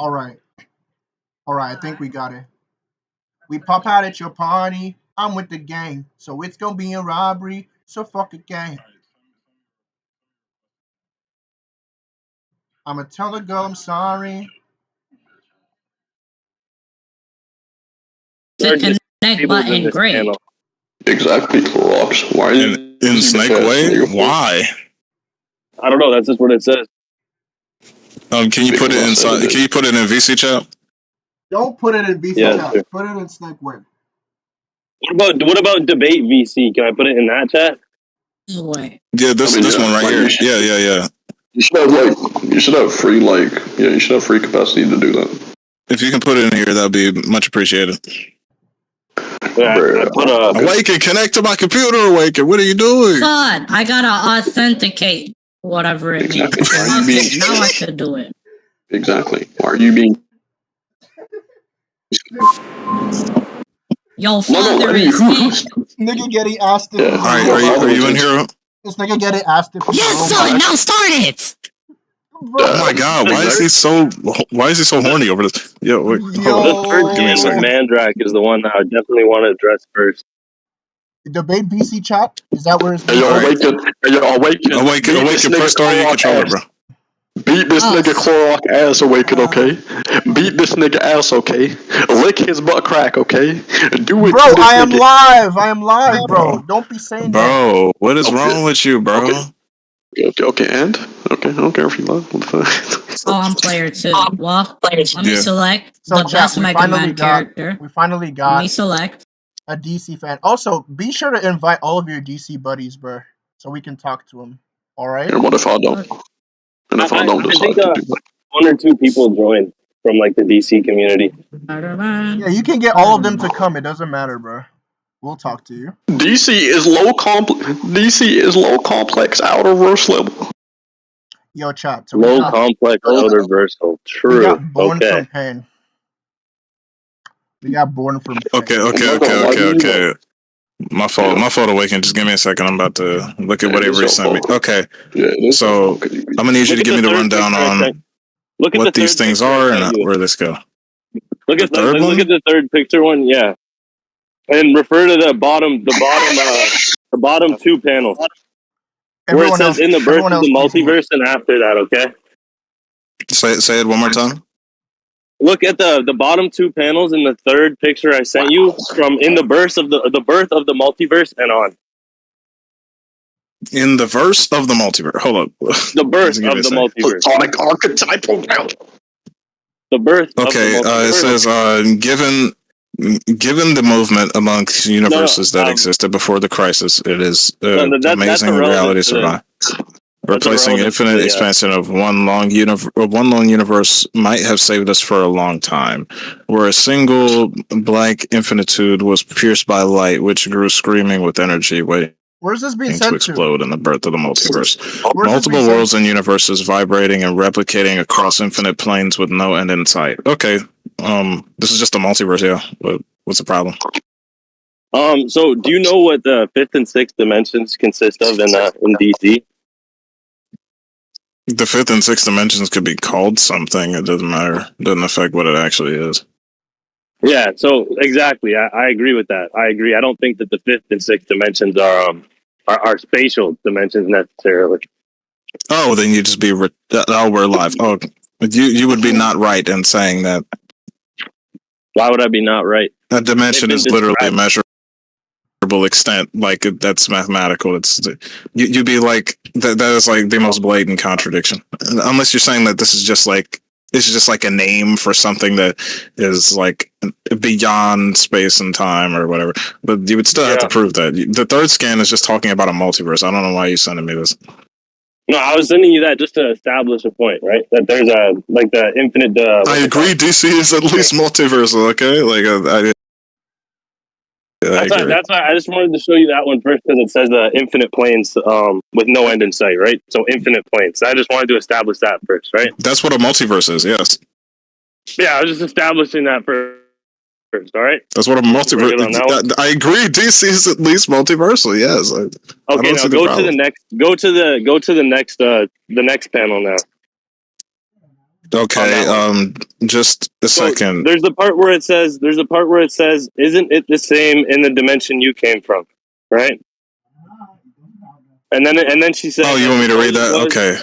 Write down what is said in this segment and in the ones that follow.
All right. All right. I think we got it. We pop out at your party. I'm with the gang. So it's going to be a robbery. So fuck a gang. I'm going to tell the girl I'm sorry. The connect button, great. Exactly, Clorox. Why are you in Snake Way? Why? I don't know. That's just what it says. Can you put it inside? Can you put it in VC chat? Don't put it in VC chat. Sure. Put it in Snake Web. What about debate VC? Can I put it in that chat? No way. Yeah, this one right here. Yeah. You should have free capacity to do that. If you can put it in here, that'd be much appreciated. Yeah, Awaken, connect to my computer, Awaken. What are you doing? Son, I gotta authenticate whatever it means. Okay, now I should do it. Exactly. Why are you being... Yo, father is This nigga Getty asked if... Alright, are you in here? This nigga Getty asked if... Yes, son, now start it! Oh my god, why is he so horny over this? Yo, wait, give me a second. Mandrak is the one that I definitely want to address first. Debate BC chat? Is that where it's Awaken, press start your controller, bro. Beat this nigga Clorox ass, Awaken, okay? Beat this nigga ass, okay? Lick his butt crack, okay? Do it. Bro, I am live, bro. Don't be saying that. Bro, what is wrong with you, bro? Okay, and? Okay, I don't care if you love. I'm player 2. Well, let me select the best Mega Man character. We finally got... Let me select a DC fan. Also, be sure to invite all of your DC buddies, bro, so we can talk to them. Alright? And what if I don't? And if I don't decide to do that? 1 or 2 people join from like the DC community. Yeah, you can get all of them to come. It doesn't matter, bro. We'll talk to you. DC is low complex outerverse level. Yo, chat. So low complex outerversal. True. We got born from pain. We got born from pain. Okay. My fault, Awaken. Just give me a second. I'm about to look at whatever he sent me. Okay. So I'm gonna need you to give me the rundown on what these things are and where this go. Look at the third picture one, yeah. And refer to the bottom 2 panels. Where it says in the birth of the multiverse and after that, okay? Say it one more time. Look at the bottom 2 panels in the third picture I sent you from in the birth of the multiverse and on. In the verse of the multiverse. Hold up. The birth of the multiverse. Platonic archetypal. The birth. Okay, of the multiverse. it says given the movement amongst universes that existed before the crisis, it is amazing reality survive. Replacing infinite expansion of one long universe might have saved us for a long time, where a single blank infinitude was pierced by light, which grew screaming with energy, waiting Where's this being to sent explode in the birth of the multiverse. Multiple worlds and universes vibrating and replicating across infinite planes with no end in sight. Okay, this is just a multiverse, yeah. What's the problem? So do you know what the 5th and 6th dimensions consist of in DC? The 5th and 6th dimensions could be called something. It doesn't matter. It doesn't affect what it actually is. Yeah, so exactly. I agree with that. I agree. I don't think that the 5th and 6th dimensions are spatial dimensions necessarily. Oh, then you just be... we're live. Oh, you would be not right in saying that. Why would I be not right? A dimension is literally a measurable extent. Like, that's mathematical. You'd be like... That is like the most blatant contradiction. Unless you're saying that this is just like... It's just like a name for something that is like beyond space and time or whatever. But you would still have to prove that. The third scan is just talking about a multiverse. I don't know why you're sending me this. No, I was sending you that just to establish a point, right? That there's the infinite... I agree, DC is at least multiversal, okay? That's why I just wanted to show you that one first, because it says the infinite planes with no end in sight, right? So infinite planes. I just wanted to establish that first, right? That's what a multiverse is, yes. Yeah, I was just establishing that first, all right? That's what a multiverse is. I agree, DC is at least multiversal, yes. Okay, now go to the next panel now. Okay, just a second. There's the part where it says, isn't it the same in the dimension you came from? Right? And then she said, oh, you want me to read that? Okay.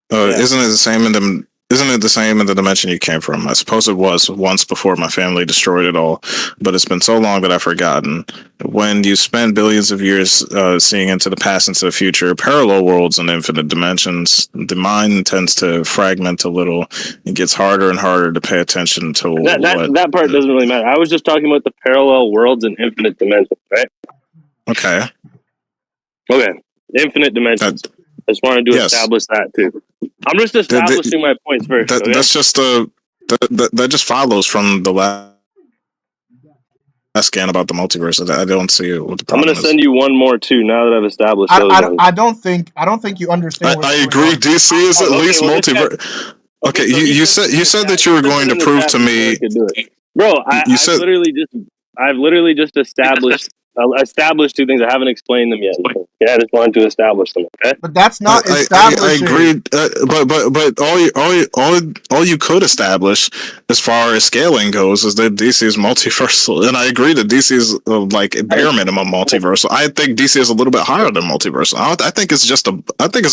Yeah. Isn't it the same in the dimension you came from? I suppose it was once before my family destroyed it all, but it's been so long that I've forgotten. When you spend billions of years seeing into the past, into the future, parallel worlds and infinite dimensions, the mind tends to fragment a little. It gets harder and harder to pay attention to that part doesn't really matter. I was just talking about the parallel worlds and infinite dimensions, right? Okay. Infinite dimensions. I just wanted to establish that too. I'm just establishing my points first. That's just that just follows from the last scan about the multiverse. I don't see what the problem is. I'm going to send you one more too. Now that I've established those, I don't think you understand. I agree. DC is at least multiverse. Okay, you said that you were going to prove to me, bro. I've literally just established two things. I haven't explained them yet. Yeah, I just wanted to establish them. Okay, but that's not establishing. I agreed, but all you could establish as far as scaling goes is that DC is multiversal, and I agree that DC is like bare minimum multiversal. I think DC is a little bit higher than multiversal. I think it's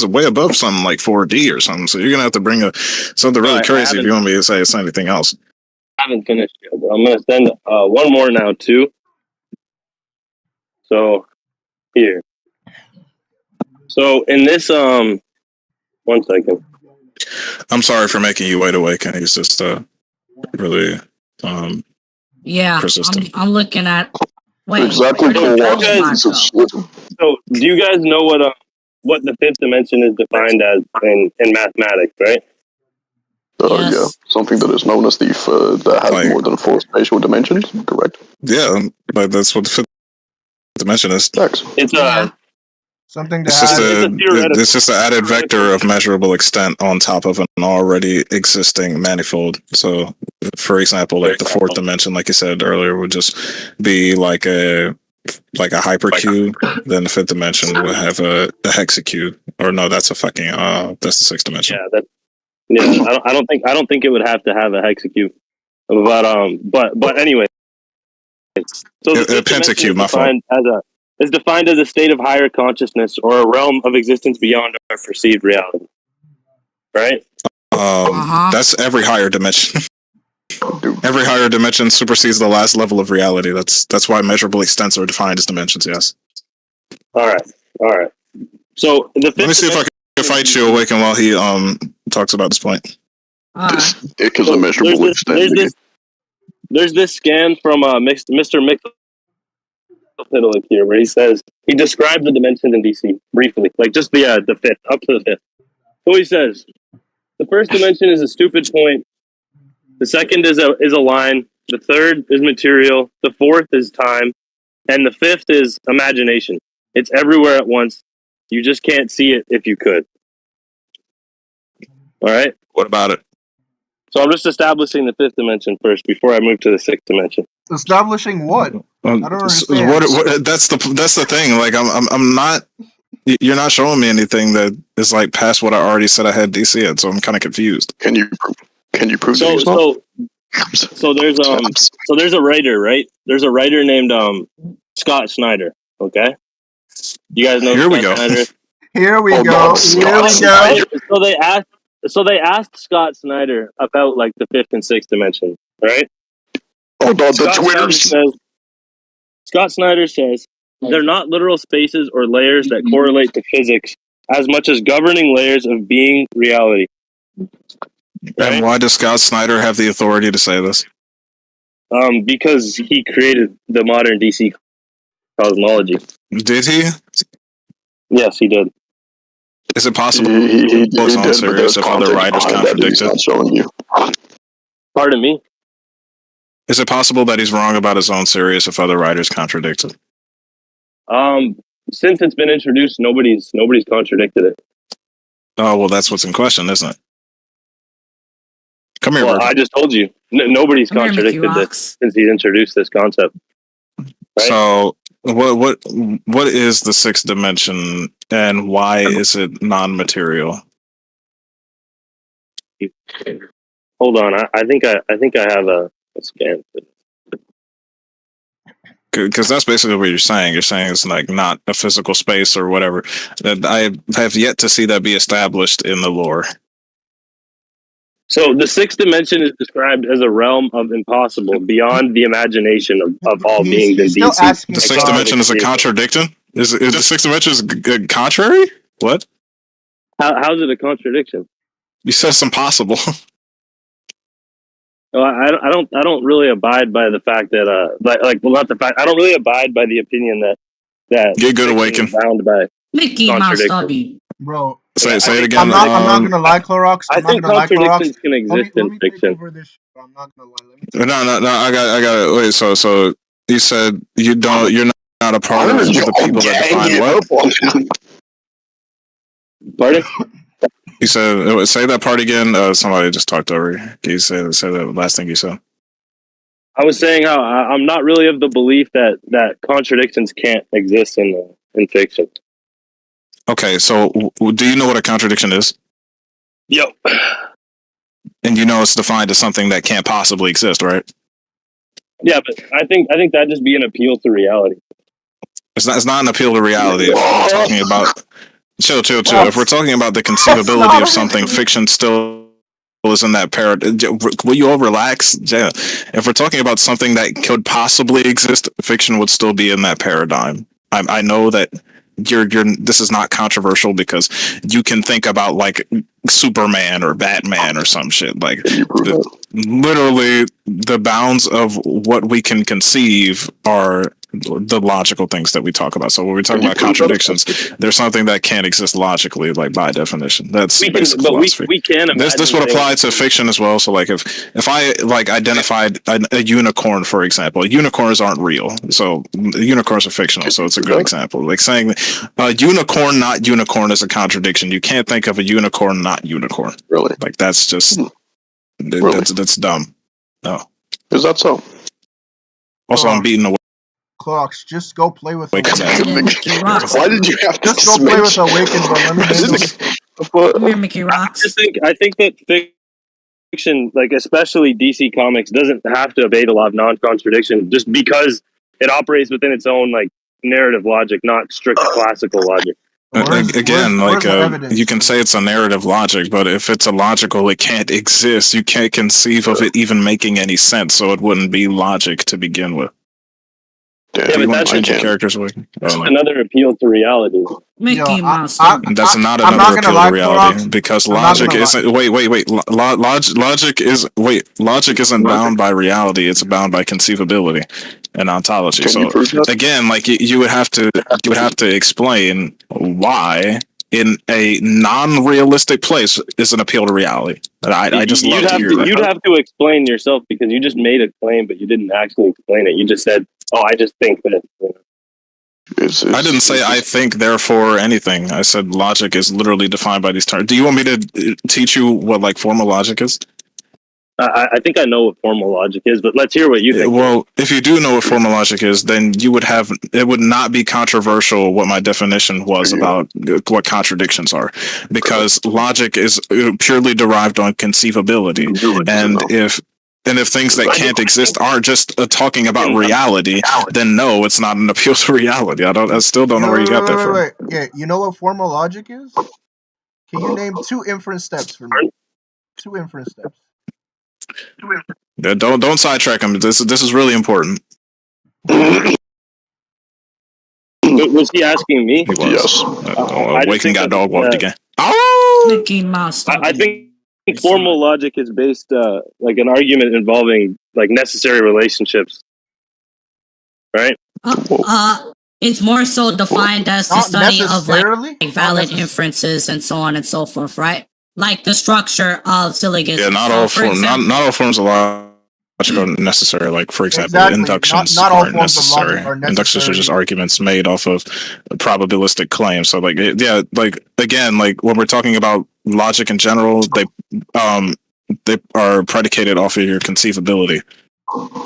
way above something like 4D or something. So you're gonna have to bring something really crazy if you want me to say it's anything else. I haven't finished yet, but I'm gonna send one more now too. So here. So in this one second. I'm sorry for making you wait away, Kenny. It's just really persistent. I'm looking at exactly. So do you guys know what the fifth dimension is defined as in mathematics, right? Yes. Yeah, something that is known as the that has more than 4 spatial dimensions, correct? Yeah, but that's what the fifth dimension is. It's something it's just an added vector of measurable extent on top of an already existing manifold. So, for example, like the fourth dimension, like you said earlier, would just be like a hypercube. Then the fifth dimension would have a hexacube. Or no, that's a fucking that's the sixth dimension. Yeah, I don't think it would have to have a hexacube. But anyway. So the pentacube, my fault. Is defined as a state of higher consciousness or a realm of existence beyond our perceived reality. Right? That's every higher dimension. Every higher dimension supersedes the last level of reality. That's why measurable extents are defined as dimensions, yes. All right. So let me see if I can fight you awaken while he talks about this point. Dick is a measurable extent. There's this scan from Mr. Middle here where he describes the dimensions in DC briefly, like just the fifth, up to the fifth. So he says, the first dimension is a stupid point. The second is a line. The third is material. The fourth is time. And the fifth is imagination. It's everywhere at once. You just can't see it if you could. All right? What about it? So I'm just establishing the fifth dimension first before I move to the sixth dimension. Establishing what? I don't understand. What, that's the thing. Like I'm not. You're not showing me anything that is like past what I already said I had DC at, so I'm kind of confused. Can you prove so there's a writer, right? There's a writer named Scott Snyder. Okay, you guys know. Here we go. Snyder? Here we go. So they asked Scott Snyder about like the fifth and sixth dimension, right? Hold on, the Twitters. Scott Snyder says they're not literal spaces or layers that correlate to physics as much as governing layers of being reality. Right? And why does Scott Snyder have the authority to say this? Because he created the modern DC cosmology. Did he? Yes, he did. Is it possible he was on serious if other writers contradicted? Pardon me? Is it possible that he's wrong about his own series if other writers contradicted? Since it's been introduced, nobody's contradicted it. Oh, well, that's what's in question, isn't it? Come here, well, I just told you. Nobody's contradicted this since he introduced this concept. Right? So, what is the sixth dimension, and why is it non-material? Hold on, I think I have a scan. Because that's basically what you're saying. You're saying it's like not a physical space or whatever. That I have yet to see that be established in the lore. So the sixth dimension is described as a realm of impossible beyond the imagination of all beings in DC. The sixth dimension is a contradiction? Is the sixth dimension is contrary? What? How's it a contradiction? You said it's impossible. Well, I don't really abide by the fact that not the fact. I don't really abide by the opinion that Get good awaken. Bound by Mickey Mouse, Dobby. Bro, say it again. I'm not gonna lie, Clorox. I think contradictions can exist in fiction. I'm not gonna lie. No. I got it. Wait. So you said you're not a part of the people that define what? Pardon? You said say that part again. Somebody just talked over you. Can you say the last thing you said? I was saying how I'm not really of the belief that contradictions can't exist in fiction. Okay, so do you know what a contradiction is? Yep. And you know it's defined as something that can't possibly exist, right? Yeah, but I think that just be an appeal to reality. It's not an appeal to reality. If we're talking about chill. If we're talking about the conceivability of something, fiction still is in that paradigm. Will you all relax? Yeah. If we're talking about something that could possibly exist, fiction would still be in that paradigm. I know that you're this is not controversial because you can think about like Superman or Batman or some shit. Like literally the bounds of what we can conceive are the logical things that we talk about. So when we're talking about contradictions, there's something that can't exist logically, like by definition. That's basic philosophy. We can. This would apply to fiction as well. So like if I like identified a unicorn, for example, unicorns aren't real. So unicorns are fictional. So it's a good example. Like saying unicorn, not unicorn is a contradiction. You can't think of a unicorn, not unicorn. Really? Like that's just that's dumb. No. Is that so? Also, I'm beating away. Clorox, just go play with Wait, Why did you have to just go play with Awaken, bro? Let me handle Come here, Mickey Rocks. I think that fiction, like especially DC Comics, doesn't have to obey the law of non-contradiction just because it operates within its own like narrative logic, not strict classical logic. Again, you can say it's a narrative logic, but if it's a logical, it can't exist. You can't conceive of it even making any sense, so it wouldn't be logic to begin with. Yeah, but that's characters another appeal to reality. Mickey Mouse. That's not another appeal to reality because logic isn't. Wait. Logic isn't bound by reality. It's bound by conceivability and ontology. So again, like you would have to explain why in a non-realistic place is an appeal to reality. I just love to hear that. You'd have to explain yourself because you just made a claim, but you didn't actually explain it. You just said, "Oh, I just think that." I didn't say I think, therefore anything. I said logic is literally defined by these terms. Do you want me to teach you what like formal logic is? I think I know what formal logic is, but let's hear what you think. Well, if you do know what formal logic is, then it would not be controversial what my definition was about what contradictions are, because logic is purely derived on conceivability, and if things that can't exist aren't just talking about reality, then no, it's not an appeal to reality. I still don't know where you got that from. Wait. Yeah, you know what formal logic is? Can you name 2 inference steps for me? 2 inference steps. Don't sidetrack him. This is really important. Was he asking me? He was. Yes. Waking got dog walked again. Oh! Mickey Mouse. I think formal logic is based like an argument involving like necessary relationships, right? It's more so defined as the study of like valid inferences and so on and so forth, right? Like the structure of syllogism. Yeah, not all forms of logic are necessary. Like, for example, inductions aren't necessary. Inductions are just arguments made off of probabilistic claims. So, like, yeah, like again, like when we're talking about logic in general, they are predicated off of your conceivability.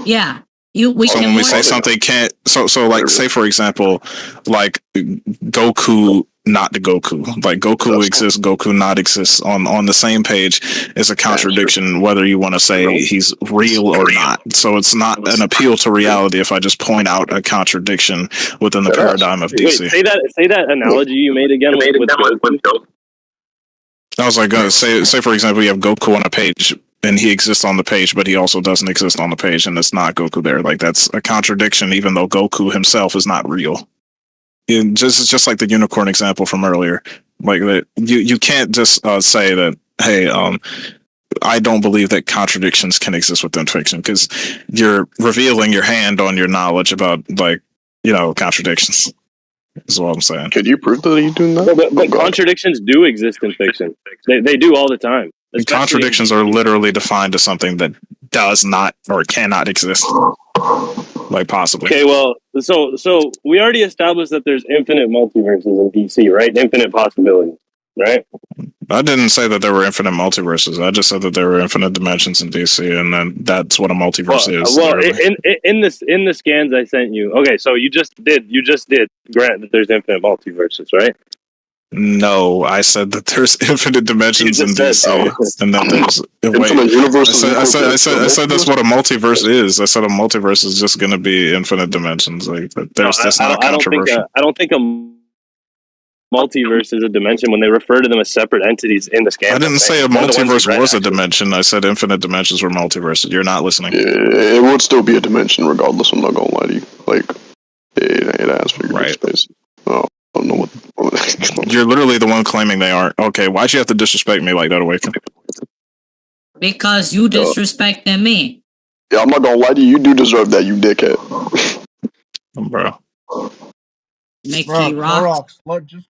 Yeah. When we say something can't, so like say for example, like Goku not the Goku. Like Goku exists, Goku not exists on the same page is a contradiction, whether you want to say he's real or not. So it's not an appeal to reality if I just point out a contradiction within the paradigm of DC. Wait, say that analogy you made again with Goku. I was like, say for example, you have Goku on a page, and he exists on the page, but he also doesn't exist on the page, and it's not Goku there. Like that's a contradiction, even though Goku himself is not real. Just like the unicorn example from earlier. Like that, you can't just say that, hey, I don't believe that contradictions can exist within fiction, because you're revealing your hand on your knowledge about, like, contradictions. Is what I'm saying. Could you prove that he's doing that? No, but contradictions do exist in fiction. They do all the time. Contradictions are literally defined as something that does not or cannot exist. Like possibly. Okay, well, so we already established that there's infinite multiverses in DC, right? Infinite possibilities, right? I didn't say that there were infinite multiverses. I just said that there were infinite dimensions in DC, and then that's what a multiverse is. Well, in the scans I sent you. Okay, so you just did grant that there's infinite multiverses, right? No, I said that there's infinite dimensions in DC, and that there's infinite universes. I said that's what a multiverse is. I said a multiverse is just going to be infinite dimensions. Like that's not controversial. I don't think a multiverse is a dimension when they refer to them as separate entities in the scan. I didn't say a multiverse was a dimension. I said infinite dimensions were multiverses. You're not listening. Yeah, it would still be a dimension regardless. I'm not gonna lie to you. Like it has figurative space. Oh, I don't know what. You're literally the one claiming they aren't. Okay, why'd you have to disrespect me like that, Awaken? Because you disrespecting me. Yeah, I'm not gonna lie to you. You do deserve that, you dickhead. Bro. Mickey rocks.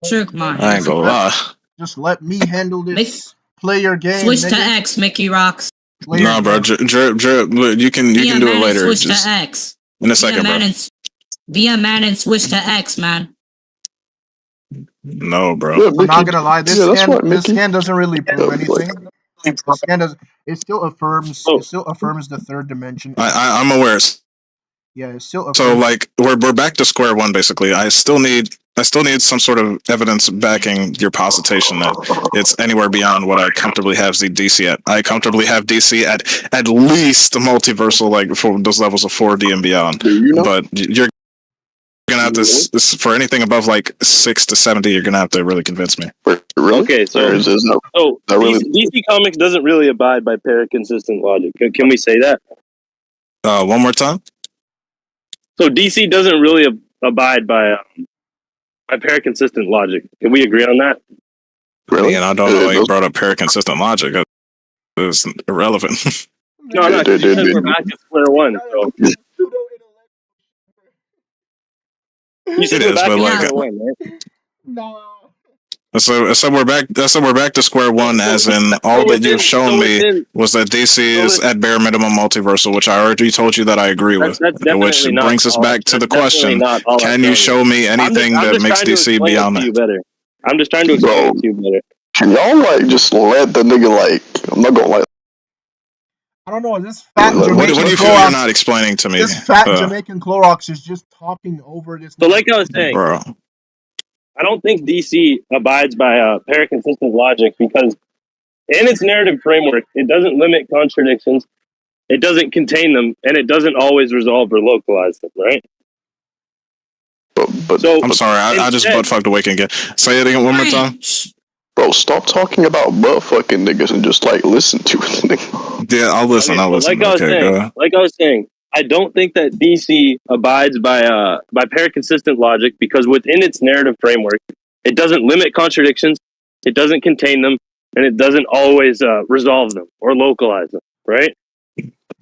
Trick mine. I ain't gonna lie. Just let me handle this. Play your game. Switch to X, Mickey rocks. No, bro. You can do it later. Switch to X. In a second, bro. Be a man and switch to X, man. No, bro. Yeah, I'm not gonna lie. This scan doesn't really prove anything. The scan does. It still affirms. It still affirms the third dimension. I'm aware. Yeah, it's still affirms. So like we're back to square one basically. I still need some sort of evidence backing your position that it's anywhere beyond what I comfortably have DC at. I comfortably have DC at least multiversal, like for those levels of 4D and beyond. But you're gonna have to, for anything above like 6 to 70, you're gonna have to really convince me. Really? Okay, so DC Comics doesn't really abide by paraconsistent logic. Can we say that? One more time. So DC doesn't really abide by paraconsistent logic. Can we agree on that? Really? And I don't know why you brought up paraconsistent logic. It's irrelevant. No, we're back at square one. So. You said we're back at square one, right? No. So we're back to square one, as in all that you've shown me was that DC is at bare minimum multiversal, which I already told you that I agree with. Which brings us back to the question: can you show me anything that makes DC beyond that? I'm just trying to explain it to you better. Can y'all like just let the nigga like? I'm not gonna like. I don't know. This fat Jamaican what do you feel you're not explaining to me? This fat Jamaican Clorox is just talking over this. So, like I was saying, bro. I don't think DC abides by paraconsistent logic because in its narrative framework, it doesn't limit contradictions, it doesn't contain them, and it doesn't always resolve or localize them, right? But I'm sorry, I just butt-fucked Awaken again. Say it again one more time. Bro, stop talking about butt-fucking niggas and just, like, listen to it. Yeah, I'll listen. Like I was saying, I don't think that DC abides by paraconsistent logic because within its narrative framework, it doesn't limit contradictions, it doesn't contain them, and it doesn't always resolve them or localize them, right?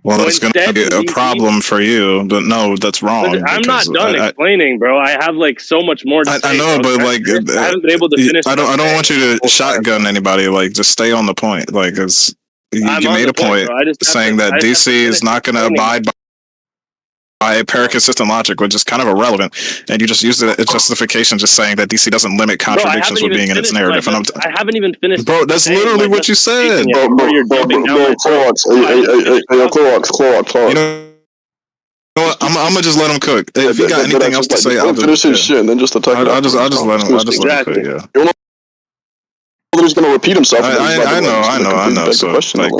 Well, that's going to be a problem for you, but no, that's wrong. I'm not done explaining, bro. I have like so much more to say. I know, but like, I haven't been able to finish. I don't want you to shotgun anybody. Like, just stay on the point. Like, you made a point saying that DC is not going to abide by paraconsistent logic, which is kind of irrelevant, and you just used it as justification, just saying that DC doesn't limit contradictions with being in its narrative. I haven't even finished. Bro, that's literally what you said. Clorox. what? I'm gonna just let him cook. If he got anything else to say, I'll finish his shit and then just attack. I'll just let him cook. Yeah. He's gonna repeat himself. I know. So like,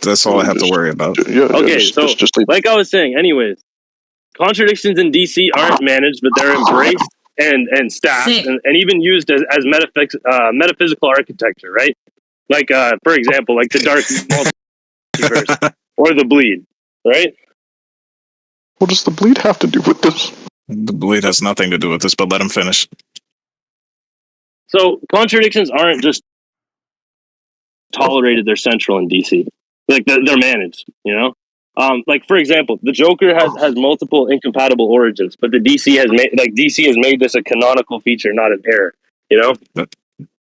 that's all I have to worry about. Okay, so like I was saying, anyways, contradictions in DC aren't managed, but they're embraced and staffed and even used as metaphysical architecture, right? Like for example, like the dark multiverse or the bleed, right? What does the bleed have to do with this? The bleed has nothing to do with this, but let him finish. So contradictions aren't just tolerated; they're central in DC. Like they're managed, you know. Like for example, the Joker has multiple incompatible origins, but the DC has made this a canonical feature, not an error. You know,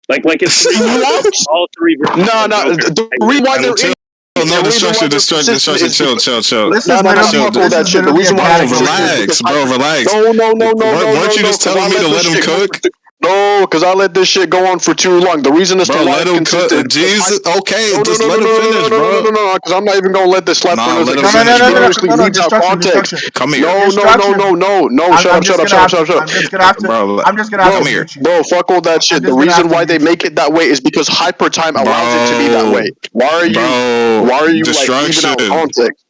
like it's all three. No, the reason why they're in. No, destruction, chill. That shit. The reason why relax. No. Weren't you just telling me to let him cook? No, because I let this shit go on for too long. The reason is to let him cook. Jesus, okay, just let him finish, bro. No, because I'm not even gonna let this slap. No, come here. No. Shut up. I'm just gonna have to mute you. Bro, fuck all that shit. The reason why they make it that way is because Hypertime allows it to be that way. Why are you like leaving out context?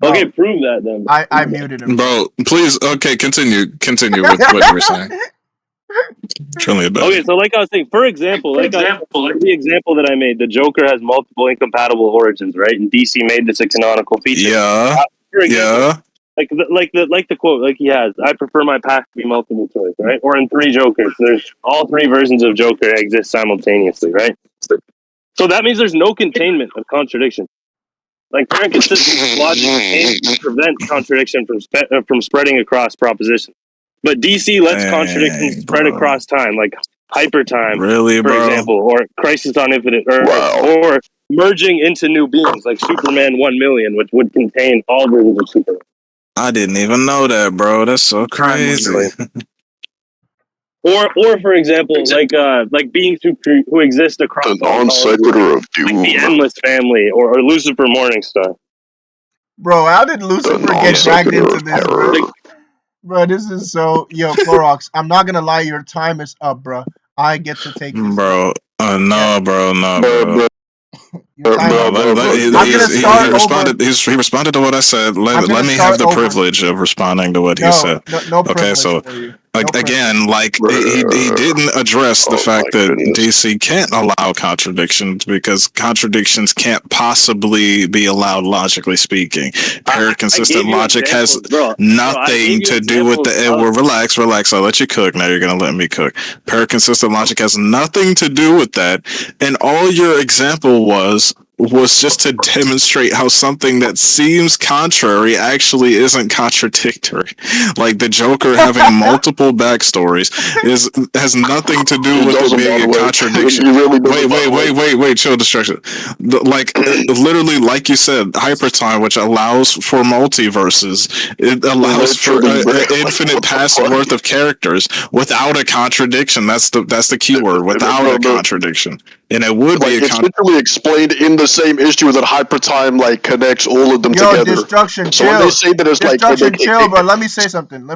Okay, prove that then. I muted him. Bro, please. Okay, continue with what you were saying. Okay, so like I was saying, for example, the example that I made, the Joker has multiple incompatible origins, right? And DC made this a canonical feature. Yeah. Like the quote, like he has, I prefer my path to be multiple choice, right? Or in three Jokers, there's all three versions of Joker exist simultaneously, right? So that means there's no containment of contradiction. Like fair and consistent logic can prevent contradiction from spreading across propositions. But DC lets contradictions spread across time, like Hypertime, for example, or Crisis on Infinite Earth, or merging into new beings, like Superman 1,000,000, which would contain all versions of Superman. I didn't even know that, bro. That's so crazy. Or for example, like beings who exist across the non-sequitur of doom, like the Endless family, or Lucifer Morningstar. Bro, how did Lucifer get dragged into this? Bro, this is so... Yo, Clorox, I'm not gonna lie, your time is up, bro. I get to take this. Bro, no, bro. He responded to what I said. Let me have the privilege of responding to what he said. Okay, so again, like he didn't address the fact that DC can't allow contradictions because contradictions can't possibly be allowed logically speaking. Paraconsistent logic has nothing to do with the. Relax. I'll let you cook. Now you're gonna let me cook. Paraconsistent logic has nothing to do with that, and all your example was just to demonstrate how something that seems contrary actually isn't contradictory. Like the Joker having multiple backstories has nothing to do with it being a contradiction. Wait, chill, destruction. Literally, like you said, Hypertime, which allows for multiverses, it allows for an infinite past worth of characters without a contradiction. That's the key word, without a contradiction. And it would be it's literally explained in the same issue that Hypertime connects all of them together. Destruction, so chill. When they say that it's Destruction, chill, bro. Let me say something.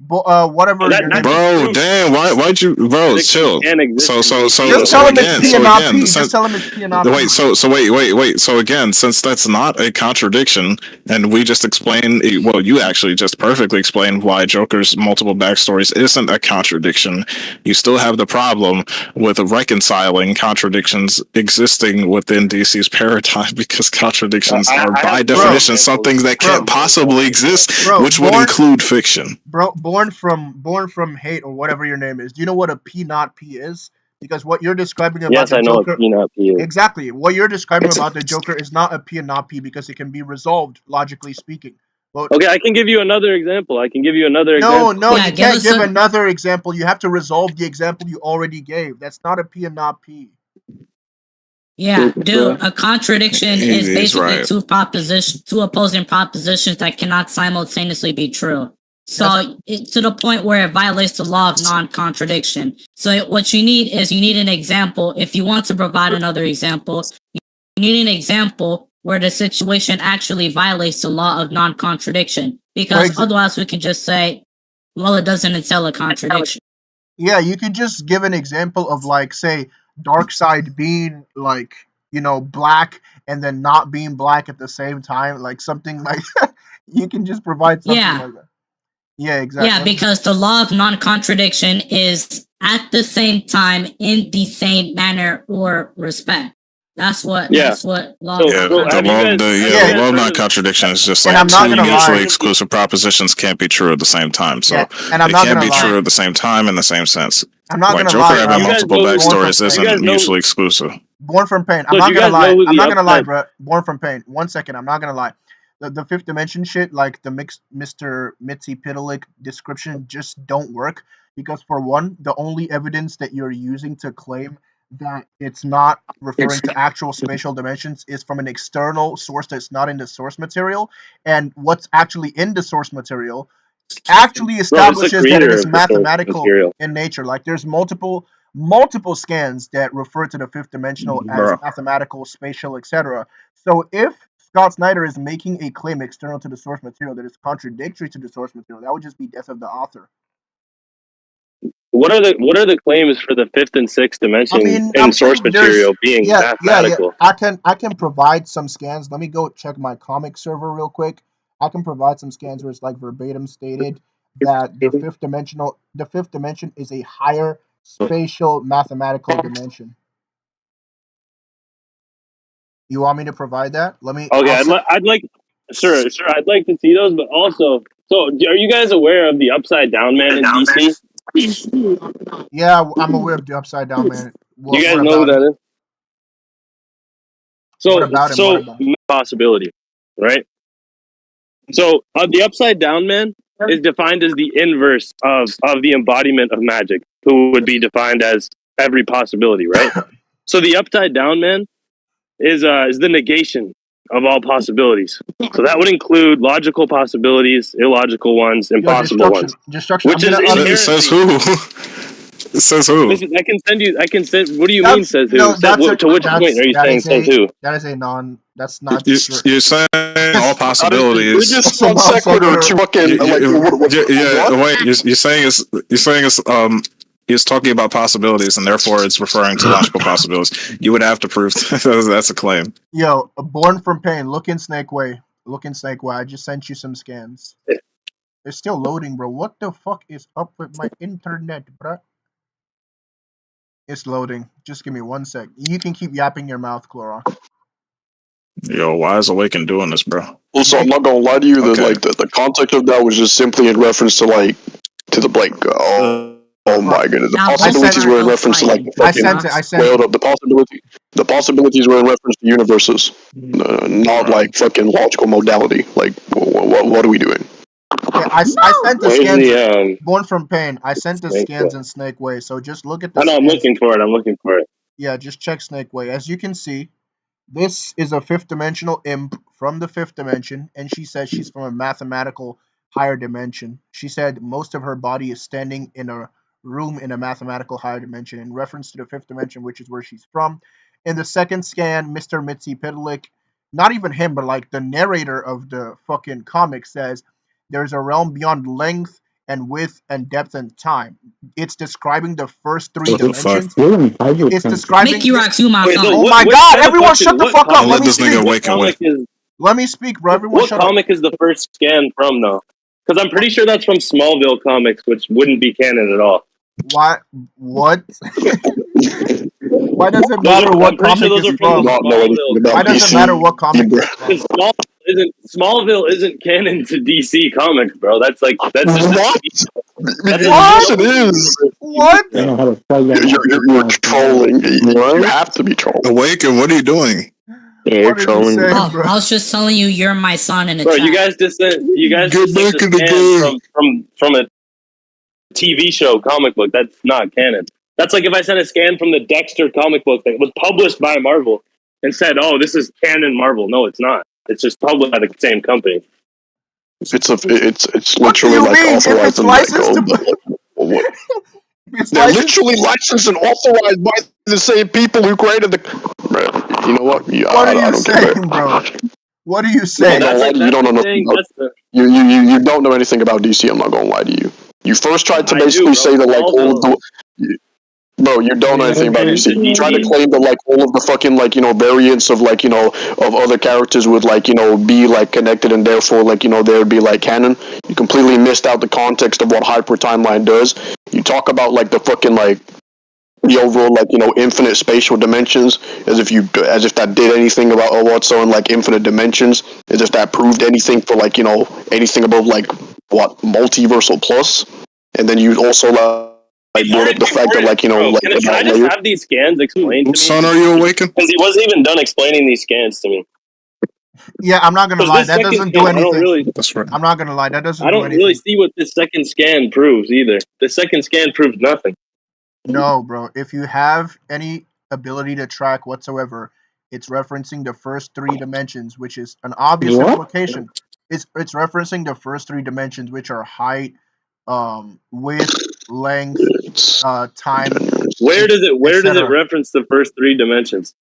Whatever. Bro, damn. Why'd you, bro? Chill. Just tell him it's P and not P. Just tell him it's P and not P. Wait. So again, since that's not a contradiction, and we just explained, well, you actually just perfectly explained why Joker's multiple backstories isn't a contradiction. You still have the problem with reconciling contradictions existing within DC's paradigm because contradictions are by definition something that can't possibly exist, which would include fiction. Bro, born from hate or whatever your name is. Do you know what a P not P is? Because what you're describing about the Joker... Yes, I know what P not P is. Exactly. What you're describing about the Joker is not a P and not P because it can be resolved, logically speaking. Well, okay, I can give you another example. No, you can't give another example. You have to resolve the example you already gave. That's not a P and not P. Yeah, dude, a contradiction is basically two opposing propositions that cannot simultaneously be true. So to the point where it violates the law of non-contradiction. So what you need an example. If you want to provide another example, you need an example where the situation actually violates the law of non-contradiction. Because otherwise we can just say, well, it doesn't entail a contradiction. Yeah, you could just give an example of, like, say, Darkseid being, like, black and then not being black at the same time, like something like that. You can just provide something like that. Yeah, exactly. Yeah, because the law of non-contradiction is at the same time, in the same manner or respect. That's what. Yeah. That's what law. The law of non-contradiction is just like two mutually exclusive propositions can't be true at the same time. So and it can't be true at the same time in the same sense. I'm not like gonna Joker lie. having multiple backstories isn't mutually exclusive. Born from Pain. I'm not gonna lie. I'm not gonna lie, bro. Born from Pain. 1 second. I'm not gonna lie. The fifth dimension shit, like the Mr. Mitzi Pitalik description, just don't work because, for one, the only evidence that you're using to claim that it's not referring to actual spatial dimensions is from an external source that's not in the source material, and what's actually in the source material actually establishes that it is mathematical in nature. Like, there's multiple scans that refer to the fifth dimensional as mathematical, spatial, etc. So if Scott Snyder is making a claim external to the source material that is contradictory to the source material, that would just be death of the author. What are the claims for the fifth and sixth dimension in source material being mathematical? Yeah. I can provide some scans. Let me go check my comic server real quick. I can provide some scans where it's like verbatim stated that the fifth dimension is a higher spatial mathematical dimension. You want me to provide that? Let me. Okay, I'd like to see those, but also, so are you guys aware of the Upside Down Man in DC? Yeah, I'm aware of the Upside Down Man. Do you guys know who that is? So possibility, right? So the Upside Down Man is defined as the inverse of the embodiment of magic, who would be defined as every possibility, right? So the Upside Down Man is the negation of all possibilities. So that would include logical possibilities, illogical ones, impossible ones. Destruction. Which is inherently... Says who? Says who? Listen, I can send. What do you mean says who? To which point are you saying says who? That is a non. That's not. You're saying all possibilities. You're just non sequitur. Wait. You're saying it's He's talking about possibilities, and therefore it's referring to logical possibilities. You would have to prove that's a claim. Yo, Born from Pain. Look in Snake Way. I just sent you some scans. It's still loading, bro. What the fuck is up with my internet, bro? It's loading. Just give me 1 sec. You can keep yapping your mouth, Clorox. Yo, why is Awaken doing this, bro? Also, I'm not gonna lie to you. The context of that was just simply in reference to the blank. Oh my goodness! The possibilities were in reference to like I sent it. The possibilities were in reference to universes, not like fucking logical modality. Like, what are we doing? Okay, I sent the scans. Born from Pain. I sent the scans in Snake Way. So just look at the. I know. I'm looking for it. Yeah, just check Snake Way. As you can see, this is a fifth dimensional imp from the fifth dimension, and she says she's from a mathematical higher dimension. She said most of her body is standing in a room in a mathematical higher dimension in reference to the fifth dimension, which is where she's from. In the second scan, Mr. Mitzi Pitalik, not even him, but like the narrator of the fucking comic says there's a realm beyond length and width and depth and time. It's describing the first three dimensions. It's describing. Oh my god! Everyone, shut the fuck up. Let this nigga awaken. Let me speak, bro. What comic is the first scan from, though? Because I'm pretty sure that's from Smallville comics, which wouldn't be canon at all. What? Why does it matter what comic is from? Why does it matter what comic is from? Smallville isn't canon to DC Comics, bro. That's just what? It is. What? You're trolling. You have to be trolling. Awaken, what are you doing? Yeah, you're trolling. I was just telling you, you're my son in a chat. You guys just sent from a TV show comic book. That's not canon. That's like if I sent a scan from the Dexter comic book that was published by Marvel and said, "Oh, this is canon Marvel." No, it's not. It's just published by the same company. It's literally like authorized and they're literally licensed and authorized by the same people who created the. You know what? Yeah, what are you saying, bro? What are you saying? You don't know nothing about, you don't know anything about DC. I'm not gonna lie to you. You first tried to basically say that like all of the. Bro, you don't know anything about DC. You try to claim that like all of the fucking like variants of like of other characters would like be like connected and therefore like there would be like canon. You completely missed out the context of what hyper timeline does. You talk about like the fucking like the overall like infinite spatial dimensions as if that did anything about what's on like infinite dimensions, as if that proved anything for like anything above like what multiversal plus, and then you also like brought up the fact that like like can I just have these scans explained to me? Son, are you awakened? Because he wasn't even done explaining these scans to me. Yeah, I'm not gonna lie. That doesn't do anything. That's right. I'm not gonna lie. That doesn't. I don't really see what this second scan proves either. The second scan proves nothing. No, bro. If you have any ability to track whatsoever, it's referencing the first 3 dimensions, which is an obvious implication. It's referencing the first 3 dimensions, which are height, width, length, time. Where does it reference the first 3 dimensions?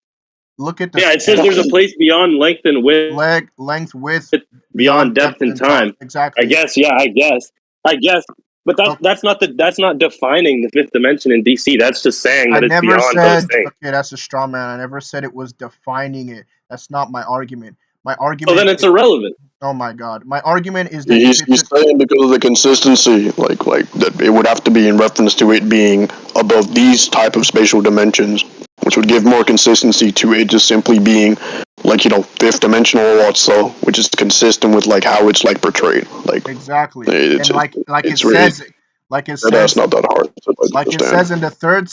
Look at the it says there's a place beyond length and width. Length, width, beyond depth and time. Exactly. I guess. But that's not defining the 5th dimension in DC. That's just saying that it's beyond those things. Okay, that's a straw man. I never said it was defining it. That's not my argument. My argument. So then it's irrelevant. Oh my god. My argument is that he's saying because of the consistency, like that it would have to be in reference to it being above these type of spatial dimensions, which would give more consistency to it just simply being like 5th dimensional or what, so which is consistent with like how it's like portrayed. Like exactly. It's, and like it really, says that's not that hard to like understand. it says in the third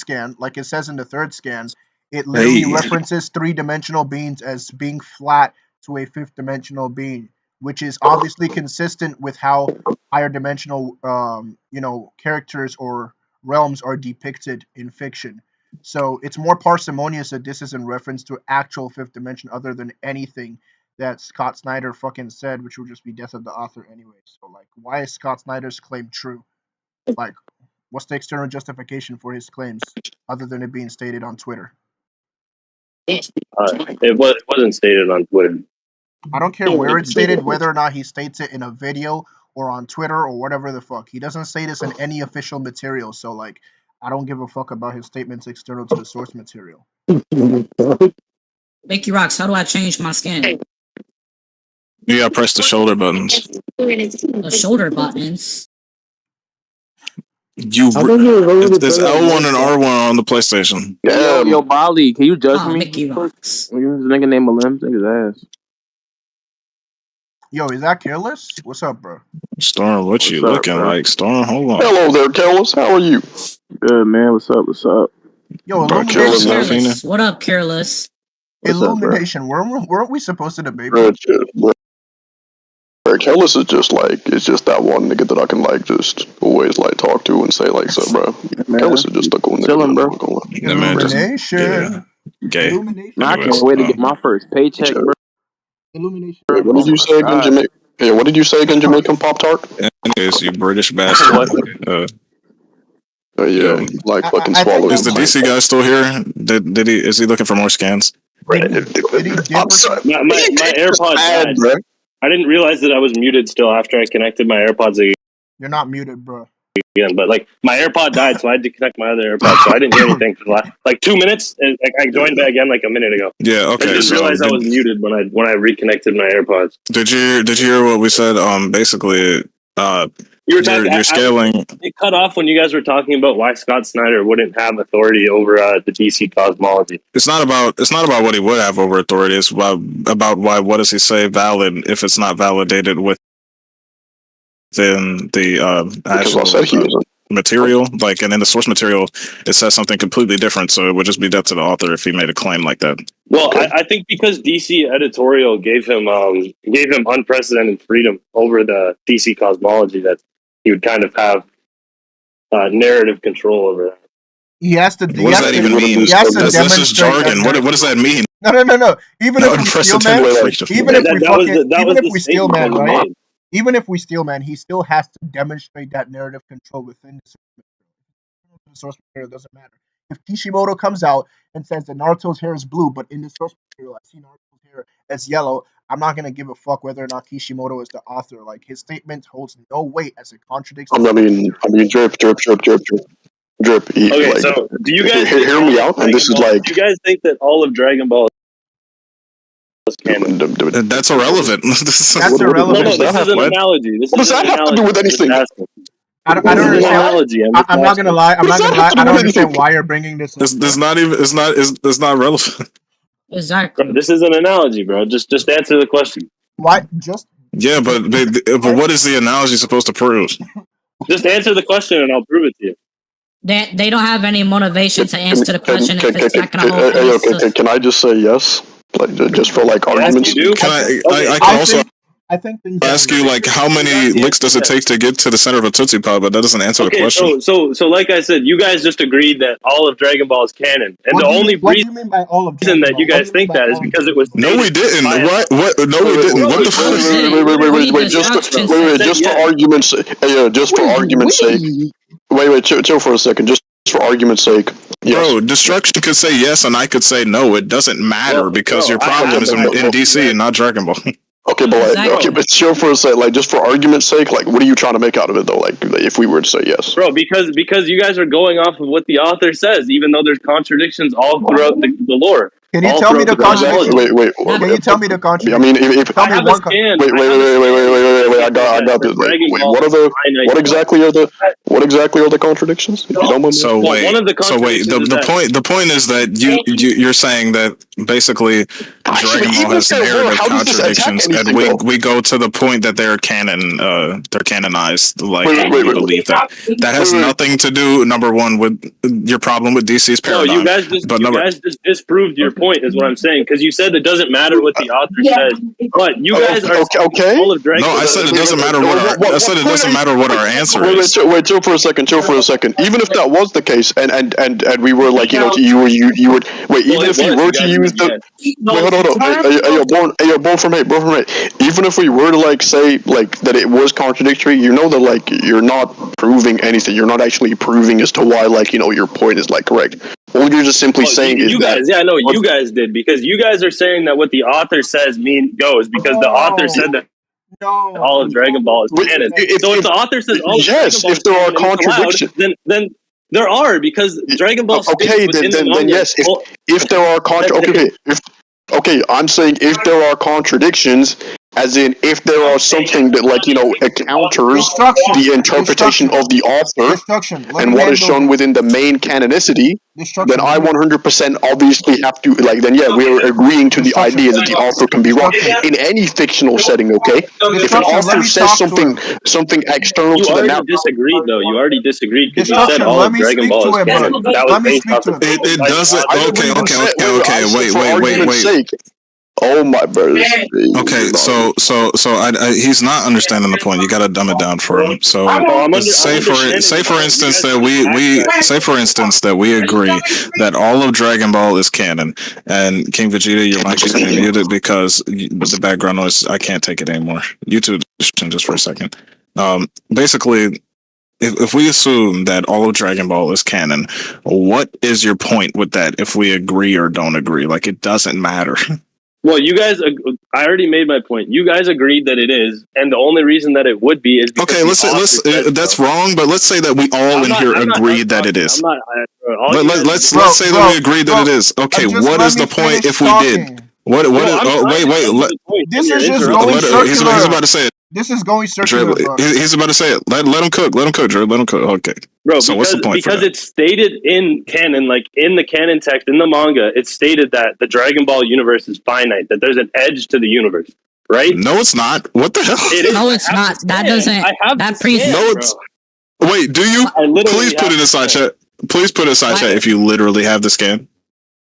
scan, it literally references 3-dimensional beings as being flat to a 5th dimensional being, which is obviously consistent with how higher dimensional characters or realms are depicted in fiction. So it's more parsimonious that this is in reference to actual 5th dimension other than anything that Scott Snyder fucking said, which would just be death of the author anyway. So like, why is Scott Snyder's claim true? Like, what's the external justification for his claims other than it being stated on Twitter? It wasn't stated on Twitter. I don't care where it's stated, whether or not he states it in a video or on Twitter or whatever the fuck. He doesn't say this in any official material, so like, I don't give a fuck about his statements external to the source material. Mickey Rocks, how do I change my skin? You gotta press the shoulder buttons. The shoulder buttons? There's L1 and R1 on the PlayStation. Yo, Bali, can you judge me? Mickey Rocks. This nigga named Alim, take his ass. Yo, is that Careless? What's up, bro? Storm, what you looking like? Storm, hold on. Hello there, Careless. How are you? Good, man. What's up? Yo, Illumination. Careless. What up, Careless? Illumination. Weren't we supposed to debate? Careless is just like, it's just that one nigga that I can like just always like talk to and say like so, bro. Careless is just a cool nigga. Chillin', bro. Illumination. Gay. I can't wait to get my first paycheck, bro. Illumination. What did you say again, Jamaican? Yeah, what did you say again, Jamaican Pop-Tart? Anyways, you British bastard. Yeah, like fucking swallow. Is the DC guy still here? Did he? Is he looking for more scans? My AirPods died. Bro. I didn't realize that I was muted still after I connected my AirPods again. You're not muted, bro. But like my AirPod died, so I had to connect my other AirPod, so I didn't hear anything for the last like 2 minutes. And I joined back again like a minute ago. Yeah, okay. I didn't realize I was muted when I reconnected my AirPods. Did you hear what we said? Basically, you're scaling. It cut off when you guys were talking about why Scott Snyder wouldn't have authority over the DC Cosmology. It's not about what he would have over authority. It's about why. What does he say valid if it's not validated within the actual material? Like, and in the source material, it says something completely different. So it would just be death to the author if he made a claim like that. Well, I think because DC editorial gave him unprecedented freedom over the DC Cosmology, that he would kind of have narrative control over that. He has to. What does that even mean? This is jargon. What does that mean? No. Even if we steal man, right? Even if we steal man, he still has to demonstrate that narrative control within the source material. Doesn't matter. If Kishimoto comes out and says that Naruto's hair is blue, but in the source material I see Naruto's hair as yellow, I'm not gonna give a fuck whether or not Kishimoto is the author. Like, his statement holds no weight as it contradicts. I mean, drip. Okay, so do you guys hear me out? And this is like, do you guys think that all of Dragon Ball is canon? That's irrelevant. That's irrelevant. No, this is an analogy. What does that have to do with anything? I don't understand. I'm not gonna lie. I don't understand why you're bringing this. It's not relevant. Exactly. Bro, this is an analogy, bro. Just answer the question. Why? Yeah, but what is the analogy supposed to prove? Just answer the question, and I'll prove it to you. They don't have any motivation to answer the question if it's not gonna hold. Can I just say yes? Like, just for like arguments. Can I also ask you, like, how many licks does it take to get to the center of a Tootsie Pop? But that doesn't answer the question. So like I said, you guys just agreed that all of Dragon Ball is canon, and the only reason that you guys think that is because it was. No, we didn't. What? No, we didn't. What the fuck? Wait. Just for argument's sake. Just for argument's sake. Wait. Chill for a second. Just for argument's sake. Yes. Bro, Destruction could say yes, and I could say no. It doesn't matter because your problem is in DC and not Dragon Ball. Okay, but chill for a second. Like, just for argument's sake, like, what are you trying to make out of it though? Like, if we were to say yes, bro, because you guys are going off of what the author says, even though there's contradictions all throughout the lore. Can you tell me the contradiction? Wait. Can you tell me the contradiction? I mean, if tell me one. Wait. I got this. What exactly are the contradictions? If you don't mind. The point is that you're saying that basically Dragon Ball has narrative contradictions, and we go to the point that they're canon, they're canonized. Like, we believe that has nothing to do, number one, with your problem with DC's paradigm. No, you guys just disproved your point, is what I'm saying, because you said it doesn't matter what the author says, but you guys are okay. All of Dragon No, I said it doesn't matter what our answer is. Wait, chill for a second. Even if that was the case, and we were like, you would wait. Even if you were to use the Hey, born from hate. Even if we were to like say like that it was contradictory, you know that like you're not proving anything. You're not actually proving as to why like your point is like correct. All you're just simply saying is you guys did, because you guys are saying that what the author says goes because the author said that all of Dragon Ball is canon. So if the authter says all of Dragon Ball if there are contradictions, then there are, because Dragon Ball. Then yes. If there are okay, I'm saying if there are contradictions, as in if there are something that like counters the interpretation of the author and what is shown within the main canonicity, then I 100% obviously have to we're agreeing to the idea that the author can be wrong in any fictional setting. Okay, if an author says something external to the narrative, you already disagreed because you said all of Dragon Ball is canon. It doesn't. Okay. Wait. Oh my brother. Okay, so he's not understanding the point. You got to dumb it down for him. So say for instance that we agree that all of Dragon Ball is canon, and King Vegeta, your mic is muted because the background noise, I can't take it anymore. YouTube just for a second. Basically, if we assume that all of Dragon Ball is canon, what is your point with that? If we agree or don't agree, like, it doesn't matter. Well, you guys, I already made my point. You guys agreed that it is, and the only reason that it would be is because that's wrong, but let's say that we all agree that it is. Let's say that we agree that it is. Okay, what is the point if we did? Wait. This is just going circular. He's about to say it. This is going circular. He's about to say it. Let him cook. Drew. Let him cook. Okay. Bro, so what's the point? Because it's stated in canon, like in the canon text, in the manga, it's stated that the Dragon Ball universe is finite, that there's an edge to the universe, right? No, it's not. What the hell? No, it's not. That doesn't. That pre. Wait, do you? Please put it aside chat. Please put it aside chat if you literally have the scan.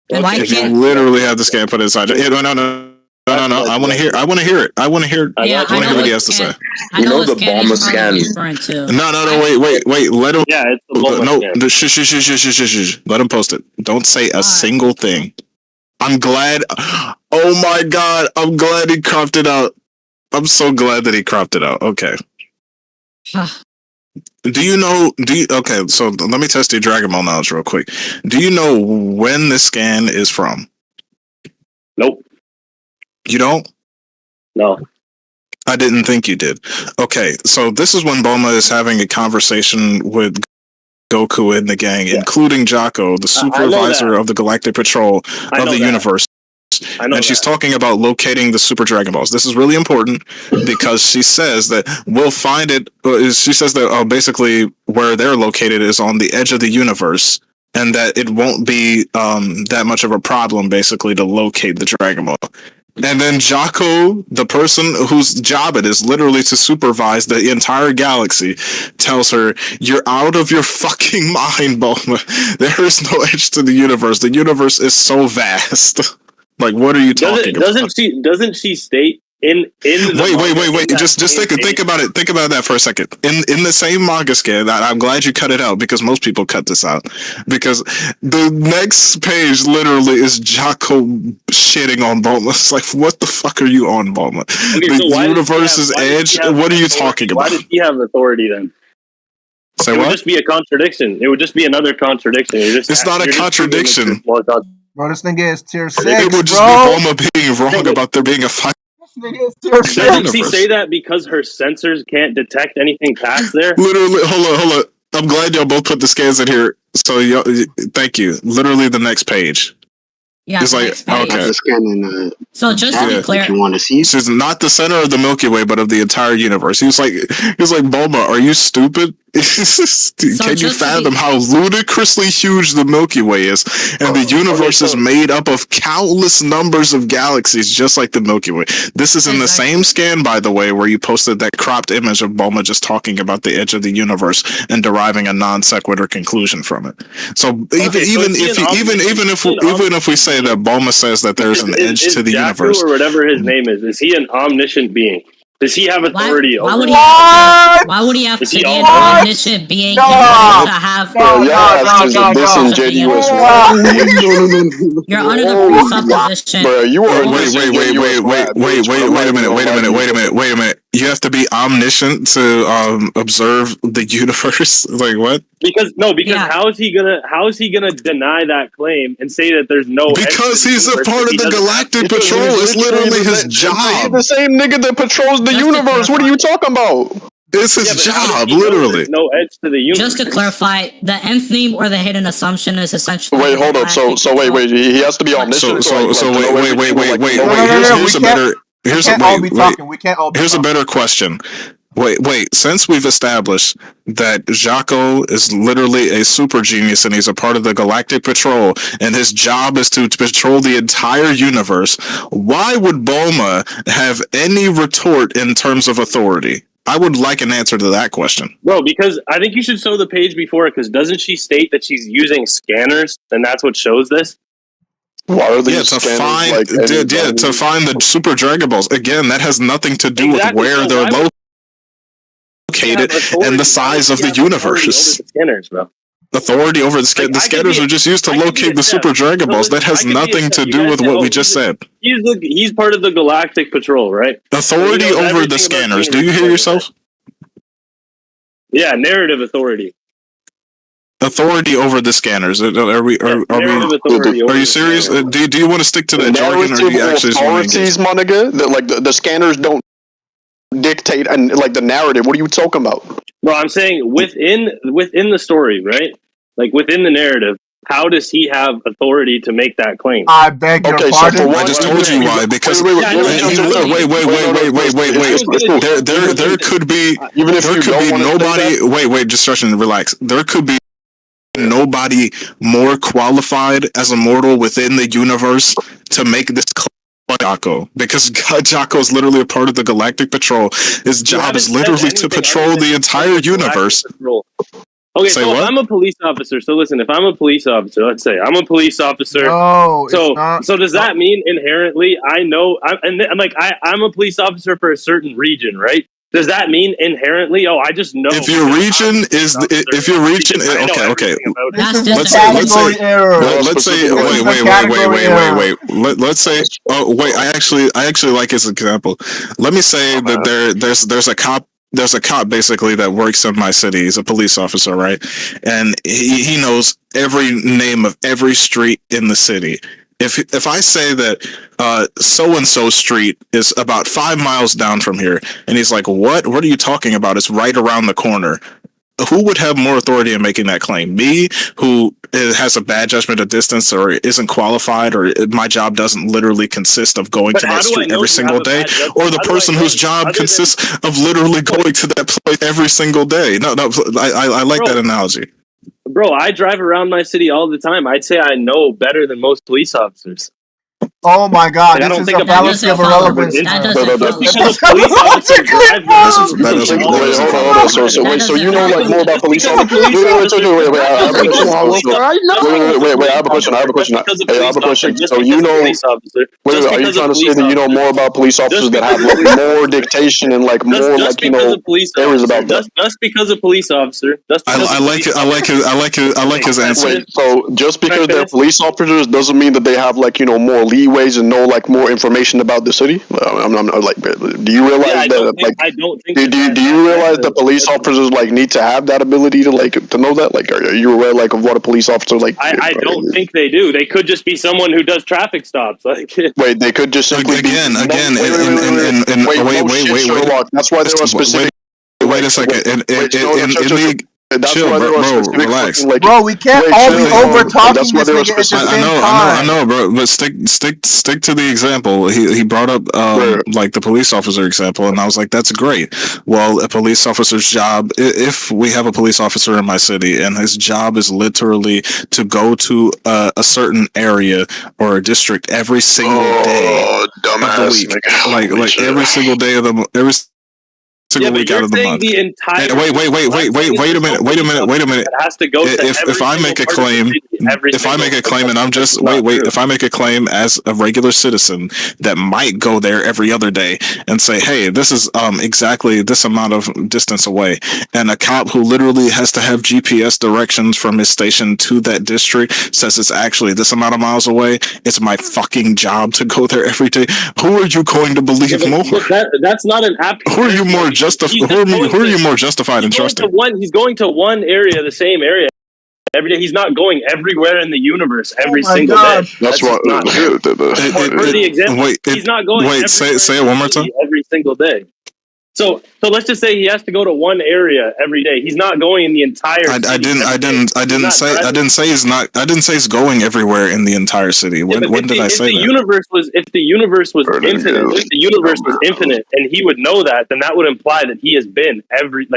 If you literally have the scan, put it aside chat. No. I want to hear it. I want to hear what he has to say. The bomber scan. No. Wait. Let him. Yeah, it's the bomber scan. Shush. Let him post it. Don't say a single thing. I'm glad. Oh my god. I'm glad he cropped it out. I'm so glad that he cropped it out. Okay. Do you know? Okay, so let me test your Dragon Ball knowledge real quick. Do you know when this scan is from? Nope. You don't? No. I didn't think you did. Okay, so this is when Bulma is having a conversation with Goku and the gang, including Jocko, the supervisor of the Galactic Patrol of the universe. And she's talking about locating the Super Dragon Balls. This is really important because she says that we'll find it. She says that basically where they're located is on the edge of the universe, and that it won't be that much of a problem, basically, to locate the Dragon Ball. And then Jocko, the person whose job it is literally to supervise the entire galaxy, tells her, "You're out of your fucking mind, Bulma. There is no edge to the universe. The universe is so vast." Like, what are you talking about? Doesn't she state in wait. Just think about it. Think about that for a second. In the same manga scan, I'm glad you cut it out because most people cut this out. Because the next page literally is Jocko shitting on Bulma. It's like, what the fuck are you on, Bulma? Okay, the universe's edge? What are you talking about? Why does he have authority then? Say it what? Would just be a contradiction. It would just be another contradiction. It's not a contradiction. Bro, this nigga is tier 6, It would just be Bulma being wrong about there being a fight. Doesn't she say that because her sensors can't detect anything past there? Literally, hold on. I'm glad y'all both put the scans in here. So, thank you. Literally the next page. Yeah, it's like, okay. So just to be clear, you want to see, she's not the center of the Milky Way, but of the entire universe. He was like, Bulma, are you stupid? Can you fathom how ludicrously huge the Milky Way is? And the universe is made up of countless numbers of galaxies, just like the Milky Way. This is in the same scan, by the way, where you posted that cropped image of Bulma just talking about the edge of the universe and deriving a non sequitur conclusion from it. So even if we say that Bulma says that there's an edge to the universe, or whatever his name is he an omniscient being? Does he have authority over it? Why would he have to be an omniscient being in order to have... disingenuous. You're under the presupposition... Bro, you are... Wait a minute. You have to be omniscient to observe the universe? Like, what? Because how is he gonna deny that claim and say that there's no... Because he's a part of the Galactic Patrol. It's literally his job. He's the same nigga that patrols the universe. What are you talking about? It's his job, literally. No edge to the universe. Just to clarify, the nth theme or the hidden assumption is essentially... Wait, hold up. So wait. He has to be omniscient. Here's a better question. Wait. Since we've established that Jocko is literally a super genius and he's a part of the Galactic Patrol and his job is to patrol the entire universe, why would Bulma have any retort in terms of authority? I would like an answer to that question. Bro, because I think you should show the page before it, because doesn't she state that she's using scanners and that's what shows this? Why are they to find the Super Dragon Balls. Again, that has nothing to do with where they're located and the size of the universe. Authority over the scanners, the scanners are just used to locate the Super Dragon Balls. That has nothing to do with what we just said. He's part of the Galactic Patrol, right? Authority over the scanners. Do you hear yourself? Yeah, narrative authority. Authority over the scanners. Are you serious? Do you want to stick to that jargon, or do you actually want to engage? My nigga, the scanners don't dictate and like the narrative. What are you talking about? Well, I'm saying within the story, right? Like within the narrative, how does he have authority to make that claim? I beg your pardon. I just told you why. Because wait. There could be nobody. Wait. Destruction. Relax. There could be nobody more qualified as a mortal within the universe to make this claim. Jocko, because Jocko is literally a part of the Galactic Patrol. His job is literally to patrol the entire universe. Okay, so if I'm a police officer. So listen, if I'm a police officer, let's say I'm a police officer. So does that mean inherently I know? I'm a police officer for a certain region, right? Does that mean inherently? Oh, I just know. If your region is, okay. Let's say. Oh, wait. I actually like his example. Let me say that there's a cop there's a cop basically that works in my city. He's a police officer, right? And he knows every name of every street in the city. If I say that so and so street is about 5 miles down from here, and he's like, what are you talking about? It's right around the corner. Who would have more authority in making that claim? Me, who has a bad judgment of distance or isn't qualified, or my job doesn't literally consist of going to that street every single day, or the person whose job consists of literally going to that place every single day? No, I like that analogy. Bro, I drive around my city all the time. I'd say I know better than most police officers. Oh my God! This is a fallacy of irrelevance. So you know like more about police officers? Wait, I have a question. So you know, are you trying to say that you know more about police officers that have like more dictation and like more like you know areas about that? Just because a police officer. I like his answer. Wait, so just because they're police officers doesn't mean that they have like you know more leeways and know like more information about the city? I'm like, do you realize that? Like, I don't think. Do you realize that police officers like need to have that ability to like to know that? Like, are you aware like of what a police officer like? I don't think they do. They could just be someone who does traffic stops. Like, wait, they could just simply again. Sherlock. That's why there are specific. Wait a second. That's chill, why bro, relax. Like, bro, we can't all be over talking this nigga at the same time. I know, bro. But stick to the example. He brought up like the police officer example, and I was like, that's great. Well, a police officer's job, if we have a police officer in my city, and his job is literally to go to a certain area or a district every single day of the week, like every single day of the week out of the month. Wait a minute. It has to go. If I make a claim, and I'm just if I make a claim as a regular citizen that might go there every other day and say, hey, this is exactly this amount of distance away, and a cop who literally has to have GPS directions from his station to that district says it's actually this amount of miles away, it's my fucking job to go there every day. Who are you going to believe more? That's not an app. Who are you more who are you more justified in trusting? He's going to one area, the same area every day. He's not going everywhere in the universe every single day. That's what. Not true. For the example, he's not going. Say it one more time. Every single day. So let's just say he has to go to one area every day. He's not going in the entire. I didn't say he's going everywhere in the entire city. When did I say that? If the universe was infinite, and he would know that, then that would imply that he has been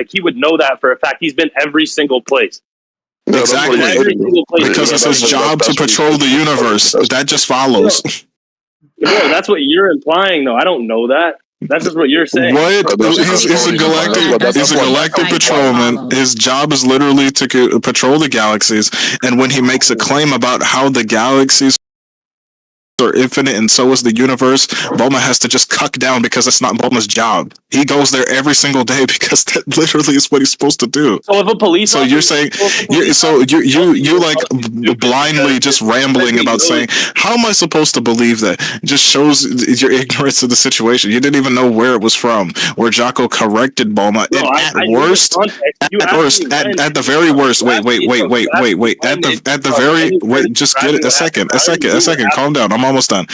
he would know that for a fact. He's been every single place. Exactly, because it's his job to patrol the universe. That just follows. Bro, that's what you're implying, though. I don't know that. That's just what you're saying. What? He's a galactic patrolman. His job is literally to patrol the galaxies, and when he makes a claim about how the galaxies are infinite and so is the universe, Bulma has to just cuck down because it's not Bulma's job. He goes there every single day because that literally is what he's supposed to do. So if a police, so you're saying, you like blindly just rambling about saying, how am I supposed to believe that? It just shows your ignorance of the situation. You didn't even know where it was from. Where Jocko corrected Bulma, and at the very worst. Just get it a second. Calm down. I'm almost done,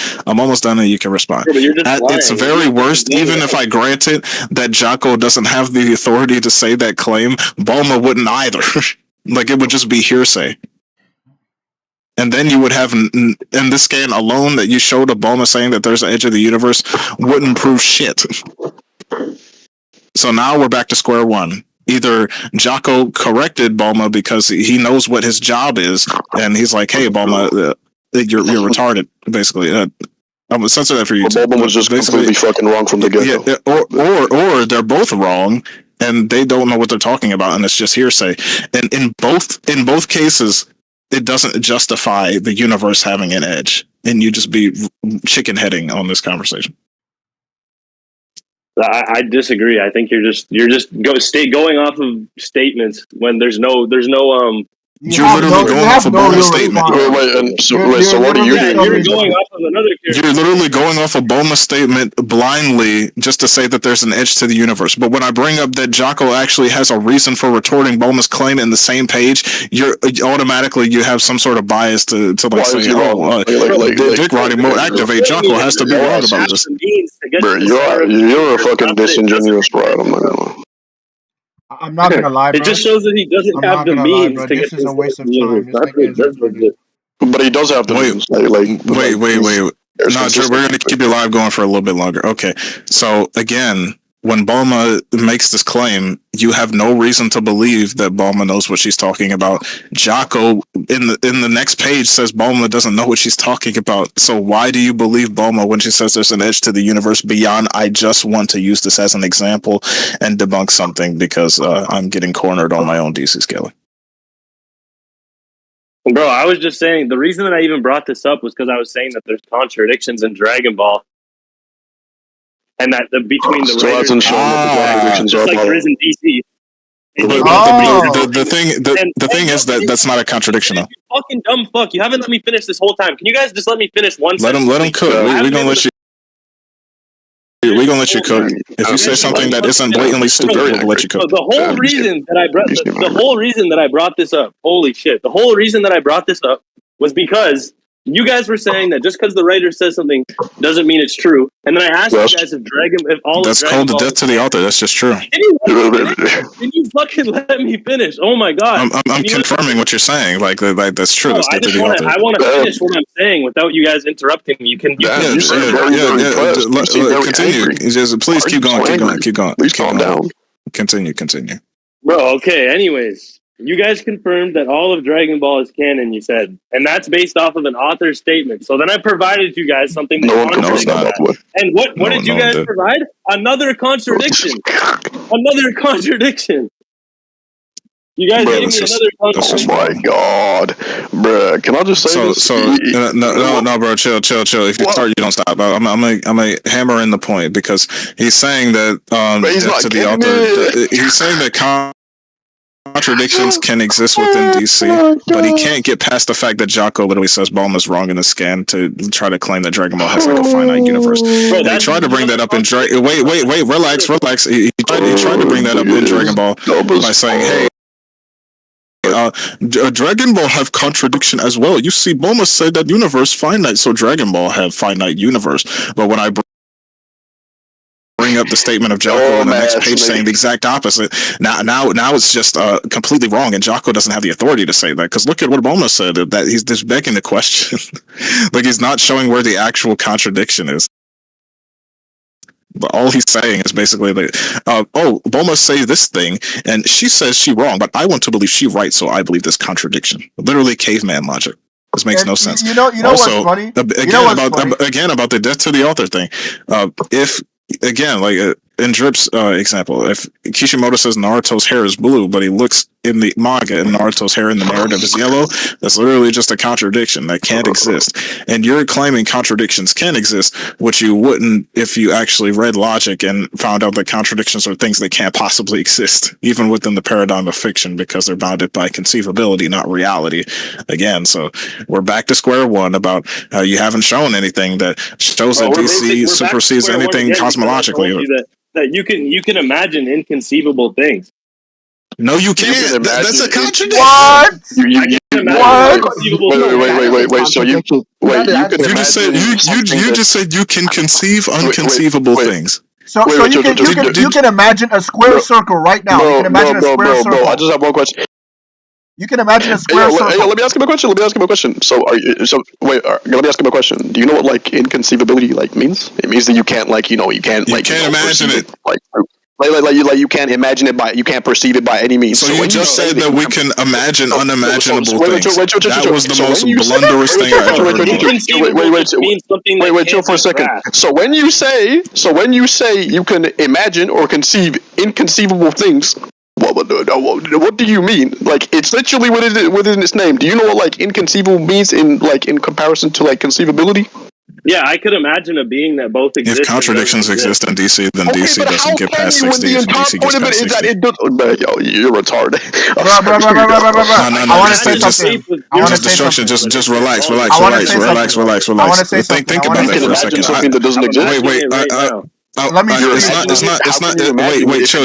and you can respond. At its very worst, even if I grant it that Jocko doesn't have the authority to say that claim, Bulma wouldn't either. Like, it would just be hearsay. And then you would have, in this scan alone that you showed of Bulma saying that there's an edge of the universe, wouldn't prove shit. So now we're back to square one. Either Jocko corrected Bulma because he knows what his job is, and he's like, hey, Bulma, you're retarded, basically. I'm gonna censor that for you. Bulma was just completely fucking wrong from the get-go. Yeah, or they're both wrong, and they don't know what they're talking about, and it's just hearsay. And in both cases, it doesn't justify the universe having an edge, and you just be chicken heading on this conversation. I disagree. I think you're just going off of statements when there's no You're literally going off a Bulma's statement. So what are you doing? You're going off of another character. You're literally going off a Bulma's statement blindly just to say that there's an edge to the universe. But when I bring up that Jocko actually has a reason for retorting Bulma's claim in the same page, you're automatically you have some sort of bias to like say, dick riding mode activate. Jocko has to be wrong about this. Bro, you're a fucking disingenuous brat. I'm not gonna lie. I'm not gonna lie, bro. It just shows that he doesn't have the means to get this is a waste of time. But he does have the means. Wait. No, we're gonna keep your live going for a little bit longer. Okay, so again, when Bulma makes this claim, you have no reason to believe that Bulma knows what she's talking about. Jocko in the next page says Bulma doesn't know what she's talking about. So why do you believe Bulma when she says there's an edge to the universe beyond I just want to use this as an example and debunk something because I'm getting cornered on my own DC scaling? Bro, I was just saying, the reason that I even brought this up was because I was saying that there's contradictions in Dragon Ball. And that between the writers, just like there is in DC. The thing is that that's not a contradiction, though. You fucking dumb fuck! You haven't let me finish this whole time. Can you guys just let me finish one? Let him cook. We're gonna let you. We're gonna let you cook. If you say something that isn't blatantly stupid, we'll let you cook. The whole reason that I brought the whole reason that I brought this up. Holy shit! The whole reason that I brought this up was because you guys were saying that just because the writer says something doesn't mean it's true. And then I asked you guys if all that's of called the death to the author. That's just true. Can you fucking let me finish? Oh my god! I'm confirming what you're saying. Like that's true. That's death to the author. I want to finish what I'm saying without you guys interrupting me. You can. Continue. Just please keep going. Please calm down. Continue. Bro, okay. Anyways. You guys confirmed that all of Dragon Ball is canon, you said. And that's based off of an author's statement. So then I provided you guys something that contradicts. And what did you guys provide? Another contradiction. Another contradiction. You guys gave me another contradiction. Oh my god. Bruh, can I just say this? No, bro, chill. If you start, you don't stop. I'm gonna hammer in the point because he's saying that to the author. He's saying that contradictions can exist within DC, but he can't get past the fact that Jocko literally says Bulma's wrong in the scan to try to claim that Dragon Ball has like a finite universe. They tried to bring that up in Dragon. Wait, relax. He tried to bring that up in Dragon Ball by saying, "Hey, Dragon Ball have contradiction as well. You see, Bulma said that universe finite, so Dragon Ball have finite universe. But when I bring up the statement of Jocko on the next page saying the exact opposite. Now it's just completely wrong, and Jocko doesn't have the authority to say that because look at what Bulma said. That he's just begging the question, like he's not showing where the actual contradiction is. But all he's saying is basically like, Bulma say this thing, and she says she wrong, but I want to believe she right, so I believe this contradiction. Literally caveman logic. This makes no sense. You know also, what's funny? Again, about the death to the author thing. If again, like in Drip's example, if Kishimoto says Naruto's hair is blue, but he looks in the manga and Naruto's hair in the narrative is yellow, that's literally just a contradiction that can't exist. And you're claiming contradictions can exist, which you wouldn't if you actually read logic and found out that contradictions are things that can't possibly exist, even within the paradigm of fiction, because they're bounded by conceivability, not reality. Again, so we're back to square one about how you haven't shown anything that shows that DC supersedes anything cosmologically. That you can imagine inconceivable things. No, you can't. That's a contradiction. What? Wait. So you just said you can conceive unconceivable things. So you can imagine a square circle right now. You can imagine a square circle. I just have one question. You can imagine a square circle. Let me ask him a question. So let me ask him a question. Do you know what like inconceivability like means? It means that you can't imagine it. Like you can't imagine it you can't perceive it by any means. So you just said that we can imagine unimaginable things. That was the most blunderous thing I ever heard. Wait, chill for a second. So when you say you can imagine or conceive inconceivable things, what do you mean? Like it's literally within its name. Do you know what like inconceivable means in comparison to like conceivability? Yeah, I could imagine a being that both exists. If contradictions exist in DC, then DC doesn't get past 6D. The entire point of it is that it does. Yo, you're retarded. I want to say something. Destruction. Just relax. Think about that for a second. Something that doesn't exist. Wait, chill.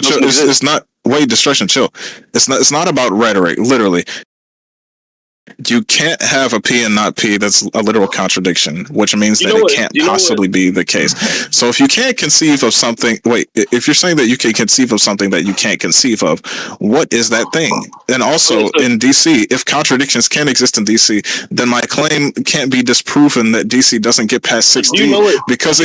It's not. Wait, destruction. Chill. It's not about rhetoric. Literally. You can't have a P and not P. That's a literal contradiction, which means that it can't possibly be the case. So if you can't conceive of something, if you're saying that you can conceive of something that you can't conceive of, what is that thing? And also in DC, if contradictions can exist in DC, then my claim can't be disproven that DC doesn't get past 6D because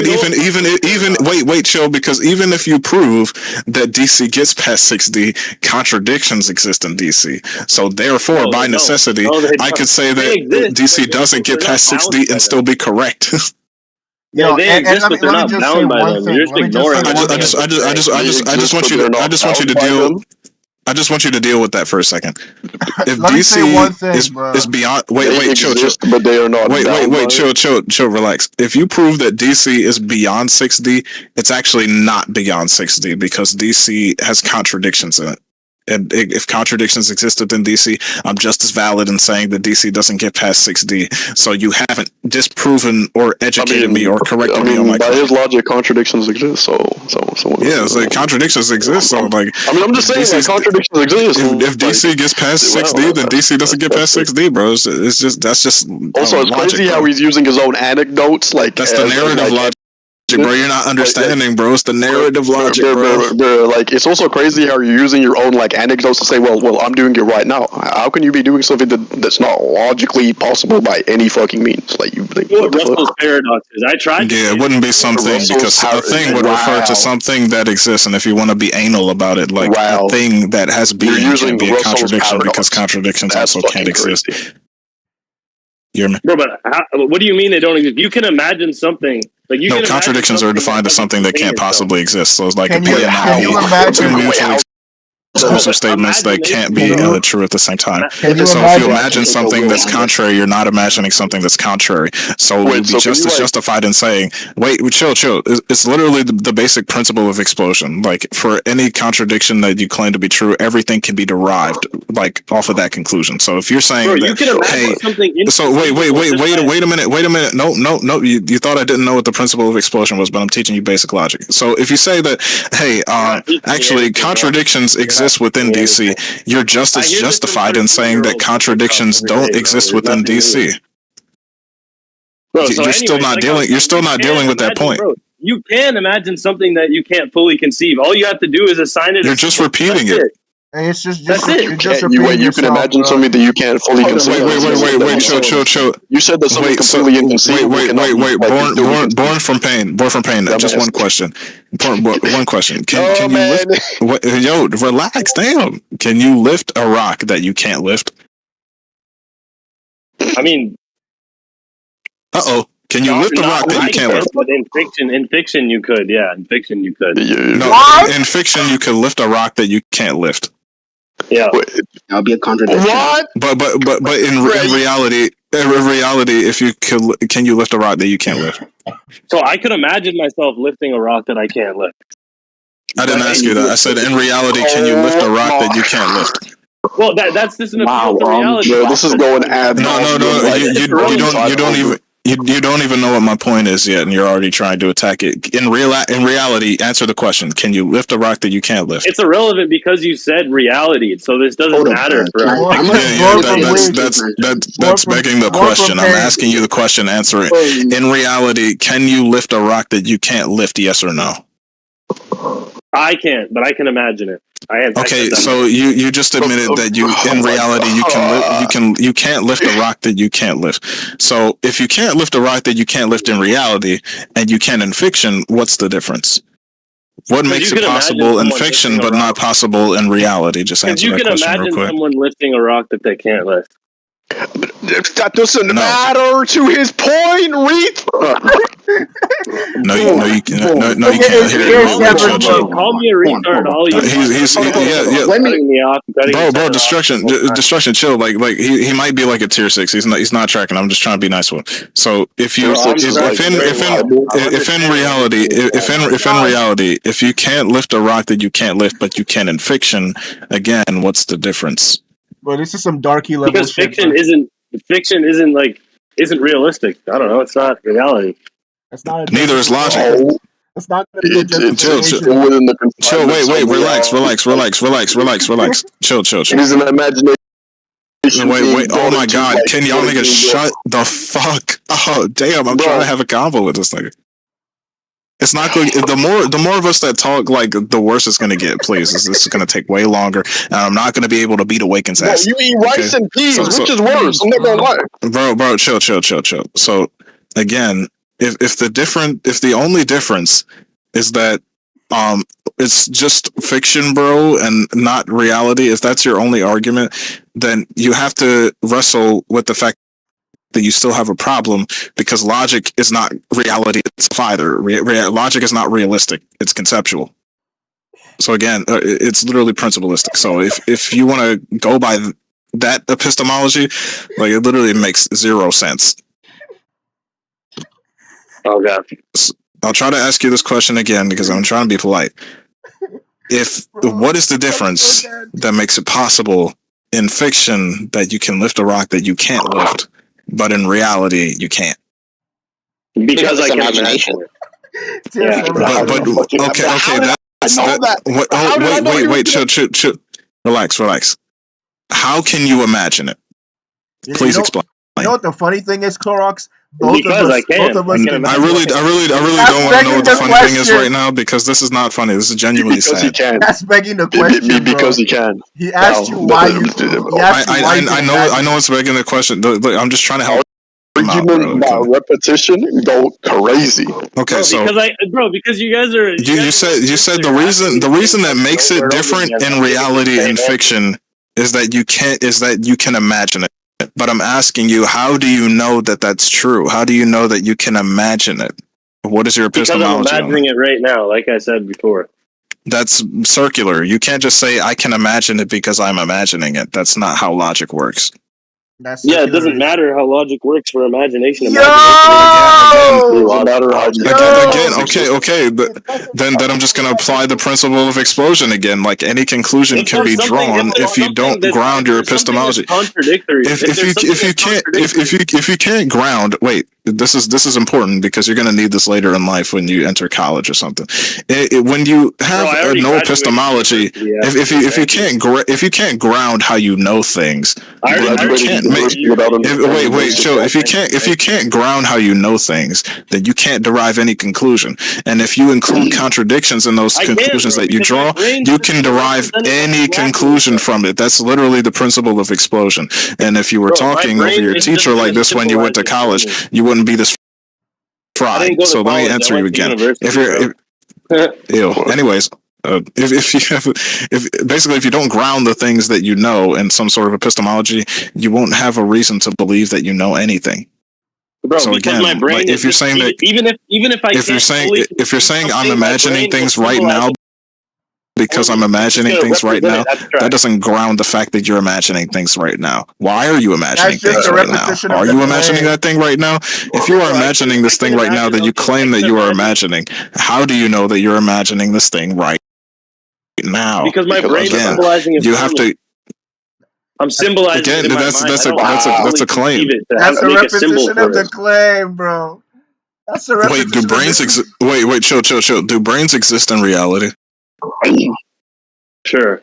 chill. Because even if you prove that DC gets past 6D, contradictions exist in DC. So therefore, by necessity, I could say that DC doesn't get past 6D and still be correct. Yeah, they exist, but they're not bound by them. You're just ignoring them. I just want you to deal with that for a second. If DC is beyond, but they are not. Chill, relax. If you prove that DC is beyond 6D, it's actually not beyond 6D because DC has contradictions in it. And if contradictions exist within DC, I'm just as valid in saying that DC doesn't get past 6D. So you haven't disproven or educated me or corrected me on my by his logic, contradictions exist. So contradictions exist. So like, I'm just saying that contradictions exist. If DC gets past 6D, then DC doesn't get past 6D, bro. It's just. Also, it's crazy how he's using his own anecdotes. Like that's the narrative logic. Bro, you're not understanding, bro. It's the narrative logic, bro. Like, it's also crazy how you're using your own like anecdotes to say, well, I'm doing it right now. How can you be doing something that's not logically possible by any fucking means? Like, you think what Russell's paradox is. I tried. Yeah, it wouldn't be something because a thing would refer to something that exists, and if you want to be anal about it, like a thing that has being can be a contradiction because contradictions also can't exist. Bro, but what do you mean they don't exist? You can imagine something. Like contradictions are defined as something that can't possibly exist. So it's like two mutually exclusive statements that can't be true at the same time. So if you imagine something that's contrary, you're not imagining something that's contrary. So we'd be just as justified in saying, chill. It's literally the basic principle of explosion. Like for any contradiction that you claim to be true, everything can be derived like off of that conclusion. So if you're saying wait a minute. No. You thought I didn't know what the principle of explosion was, but I'm teaching you basic logic. So if you say that, actually contradictions exist within DC, you're just as justified in saying that contradictions don't exist within DC. You're still not dealing with that point. Bro, you can imagine something that you can't fully conceive. All you have to do is assign it. You're just repeating it. It's just that's it. You can imagine something that you can't fully conceive. Wait, chill. You said that something completely inconceivable. Wait. Born from pain. Just one question. One question. Can you lift? Relax. Damn. Can you lift a rock that you can't lift? I mean. Can you lift a rock that you can't lift? But in fiction, you could. Yeah, in fiction, you could. No, in fiction, you can lift a rock that you can't lift. Yeah, that would be a contradiction. What? But in reality, if you can you lift a rock that you can't lift? So I could imagine myself lifting a rock that I can't lift. I didn't ask you that. I said in reality, can you lift a rock that you can't lift? Well, that's just an appeal to reality. This is going ad. No. You don't even know what my point is yet, and you're already trying to attack it. In reality, answer the question: can you lift a rock that you can't lift? It's irrelevant because you said reality, so this doesn't matter. That's begging the question. I'm asking you the question. Answer it. In reality, can you lift a rock that you can't lift? Yes or no? I can't, but I can imagine it. Okay, so you just admitted that in reality you can't lift a rock that you can't lift. So if you can't lift a rock that you can't lift in reality and you can in fiction, what's the difference? What makes it possible in fiction but not possible in reality? Just answer that question real quick. You can imagine someone lifting a rock that they can't lift. That doesn't matter to his point, Reith. No, you can't. No, you can't. Call me a retard all you want. Bro, destruction. Chill. Like he might be like a tier 6. He's not tracking. I'm just trying to be nice with him. So if in reality, if you can't lift a rock that you can't lift, but you can in fiction, again, what's the difference? Well, this is some darky level. Because fiction isn't realistic. I don't know. It's not reality. That's not. Neither is logic. It's not going to be a justification. Chill. Wait. Relax. Chill. It is an imagination. Wait. Oh my God! Can y'all niggas shut the fuck? Oh damn! I'm trying to have a convo with this nigga. It's not good. The more of us that talk, like the worse it's gonna get. Please, this is gonna take way longer, and I'm not gonna be able to beat Awaken's ass. You eat rice and peas, which is worse. I'm not gonna lie. Bro, chill. So again, if the only difference is that it's just fiction, bro, and not reality, if that's your only argument, then you have to wrestle with the fact that you still have a problem, because logic is not reality itself either. Logic is not realistic; it's conceptual. So again, it's literally principalistic. So if you want to go by that epistemology, like it literally makes zero sense. Oh God! I'll try to ask you this question again because I'm trying to be polite. What is the difference that makes it possible in fiction that you can lift a rock that you can't lift, but in reality you can't? Because I can imagine it. Yeah. But okay. Wait. Chill. Relax. How can you imagine it? Please explain. You know what the funny thing is, Clorox? Because I can. I really don't want to know what the funny thing is right now, because this is not funny. This is genuinely because sad. He can. That's begging the question, because he can. He asked you why you. I know it's begging the question. I'm just trying to help. Argument by repetition go crazy. Okay, because you guys are. You said the reason that makes it different in reality and fiction is that you can imagine it. But I'm asking you, how do you know that that's true? How do you know that you can imagine it? What is your epistemology? Because I'm imagining it right now, like I said before. That's circular. You can't just say, I can imagine it because I'm imagining it. That's not how logic works. It doesn't matter how logic works for imagination. Okay. But then I'm just going to apply the principle of explosion again. Like any conclusion can be drawn if you don't ground your epistemology. If you can't ground, wait. This is important because you're going to need this later in life when you enter college or something. When you have no epistemology, if you can't ground how you know things, if you can't ground how you know things, then you can't derive any conclusion. And if you include contradictions in those conclusions that you draw, you can derive any conclusion from it. That's literally the principle of explosion. And if you were talking over your teacher like this when you went to college, you wouldn't be this fried. So let me answer you again. Anyways, if you don't ground the things that you know in some sort of epistemology, you won't have a reason to believe that you know anything. Bro, so again, my brain like if you're saying that, even if you're saying I'm imagining things right now because I'm imagining things right now, that doesn't ground the fact that you're imagining things right now. Why are you imagining things right now? Are you imagining that thing right now? If you are imagining this thing right now that you claim that you are imagining, how do you know that you're imagining this thing right now? Because my brain is symbolizing it. You have to. I'm symbolizing again. It in That's my a claim. That's a repetition of the claim, bro. That's a repetition. Wait, do brains exist? Wait, chill. Do brains exist in reality? Sure.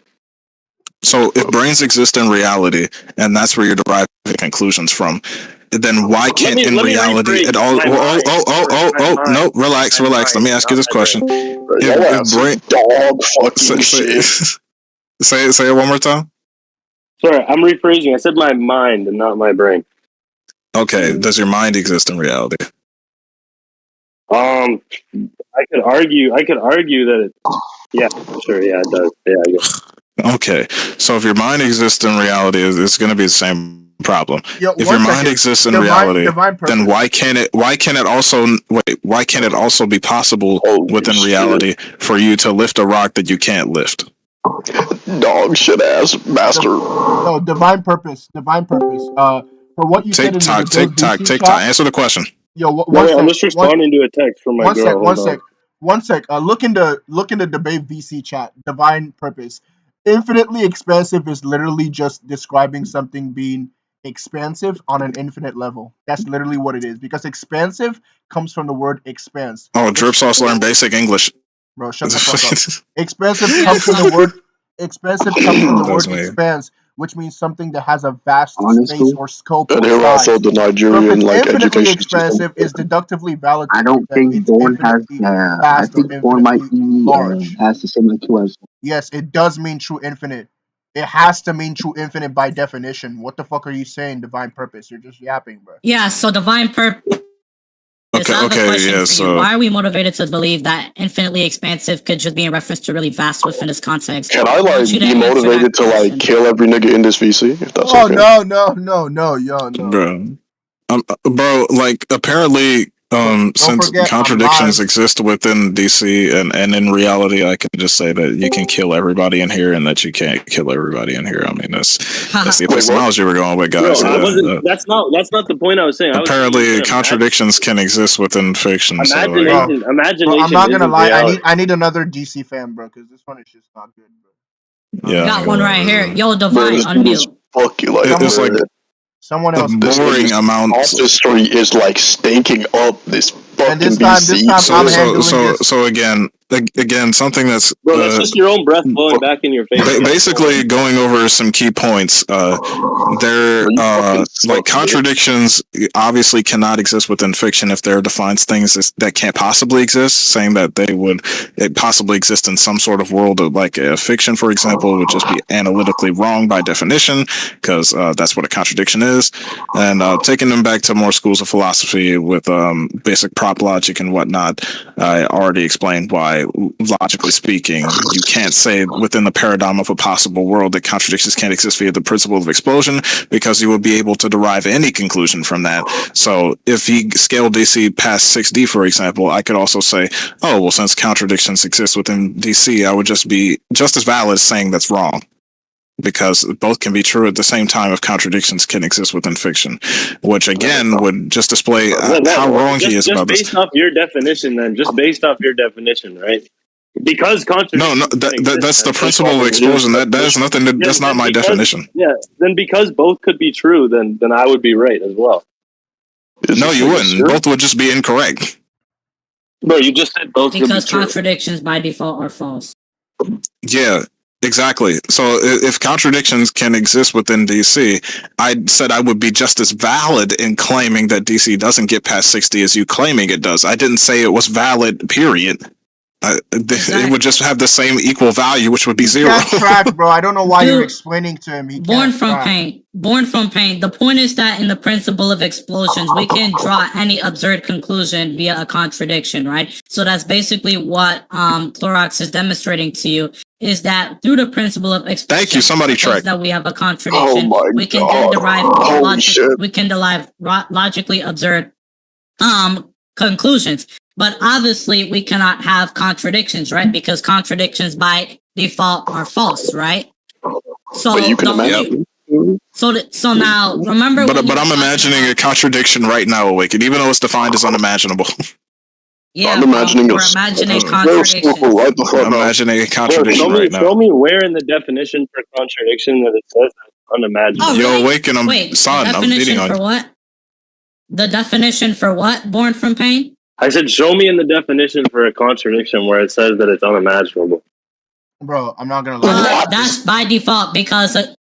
So if brains exist in reality, and that's where you're deriving conclusions from, then why can't in reality at all? No, relax. Let me ask you this question: if brain dog fucking shit. Say it one more time. Sorry, I'm rephrasing. I said my mind and not my brain. Okay, does your mind exist in reality? I could argue that it. Yeah, sure. Yeah, it does. Yeah, I guess. Okay, so if your mind exists in reality, it's going to be the same problem. If your mind exists in reality, then why can't it also be possible within reality for you to lift a rock that you can't lift? Dog shit ass bastard. No, divine purpose. For what you said in the TikTok. Answer the question. Yo, I'm just responding to a text from my girl. One sec. Look in the debate VC chat. Divine purpose. Infinitely expansive is literally just describing something being expansive on an infinite level. That's literally what it is. Because expansive comes from the word expanse. Oh, Drip Sauce learned basic English. Bro, shut the fuck up. Expansive comes from the word expanse, which means something that has a vast space or scope. And here also the Nigerian infinitely expansive is deductively valid. I don't think Born has. I think Born might be has the same influence. Yes, it does mean true infinite. It has to mean true infinite by definition. What the fuck are you saying? Divine purpose? You're just yapping, bro. Yeah. So divine purpose. So why are we motivated to believe that infinitely expansive could just be in reference to really vast within this context? Can I be motivated to kill every nigga in this VC? If that's okay. No, bro. Like apparently, since contradictions exist within DC and in reality, I can just say that you can kill everybody in here and that you can't kill everybody in here. I mean, that's the epistemology we're going with, guys. That's not the point I was saying. Apparently, contradictions can exist within fiction. Imagination. Bro, I'm not gonna lie. I need another DC fan, bro, because this one is just not good, bro. Yeah, got one right here. Yo, Divine, unmute. It's like someone else. Boring amount. This story is like stinking up this fucking BC. So again, something that's bro, that's just your own breath blowing back in your face. Basically, going over some key points. Like contradictions obviously cannot exist within fiction if there defines things that can't possibly exist. Saying that it possibly exist in some sort of world of like a fiction, for example, would just be analytically wrong by definition, because that's what a contradiction is. And taking them back to more schools of philosophy with basic prop logic and whatnot, I already explained why, logically speaking, you can't say within the paradigm of a possible world that contradictions can't exist via the principle of explosion, because you will be able to derive any conclusion from that. So if he scaled DC past 6D, for example, I could also say, oh, well, since contradictions exist within DC, I would just be just as valid as saying that's wrong, because both can be true at the same time if contradictions can exist within fiction, which again would just display how wrong he is about this. Just based off your definition, right? Because contradiction. No, that's the principle of explosion. That is nothing. That's not my definition. Yeah, then because both could be true, then I would be right as well. No, you wouldn't. Both would just be incorrect. Bro, you just said both. Because contradictions by default are false. Yeah. Exactly. So if contradictions can exist within DC, I said I would be just as valid in claiming that DC doesn't get past 60 as you claiming it does. I didn't say it was valid, period. It would just have the same equal value, which would be zero. That's trash, bro. I don't know why you're explaining to him. Born from pain. The point is that in the principle of explosions, we can draw any absurd conclusion via a contradiction, right? So that's basically what Clorox is demonstrating to you, is that through the principle of explosion, thank you, somebody tried that we have a contradiction. We can then derive logically absurd conclusions. But obviously, we cannot have contradictions, right? Because contradictions by default are false, right? So you can imagine. So now, remember. But I'm imagining a contradiction right now, Awakened, even though it's defined as unimaginable. Yeah, I'm imagining contradiction. I'm imagining a contradiction right now. Show me where in the definition for contradiction that it says unimaginable. Oh, really? Yo, Awakened, I'm beating on you. What? The definition for what? Born from pain? I said, show me in the definition for a contradiction where it says that it's unimaginable. Bro, I'm not gonna lie. That's by default because do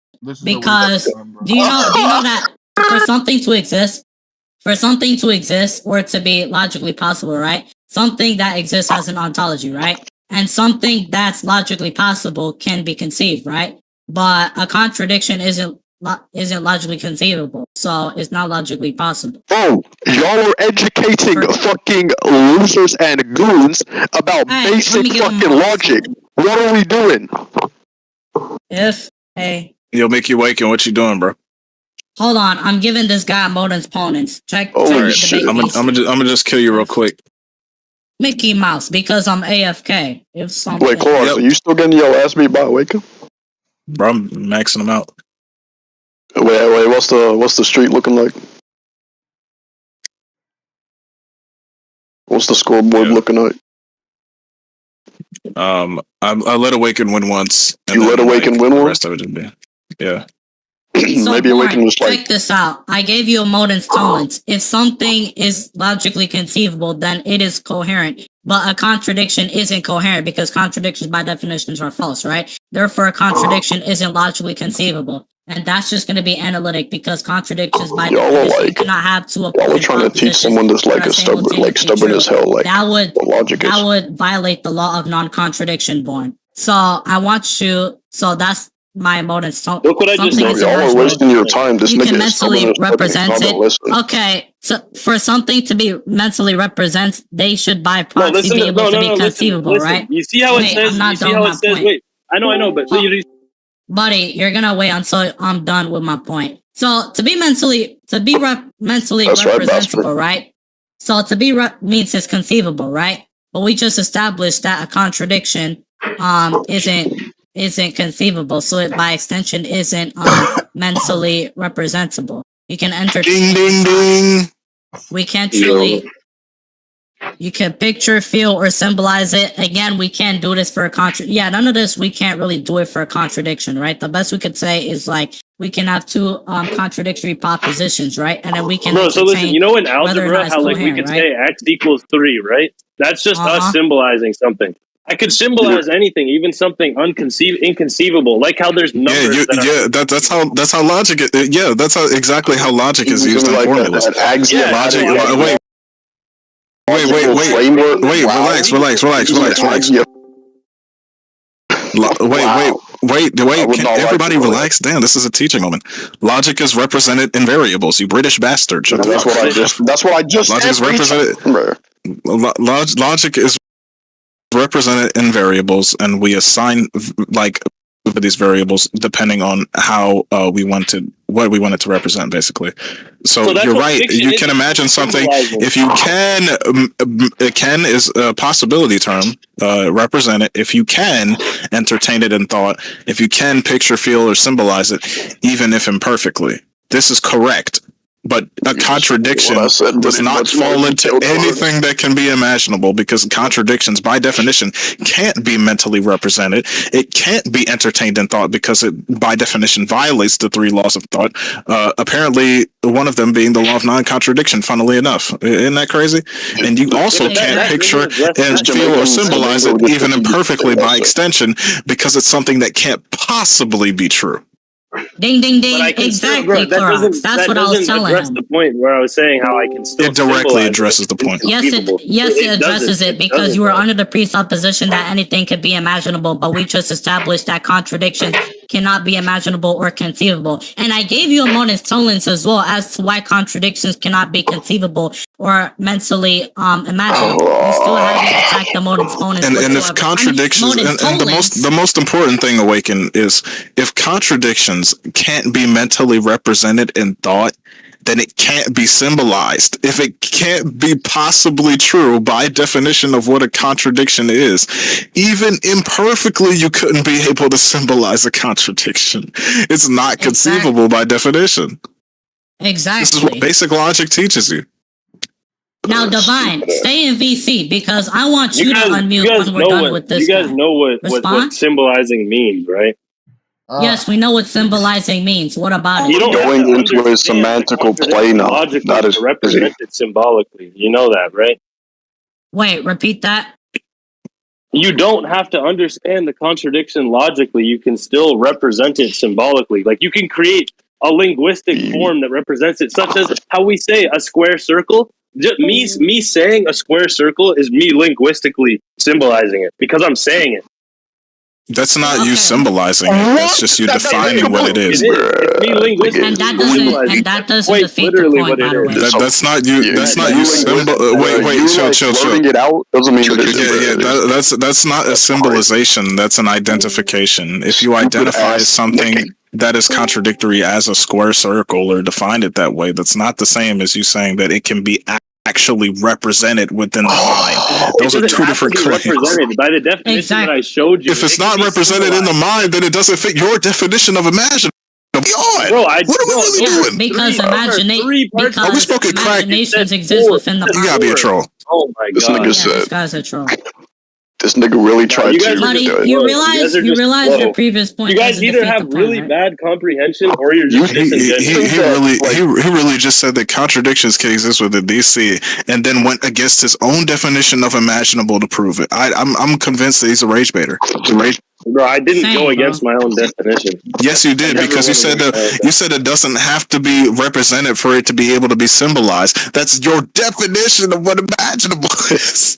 you know that for something to exist, or it to be logically possible, right? Something that exists has an ontology, right? And something that's logically possible can be conceived, right? But a contradiction isn't logically conceivable, so it's not logically possible. Oh, y'all are educating fucking losers and goons about basic fucking logic. What are we doing? You'll make you Awaken. What you doing, bro? Hold on, I'm giving this guy modens ponens. Check. Shit. I'm gonna just kill you real quick. Mickey Mouse, because I'm AFK. If something. Wait, Clorox, are you still getting your ass beat by Waco? Bro, I'm maxing them out. Wait, what's the street looking like? What's the scoreboard looking like? I let Awaken win once. You let Awaken win once? The rest of it didn't be. Yeah. So Maybe Awaken was like. Check this out. I gave you a modens tolerance. If something is logically conceivable, then it is coherent. But a contradiction isn't coherent because contradictions by definitions are false, right? Therefore, a contradiction isn't logically conceivable. And that's just going to be analytic because contradictions by definition you cannot have two opposing y'all are trying to teach someone that's like a stubborn as hell. Like that would violate the law of non-contradiction, Born. So I want you. So that's my modens. Look what I just said. Y'all are wasting your time. This you can mentally represent it. Okay, so for something to be mentally represented, they should by proxy be able to be conceivable, right? You see how it says? You see how it says? Wait, I know, but buddy, you're gonna wait until I'm done with my point. So to be mentally representable, right? So to be means it's conceivable, right? But we just established that a contradiction isn't conceivable, so it by extension isn't mentally representable. You can enter. Ding ding ding. We can't truly. You can picture, feel, or symbolize it. Again, we can't do this for a none of this we can't really do it for a contradiction, right? The best we could say is like we can have two contradictory propositions, right? And then we can. Bro, so listen, you know in algebra how like we could say x equals 3, right? That's just us symbolizing something. I could symbolize anything, even something inconceivable, like how there's numbers. That's how logic. That's exactly how logic is used in formulas. Logic. Wait, relax. Wait, can everybody relax? Damn, this is a teaching moment. Logic is represented in variables, you British bastard. That's what I just Logic is represented. Logic is represented in variables, and we assign like these variables depending on how what we wanted to represent, basically. So you're right. You can imagine something. If you can is a possibility term. Represent it. If you can entertain it in thought. If you can picture, feel, or symbolize it, even if imperfectly. This is correct. But a contradiction does not fall into anything that can be imaginable because contradictions, by definition, can't be mentally represented. It can't be entertained in thought because it, by definition, violates the 3 laws of thought. Apparently, one of them being the law of non-contradiction, funnily enough. Isn't that crazy? And you also can't picture and feel or symbolize it, even imperfectly by extension, because it's something that can't possibly be true. Ding, ding, ding. Exactly, Clorox. That's what I was telling him. The point where I was saying how I can still. It directly addresses the point. Yes, it addresses it because you were under the presupposition that anything could be imaginable, but we just established that contradictions cannot be imaginable or conceivable. And I gave you a modens tolerance as well as to why contradictions cannot be conceivable or mentally imaginable. You still haven't attacked the modens tolerance. And if contradictions, and the most important thing, Awaken, is if contradictions can't be mentally represented in thought, then it can't be symbolized. If it can't be possibly true by definition of what a contradiction is, even imperfectly, you couldn't be able to symbolize a contradiction. It's not conceivable by definition. Exactly. This is what basic logic teaches you. Now, Divine, stay in VC because I want you to unmute when we're done with this. You guys know what symbolizing means, right? Yes, we know what symbolizing means. What about it? You don't going into a semantical play now. That is represented symbolically. You know that, right? Wait, repeat that. You don't have to understand the contradiction logically. You can still represent it symbolically. Like you can create a linguistic form that represents it, such as how we say a square circle. Just me saying a square circle is me linguistically symbolizing it because I'm saying it. That's not you symbolizing it. That's just you defining what it is. And that doesn't defeat the point, by the way. That's not you. That's not you. Chill. It out doesn't mean that's not a symbolization. That's an identification. If you identify something that is contradictory as a square circle or defined it that way. That's not the same as you saying that it can be actually represented within the mind. Those are two different claims. By the definition that I showed you. If it's not represented in the mind, then it doesn't fit your definition of imaginable. Bro, what are we really doing? Because are we smoking crack? Imaginations exist within the mind. You gotta be a troll. Oh my god. This nigga said. This guy's a troll. This nigga really tried to. Buddy, you realize your previous point. You guys either have really bad comprehension or you're just he really just said that contradictions can exist within DC and then went against his own definition of imaginable to prove it. I'm convinced that he's a rage baiter. Bro, I didn't go against my own definition. Yes, you did, because you said it doesn't have to be represented for it to be able to be symbolized. That's your definition of what imaginable is.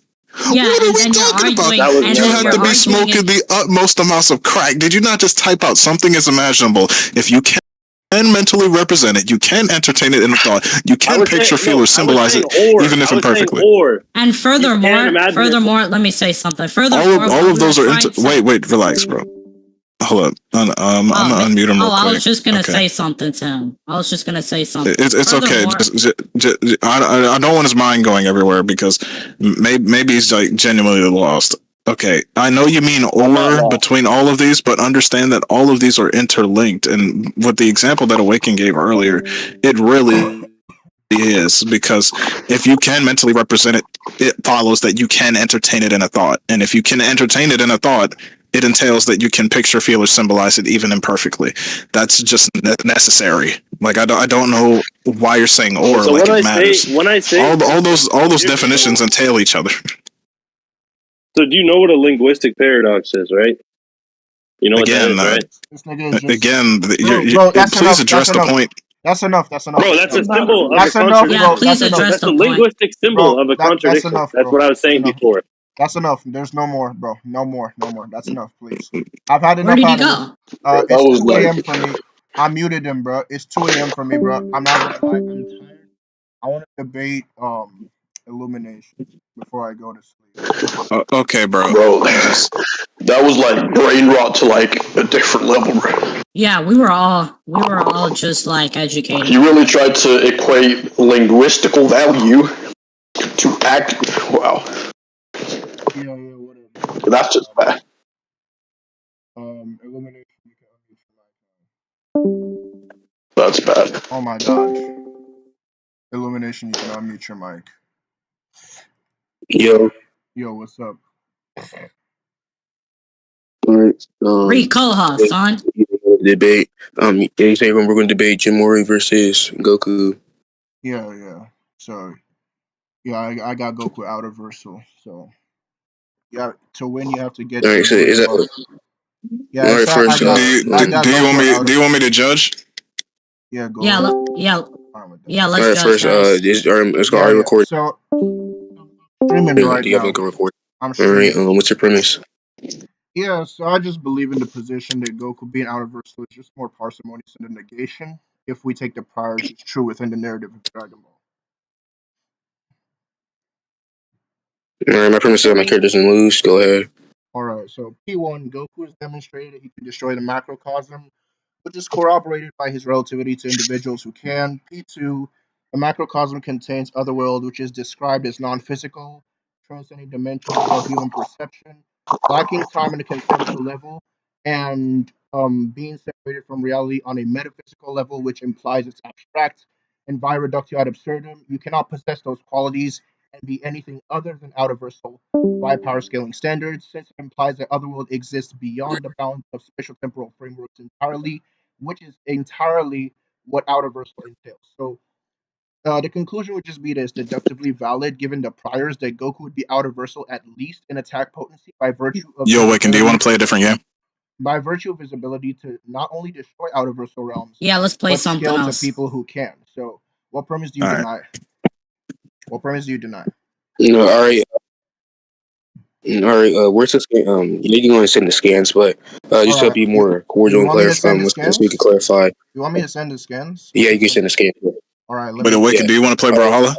Yeah, what are we talking about? You have to be smoking the utmost amounts of crack. Did you not just type out something is imaginable? If you can mentally represent it, you can entertain it in a thought, you can picture, feel, or symbolize it, even if imperfectly. And furthermore, let me say something. All of those are wait, relax, bro. Hold up. I'm gonna unmute him real quick. I was just gonna say something to him. It's okay. I don't want his mind going everywhere because maybe he's like genuinely lost. Okay, I know you mean or between all of these, but understand that all of these are interlinked. And with the example that Awaken gave earlier, it really is, because if you can mentally represent it, it follows that you can entertain it in a thought. And if you can entertain it in a thought, it entails that you can picture, feel, or symbolize it even imperfectly. That's just necessary. Like I don't know why you're saying or. So like it matters. When I say all those definitions entail each other. So do you know what a linguistic paradox is, right? You know what that is, right? Again, please address the point. That's enough. Bro, that's a symbol of a contradiction. Yeah, please address the point. That's a linguistic symbol of a contradiction. That's what I was saying before. That's enough. There's no more, bro. No more. That's enough, please. I've had enough. Where did he go? It's 2 a.m. for me. I muted him, bro. It's 2 a.m. for me, bro. I'm not gonna lie. I'm tired. I want to debate illumination before I go to sleep. Okay, bro. That was like brain rot to like a different level, bro. Yeah, we were all just like educated. You really tried to equate linguistical value to act. Wow. Yeah, whatever. That's just bad. Illumination. That's bad. Oh my gosh. Illumination, you can unmute your mic. Yo, what's up? Alright. Koha, son. Debate. You say when we're going to debate Jim Mori versus Goku. Yeah. So, yeah, I got Goku outerversal. So, yeah, to win you have to get. Alright, so is that? Yeah. All right, first, do you want me to judge? Yeah. Go. Yeah. Let's judge. First, let's go record. So, streaming right do you now. have a record? I'm sure. Alright. What's your premise? Yeah, so I just believe in the position that Goku being outerversal is just more parsimonious than a negation if we take the priors as true within the narrative of Dragon Ball. Alright, my premise is that my character doesn't lose. Go ahead. Alright, so P1, Goku has demonstrated that he can destroy the macrocosm, which is corroborated by his relativity to individuals who can. P2, the macrocosm contains otherworld, which is described as non-physical, transcending dimensions of human perception, lacking time on a conceptual level, and being separated from reality on a metaphysical level, which implies it's abstract. And by reductio ad absurdum, you cannot possess those qualities and be anything other than outerversal by power scaling standards, since it implies that otherworld exists beyond the bounds of spatial temporal frameworks entirely, which is entirely what outerversal entails. So the conclusion would just be that it's deductively valid given the priors that Goku would be outerversal at least in attack potency by virtue of. Yo, Waken, do you want to play a different game? By virtue of his ability to not only destroy outerversal realms, yeah, let's play something else. To people who can. So, what premise do you deny? What premise do you deny? No, all right. Where's the scan? You can go and send the scans, but just to be more cordial and clarify, so you can clarify. You want me to send the scans? Yeah, you can send the scans. All right. Wait, Awaken, do you want to play Brawlhalla?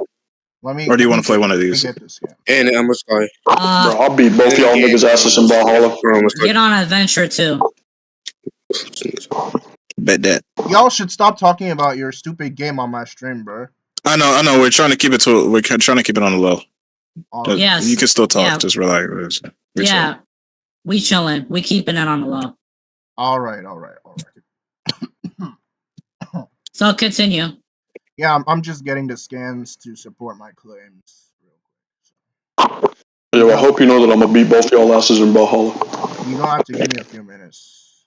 Or do you want to play one of these? And I'm sorry. Bro, I'll beat both y'all niggas asses in Brawlhalla. Get on Adventure 2. Bet that. Y'all should stop talking about your stupid game on my stream, bro. I know. We're trying to keep it on the low. Yes. You can still talk. Yeah. Just relax. We chilling. We keeping it on the low. All right. So continue. Yeah, I'm just getting the scans to support my claims. Yeah, well, I hope you know that I'm gonna beat both y'all asses in Valhalla. You don't have to give me a few minutes.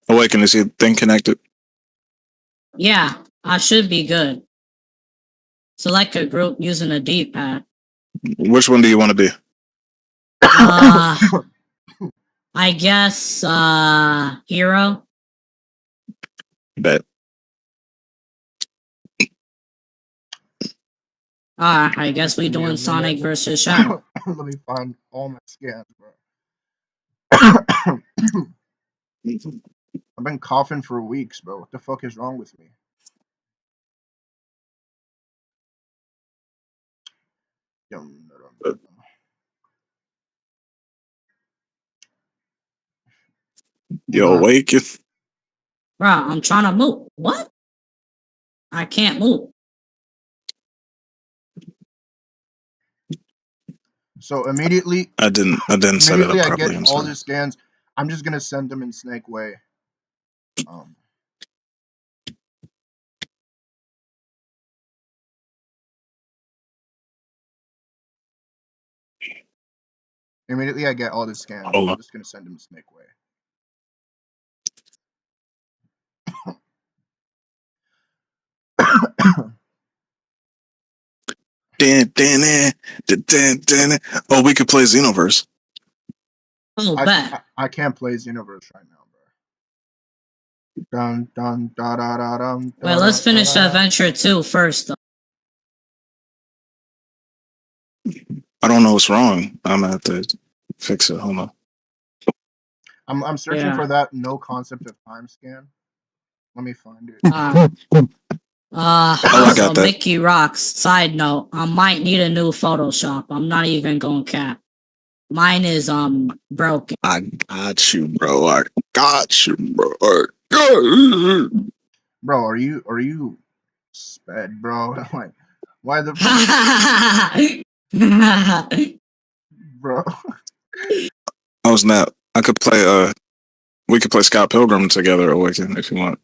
Awaken, is your thing connected? Yeah, I should be good. Select a group using a D-pad. Which one do you want to be? I guess hero. Bet. I guess we doing Sonic versus Shadow. Let me find all my scans, bro. I've been coughing for weeks, bro. What the fuck is wrong with me? Yo, Awaken. Bro, I'm trying to move. What? I can't move. So immediately, I didn't set it up properly. I get all the scans. I'm just gonna send them in Snake Way. Immediately, I get all the scans. I'm just gonna send them Snake Way. Oh, we could play Xenoverse. Oh, I can't play Xenoverse right now, bro. Dun dun da da da dum. Well, let's finish Adventure 2 first, though. I don't know what's wrong. I'm gonna have to fix it. Hold on. I'm searching for that no concept of time scan. Let me find it. Also, Mickey rocks. Side note, I might need a new Photoshop. I'm not even going cap. Mine is broken. I got you, bro. Bro, are you sped, bro? Like, why the bro? I was not. I could play. We could play Scott Pilgrim together, Awaken, if you want.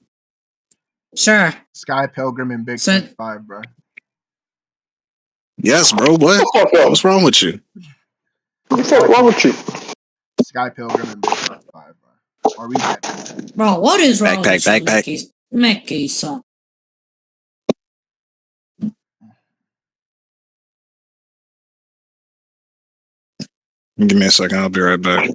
Sure. Sky Pilgrim and Big 5, bro. Yes, bro. What? What's wrong with you? What's wrong with you? Sky Pilgrim and Big 5, bro. Are we back? Bro, what is wrong with you, backpack. Mickey, son? Give me a second. I'll be right back.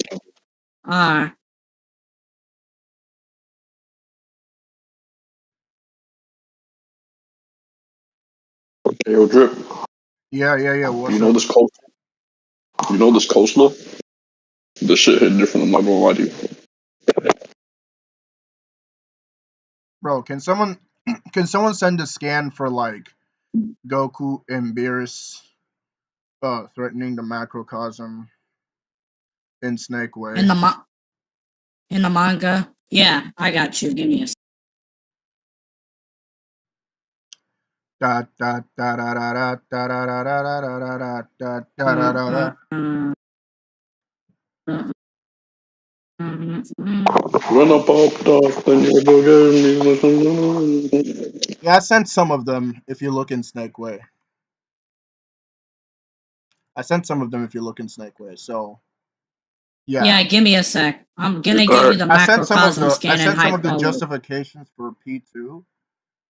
Hey, yo, Drip. Yeah. You know this coastal? This shit hit different. I'm not gonna lie to you. Bro, can someone send a scan for like Goku and Beerus threatening the macrocosm in Snake Way? In the manga? Yeah, I got you. Give me a Yeah, I sent some of them if you look in Snake Way. So yeah, give me a sec. I'm gonna give you the macrocosm scan and I sent some of the justifications for P2.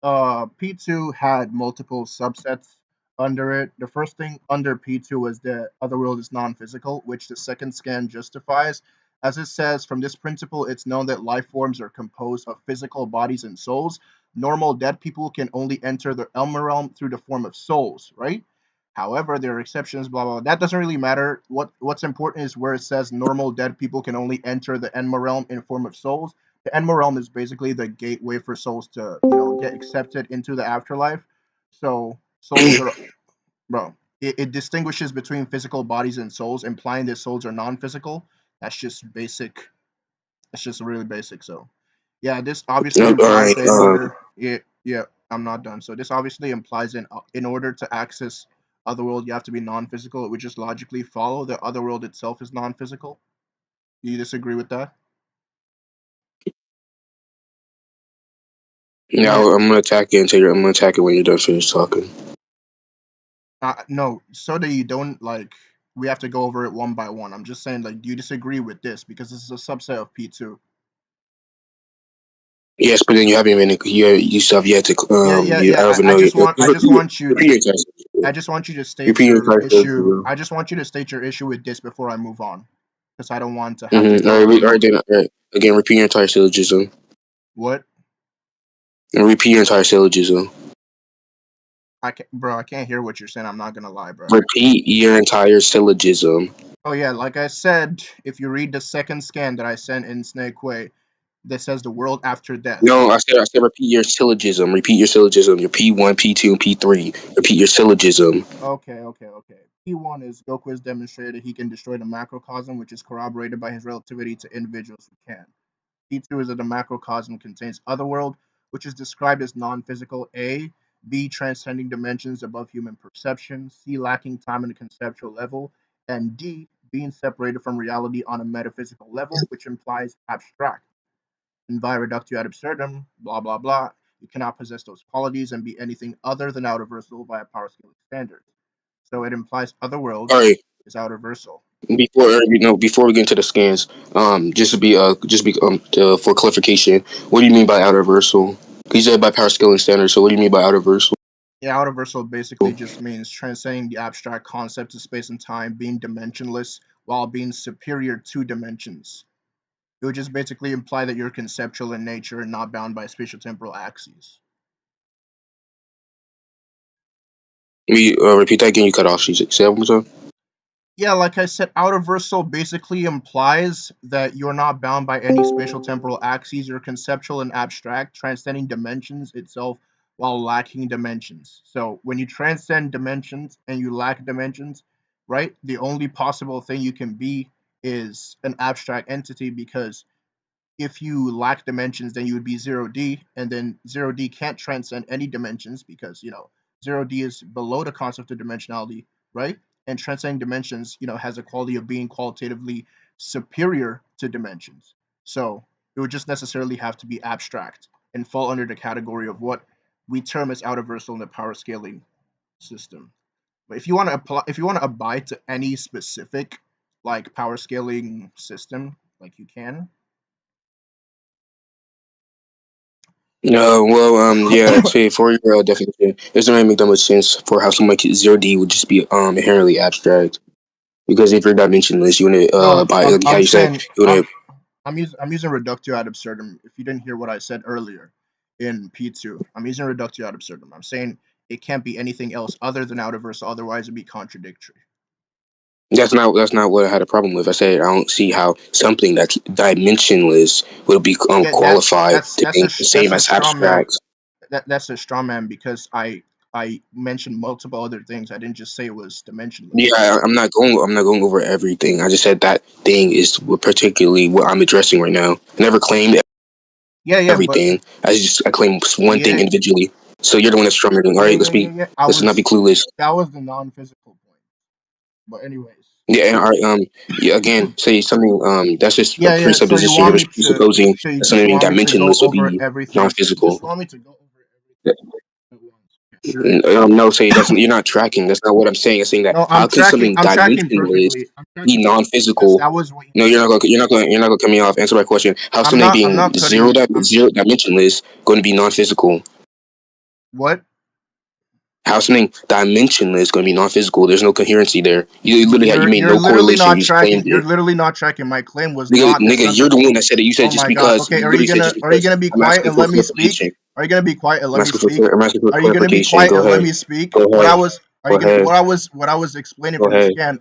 P2 had multiple subsets under it. The first thing under P2 was the other world is non-physical, which the second scan justifies. As it says, from this principle, it's known that life forms are composed of physical bodies and souls. Normal dead people can only enter the Elmer realm through the form of souls, right? However, there are exceptions, blah, blah, blah. That doesn't really matter. What's important is where it says normal dead people can only enter the Enma realm in form of souls. The Enma realm is basically the gateway for souls to, get accepted into the afterlife. So souls are, bro, it distinguishes between physical bodies and souls, implying that souls are non-physical. That's just basic. That's just really basic. So Yeah, this obviously implies that in order. Yeah, I'm not done. So this obviously implies in order to access otherworld, you have to be non-physical. It would just logically follow the otherworld itself is non-physical. Do you disagree with that? No, I'm gonna attack it I'm gonna attack it when you're done finished talking. No, so that you don't like. We have to go over it one by one. I'm just saying, like, do you disagree with this because this is a subset of P2? Yes, but then you haven't even you still have yet to Yeah. I just want you to state your issue. I just want you to state your issue with this before I move on, because I don't want to have to. All right. Again, repeat your entire syllogism. What? And repeat your entire syllogism. I can't hear what you're saying. I'm not gonna lie, bro. Repeat your entire syllogism. Oh yeah, like I said, if you read the second scan that I sent in Snake Way, that says the world after death. No, I said repeat your syllogism. Repeat your syllogism. Your P1, P2, and P3. Repeat your syllogism. Okay. P1 is Goku has demonstrated he can destroy the macrocosm, which is corroborated by his relativity to individuals who can. P2 is that the macrocosm contains otherworld, which is described as non-physical. A. B. Transcending dimensions above human perception. C. Lacking time on a conceptual level. And D. Being separated from reality on a metaphysical level, which implies abstract. And via reductio ad absurdum, blah blah blah, you cannot possess those qualities and be anything other than outerversal via power scaling standards. So it implies otherworld is outerversal. Before we get into the scans, for clarification, what do you mean by outerversal? You said by power scaling standards, so what do you mean by outerversal? Yeah, outerversal basically just means transcending the abstract concepts of space and time, being dimensionless while being superior to dimensions. It would just basically imply that you're conceptual in nature and not bound by spatial temporal axes. Repeat that again. You cut off. Say that one more time. Yeah, like I said, outerversal basically implies that you're not bound by any spatial temporal axes. You're conceptual and abstract, transcending dimensions itself while lacking dimensions. So when you transcend dimensions and you lack dimensions, right, the only possible thing you can be is an abstract entity, because if you lack dimensions, then you would be 0D, and then 0D can't transcend any dimensions because, 0D is below the concept of dimensionality, right? And transcending dimensions, has a quality of being qualitatively superior to dimensions. So it would just necessarily have to be abstract and fall under the category of what we term as outerversal in the power scaling system. But if you want to abide to any specific like power scaling system, like you can. No, say for your definition, it doesn't really make that much sense for how someone like 0D would just be inherently abstract. Because if you're dimensionless, you want to I'm using reductio ad absurdum. If you didn't hear what I said earlier in P2, I'm using reductio ad absurdum. I'm saying it can't be anything else other than outerversal, otherwise it'd be contradictory. That's not what I had a problem with. I said I don't see how something that's dimensionless would be qualified to be the same as abstract. That's a straw man because I mentioned multiple other things. I didn't just say it was dimensionless. Yeah, I'm not going over everything. I just said that thing is particularly what I'm addressing right now. I never claimed everything. I claim one thing individually. So you're the one that's strumming. All right, let's not be clueless. That was the non-physical point. But anyways. Yeah, all right. Again, say something. That's just a presupposition. You're presupposing something dimensionless would be non-physical. You just want me to go over everything. No, you're not tracking. That's not what I'm saying. I'm saying that how can something dimensionless be non-physical? No, you're not gonna cut me off. Answer my question. How something being zero dimensionless going to be non-physical? What? How something dimensionless going to be non-physical? There's no coherency there. You made no correlation. You're literally not tracking. My claim was nigga, you're the one that said it. You said just because. Okay, are you gonna be quiet and let me speak? Are you gonna be quiet and let me speak? Are you gonna be quiet and let me speak? What I was explaining from the scan.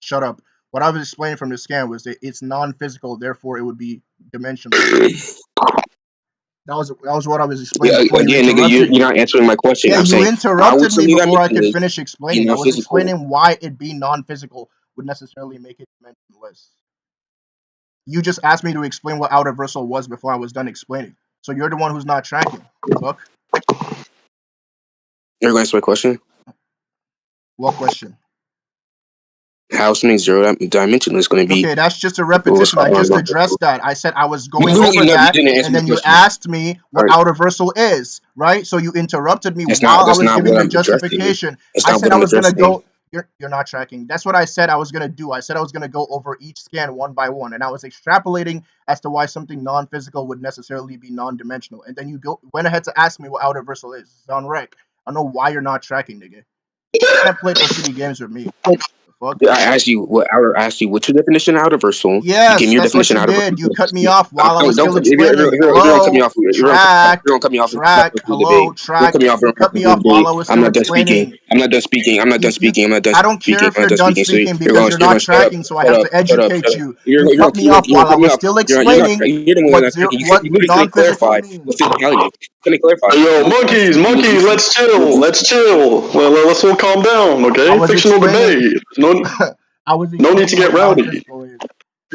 Shut up. What I was explaining from the scan was that it's non-physical, therefore it would be dimensionless. That was what I was explaining. Again, nigga, you're not answering my question. Yeah, you interrupted me before I could finish explaining. I was explaining why it being non-physical would necessarily make it dimensionless. You just asked me to explain what outerversal was before I was done explaining. So you're the one who's not tracking. Fuck. You're going to answer my question? What question? How something zero dimensional is going to be? Okay, that's just a repetition. I just addressed that. I said I was going over that, and then you asked me what outerversal is, right? So you interrupted me while I was giving the justification. I said I was going to go. You're not tracking. That's what I said I was going to do. I said I was going to go over each scan one by one, and I was extrapolating as to why something non-physical would necessarily be non-dimensional. And then you went ahead to ask me what outerversal is. It's on rec. I don't know why you're not tracking, nigga. You can't play those shitty games with me. Fuck. I asked you what's your definition of outerversal. Yes, you that's what you did. You cut me off while I was still explaining. Hello, track. Don't cut me off. Track. Hello, track. You cut me off while I was still explaining. I'm not done speaking. I'm not done speaking. I don't care if you're done speaking because you're not tracking, so I have to educate you. You cut me off while I was still explaining what non-physical means. Yo, monkeys, let's chill. Well, let's all calm down, okay? Fictional debate. No need to get rowdy.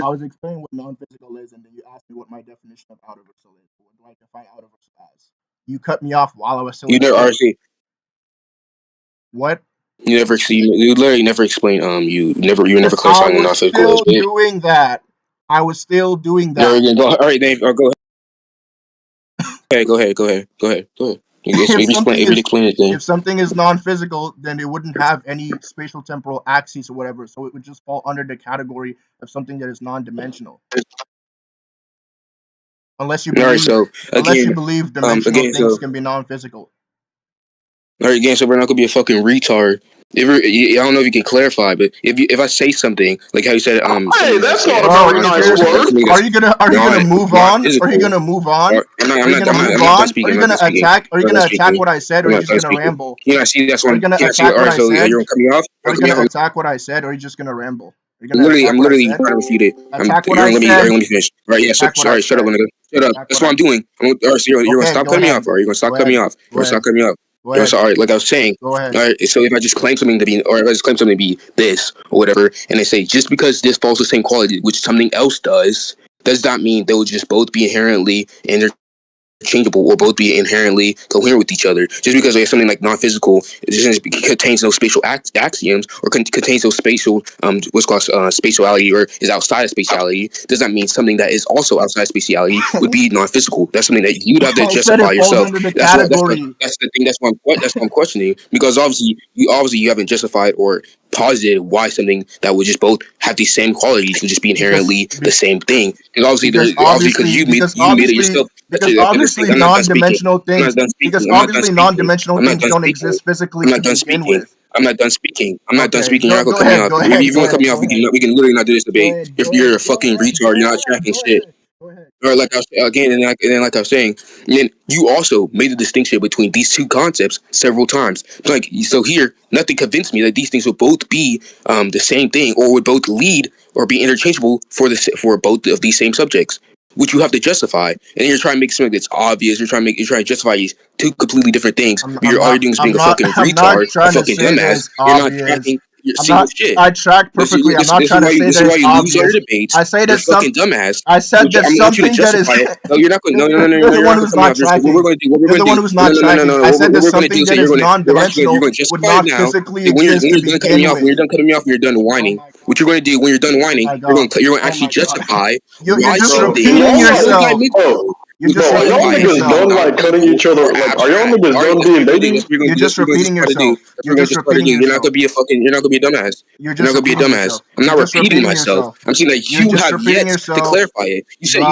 I was explaining what non-physical is, and then you asked me what my definition of outerversal is. What do I define outerversal as? You cut me off while I was still. You never RC. What? You literally never explained. You were never clarifying the non-physical. I was still doing that. I was still doing that. All right, Dave. Go ahead. Go ahead. If something is non-physical, then it wouldn't have any spatial temporal axes or whatever, so it would just fall under the category of something that is non-dimensional. Unless you believe dimensional things can be non-physical. All right, again, so we're not gonna be a fucking retard. I don't know if you can clarify, but if I say something like how you said, hey, that's not a very nice word. Are you gonna move on? Are you gonna move on? Are you gonna attack what I said, or are you just gonna ramble? Yeah, see, that's what I'm gonna attack what I said. You're cutting me off. Are you gonna attack what I said, or are you just gonna ramble? I'm literally trying to refute it. Attack what I said. Let me finish. All right, yeah. Shut up, nigga. Shut up. That's what I'm doing. You're gonna stop cutting me off, or you're gonna stop cutting me off. You're gonna stop cutting me off. Sorry, like I was saying. Go ahead. All right, so if I just claim something to be, this or whatever, and they say just because this follows the same quality which something else does not mean they will just both be inherently interchangeable or both be inherently coherent with each other. Just because there's something like non-physical, it contains no spatial axioms or contains no spatial what's called spatiality or is outside of spatiality, does not mean something that is also outside of spatiality would be non-physical. That's something that you'd have to justify yourself. That's the thing. That's what I'm questioning, because obviously you haven't justified or posited why something that would just both have the same qualities would just be inherently the same thing. Because you made it yourself. Because obviously non-dimensional things don't exist physically to begin with. I'm not done speaking. You're not gonna cut me off. If you want to cut me off, we can literally not do this debate. If you're a fucking retard, you're not tracking shit. Or like I was saying, then you also made the distinction between these two concepts several times. Like, so here, nothing convinced me that these things would both be the same thing, or would both lead or be interchangeable for both of these same subjects, which you have to justify. And you're trying to make something that's obvious. You're trying to justify these two completely different things. All you're doing is being a fucking retard, a fucking dumbass. You're not tracking. I track perfectly. I'm not trying to say that it's obvious. I say that fucking dumbass. I said that something that is. No, you're not going. No. You're the one who's not tracking. You're the one who's not tracking. I said that something that is non-dimensional would not physically exist to begin with. When you're done cutting me off, when you're done whining. What you're going to do when you're done whining, you're going to actually justify. You're just repeating yourself. You're just repeating yourself. Don't like cutting each other. Like, are y'all niggas done being babies? You're just repeating yourself. You're not gonna be a dumbass. You're not gonna be a dumbass. I'm not repeating myself. I'm saying that you have yet to clarify it. You said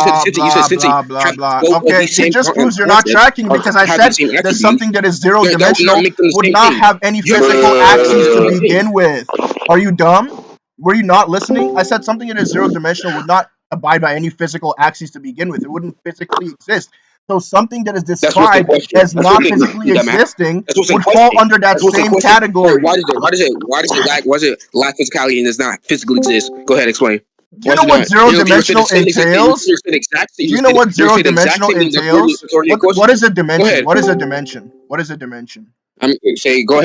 okay, it just proves you're not tracking, because I said that something that is zero dimensional would not have any physical axes to begin with. Are you dumb? Were you not listening? I said something that is zero dimensional would not abide by any physical axes to begin with. It wouldn't physically exist. So something that is described as not physically existing would fall under that same category. Why does it lack physicality and does not physically exist? Go ahead, explain. Do you know what zero dimensional entails? Do you know what zero dimensional entails? What is a dimension? What is a dimension? What is a dimension? Go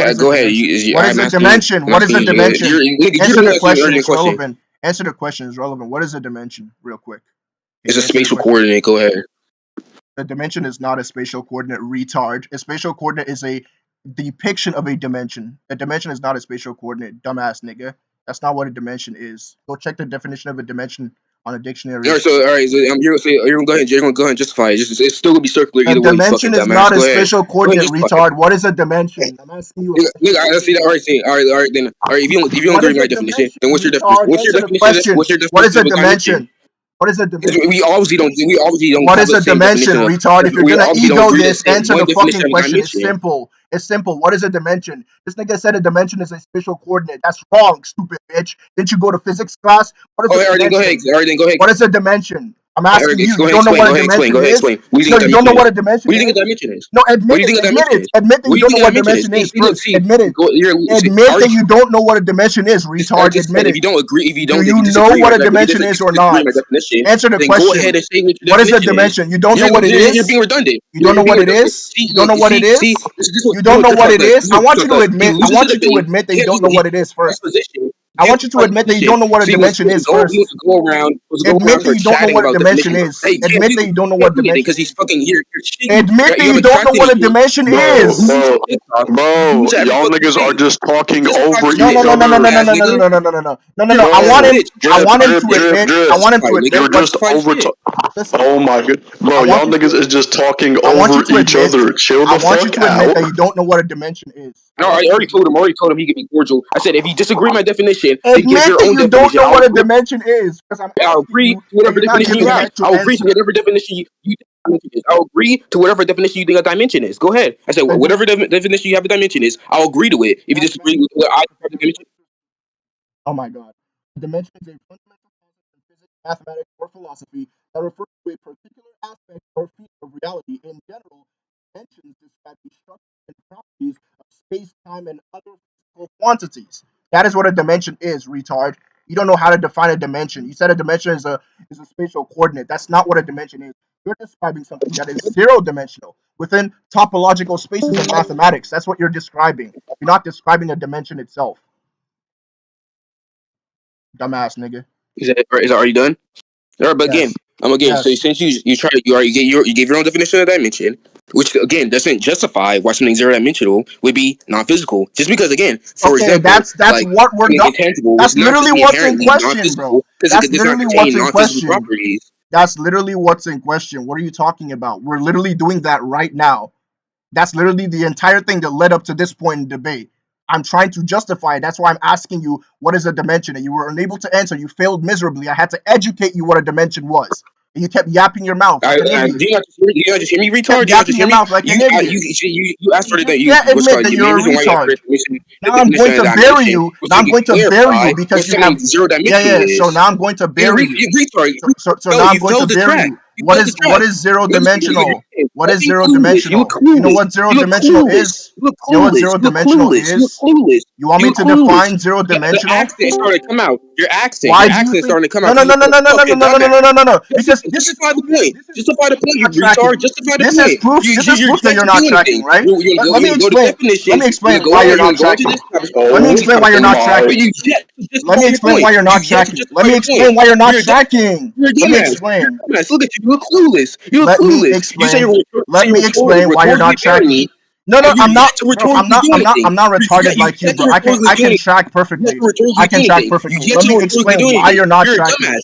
ahead. What is a dimension? What is a dimension? Answer the question. It's relevant. Answer the question is relevant. What is a dimension, real quick? It's a spatial coordinate. Go ahead. A dimension is not a spatial coordinate, retard. A spatial coordinate is a depiction of a dimension. A dimension is not a spatial coordinate, dumbass nigga. That's not what a dimension is. Go check the definition of a dimension on a dictionary. All right, so you're gonna go ahead. You're gonna go ahead and justify it. It's still gonna be circular either way. A dimension is not a spatial coordinate, retard. What is a dimension? I'm asking you. Look, I see that. All right. Then, all right. If you don't agree with my definition, then what's your definition? What's your definition? What is a dimension? What is a dimension? We obviously don't. What is a dimension, retard? If you're gonna ego this, answer the fucking question. It's simple. It's simple. What is a dimension? This nigga said a dimension is a spatial coordinate. That's wrong, stupid bitch. Didn't you go to physics class? What is a dimension? Go ahead. What is a dimension? I'm asking you. You don't know what a dimension is? No, you don't know what a dimension is? What do you think a dimension is? No, admit it. Admit that you don't know what a dimension is. Admit it. Admit that you don't know what a dimension is, retard. Admit it. If you don't agree, do you know what a dimension is or not? Answer the question. What is a dimension? You don't know what it is? You're being redundant. You don't know what it is? You don't know what it is? You don't know what it is? I want you to admit that you don't know what it is first. I want you to admit that you don't know what a dimension is first. Admit that you don't know what a dimension is. Admit that you don't know what dimension is. Because he's fucking here. Admit that you don't know what a dimension is. Bro, y'all niggas are just talking over each other. No. I want him to admit. You're just over. Oh my god, bro, y'all niggas is just talking over each other. Chill the fuck out. I want you to admit that you don't know what a dimension is. No, I already told him he could be cordial. I said if you disagree with my definition, admit that you don't know what a dimension is. I'll agree to whatever definition you have. I'll agree to whatever definition you think a dimension is. I'll agree to whatever definition you think a dimension is. Go ahead. I said whatever definition you have a dimension is, I'll agree to it. If you disagree with what I have a dimension. Oh my god. A dimension is a fundamental concept in physics, mathematics, or philosophy that refers to a particular aspect or feature of reality. In general, dimensions describe the structure and properties of space, time, and other physical quantities. That is what a dimension is, retard. You don't know how to define a dimension. You said a dimension is a spatial coordinate. That's not what a dimension is. You're describing something that is zero-dimensional within topological spaces of mathematics. That's what you're describing. You're not describing a dimension itself. Dumbass nigga. Are you done? All right, but again, so since you gave your own definition of dimension, which again doesn't justify why something zero-dimensional would be non-physical. Just because, again, for example, that's like, what we're not. That's literally what's in question, bro. That's literally what's in question. That's literally what's in question. What are you talking about? We're literally doing that right now. That's literally the entire thing that led up to this point in debate. I'm trying to justify it. That's why I'm asking you, what is a dimension? And you were unable to answer. You failed miserably. I had to educate you what a dimension was. And you kept yapping your mouth. Do you not just hear me, retard? Yapping your mouth like an idiot. You asked for the thing. You can't admit that you're a retard. Now I'm going to bury you. Now I'm going to bury you because you have zero dimension. Yeah. So now I'm going to bury you. So now I'm going to bury you. What is zero dimensional? What is zero dimensional? You know what zero dimensional is? You know what zero dimensional is? You want me to define zero dimensional? Your accent's starting to come out. Your accent's starting to come out. No. Because justify the point. Justify the point. You retard. Justify the point. This is proof that you're not tracking, right? Let me explain why you're not tracking. Let me explain why you're not tracking. Let me explain why you're not tracking. Let me explain why you're not tracking. Let me explain. Look at you. You're clueless. You're clueless. Let me explain why you're not tracking. No, I'm not retarded like you, bro. I can track perfectly. I can track perfectly. Let me explain why you're not tracking.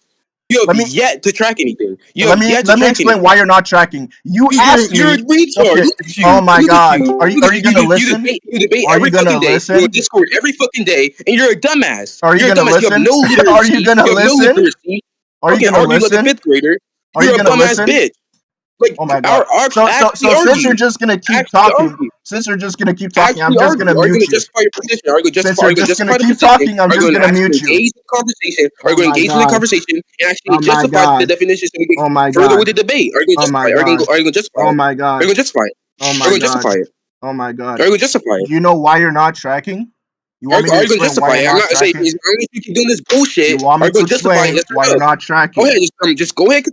You have yet to track anything. Let me explain why you're not tracking. You asked me. You're a retard. Okay. Oh my god. Are you gonna listen? You debate every fucking day. You're on Discord every fucking day, and you're a dumbass. Are you gonna listen? Are you gonna listen? Are you gonna listen? Like a fifth grader. You're a dumbass bitch. Like, oh my god. So since you're just gonna keep talking, I'm just gonna mute you. Are you gonna justify your position? Are you gonna justify the position? I'm just gonna mute you. Engage in the conversation? Are you gonna engage in the conversation and actually justify the definition so we can further with the debate? Are you gonna justify it? Oh my god. Are you gonna justify it? Oh my god. Are you gonna justify it? Oh my god. Are you gonna justify it? Do you know why you're not tracking? You want me to explain why you're not tracking? I'm not saying you keep doing this bullshit. You want me to explain why you're not tracking? Go ahead. Just go ahead.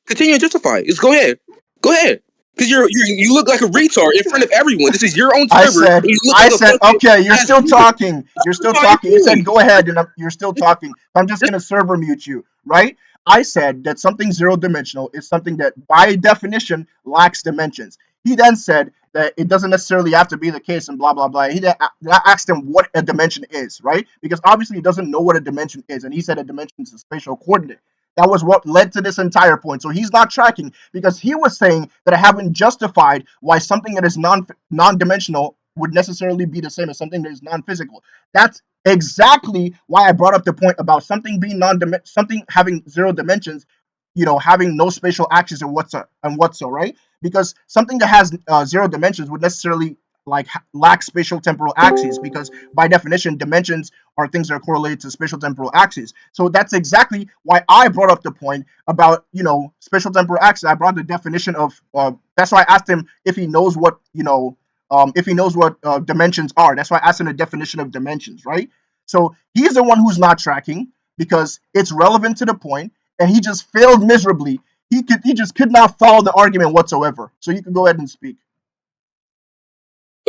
Continue and justify it. Just go ahead. Go ahead. Because you look like a retard in front of everyone. This is your own server. I said, okay, you're still talking. You're still talking. You said, go ahead, and you're still talking. I'm just going to server mute you, right? I said that something zero-dimensional is something that, by definition, lacks dimensions. He then said that it doesn't necessarily have to be the case and blah, blah, blah. I asked him what a dimension is, right? Because obviously he doesn't know what a dimension is, and he said a dimension is a spatial coordinate. That was what led to this entire point. So he's not tracking because he was saying that I haven't justified why something that is non-dimensional would necessarily be the same as something that is non-physical. That's exactly why I brought up the point about something being something having zero dimensions, having no spatial axis and what's so, right? Because something that has zero dimensions would necessarily lack spatial temporal axes, because by definition dimensions are things that are correlated to spatial temporal axes. So that's exactly why I brought up the point about spatial temporal axis. I brought the definition of that's why I asked him if he knows what dimensions are. That's why I asked him the definition of dimensions, right? So he's the one who's not tracking because it's relevant to the point, and he just failed miserably. He just could not follow the argument whatsoever. So you can go ahead and speak.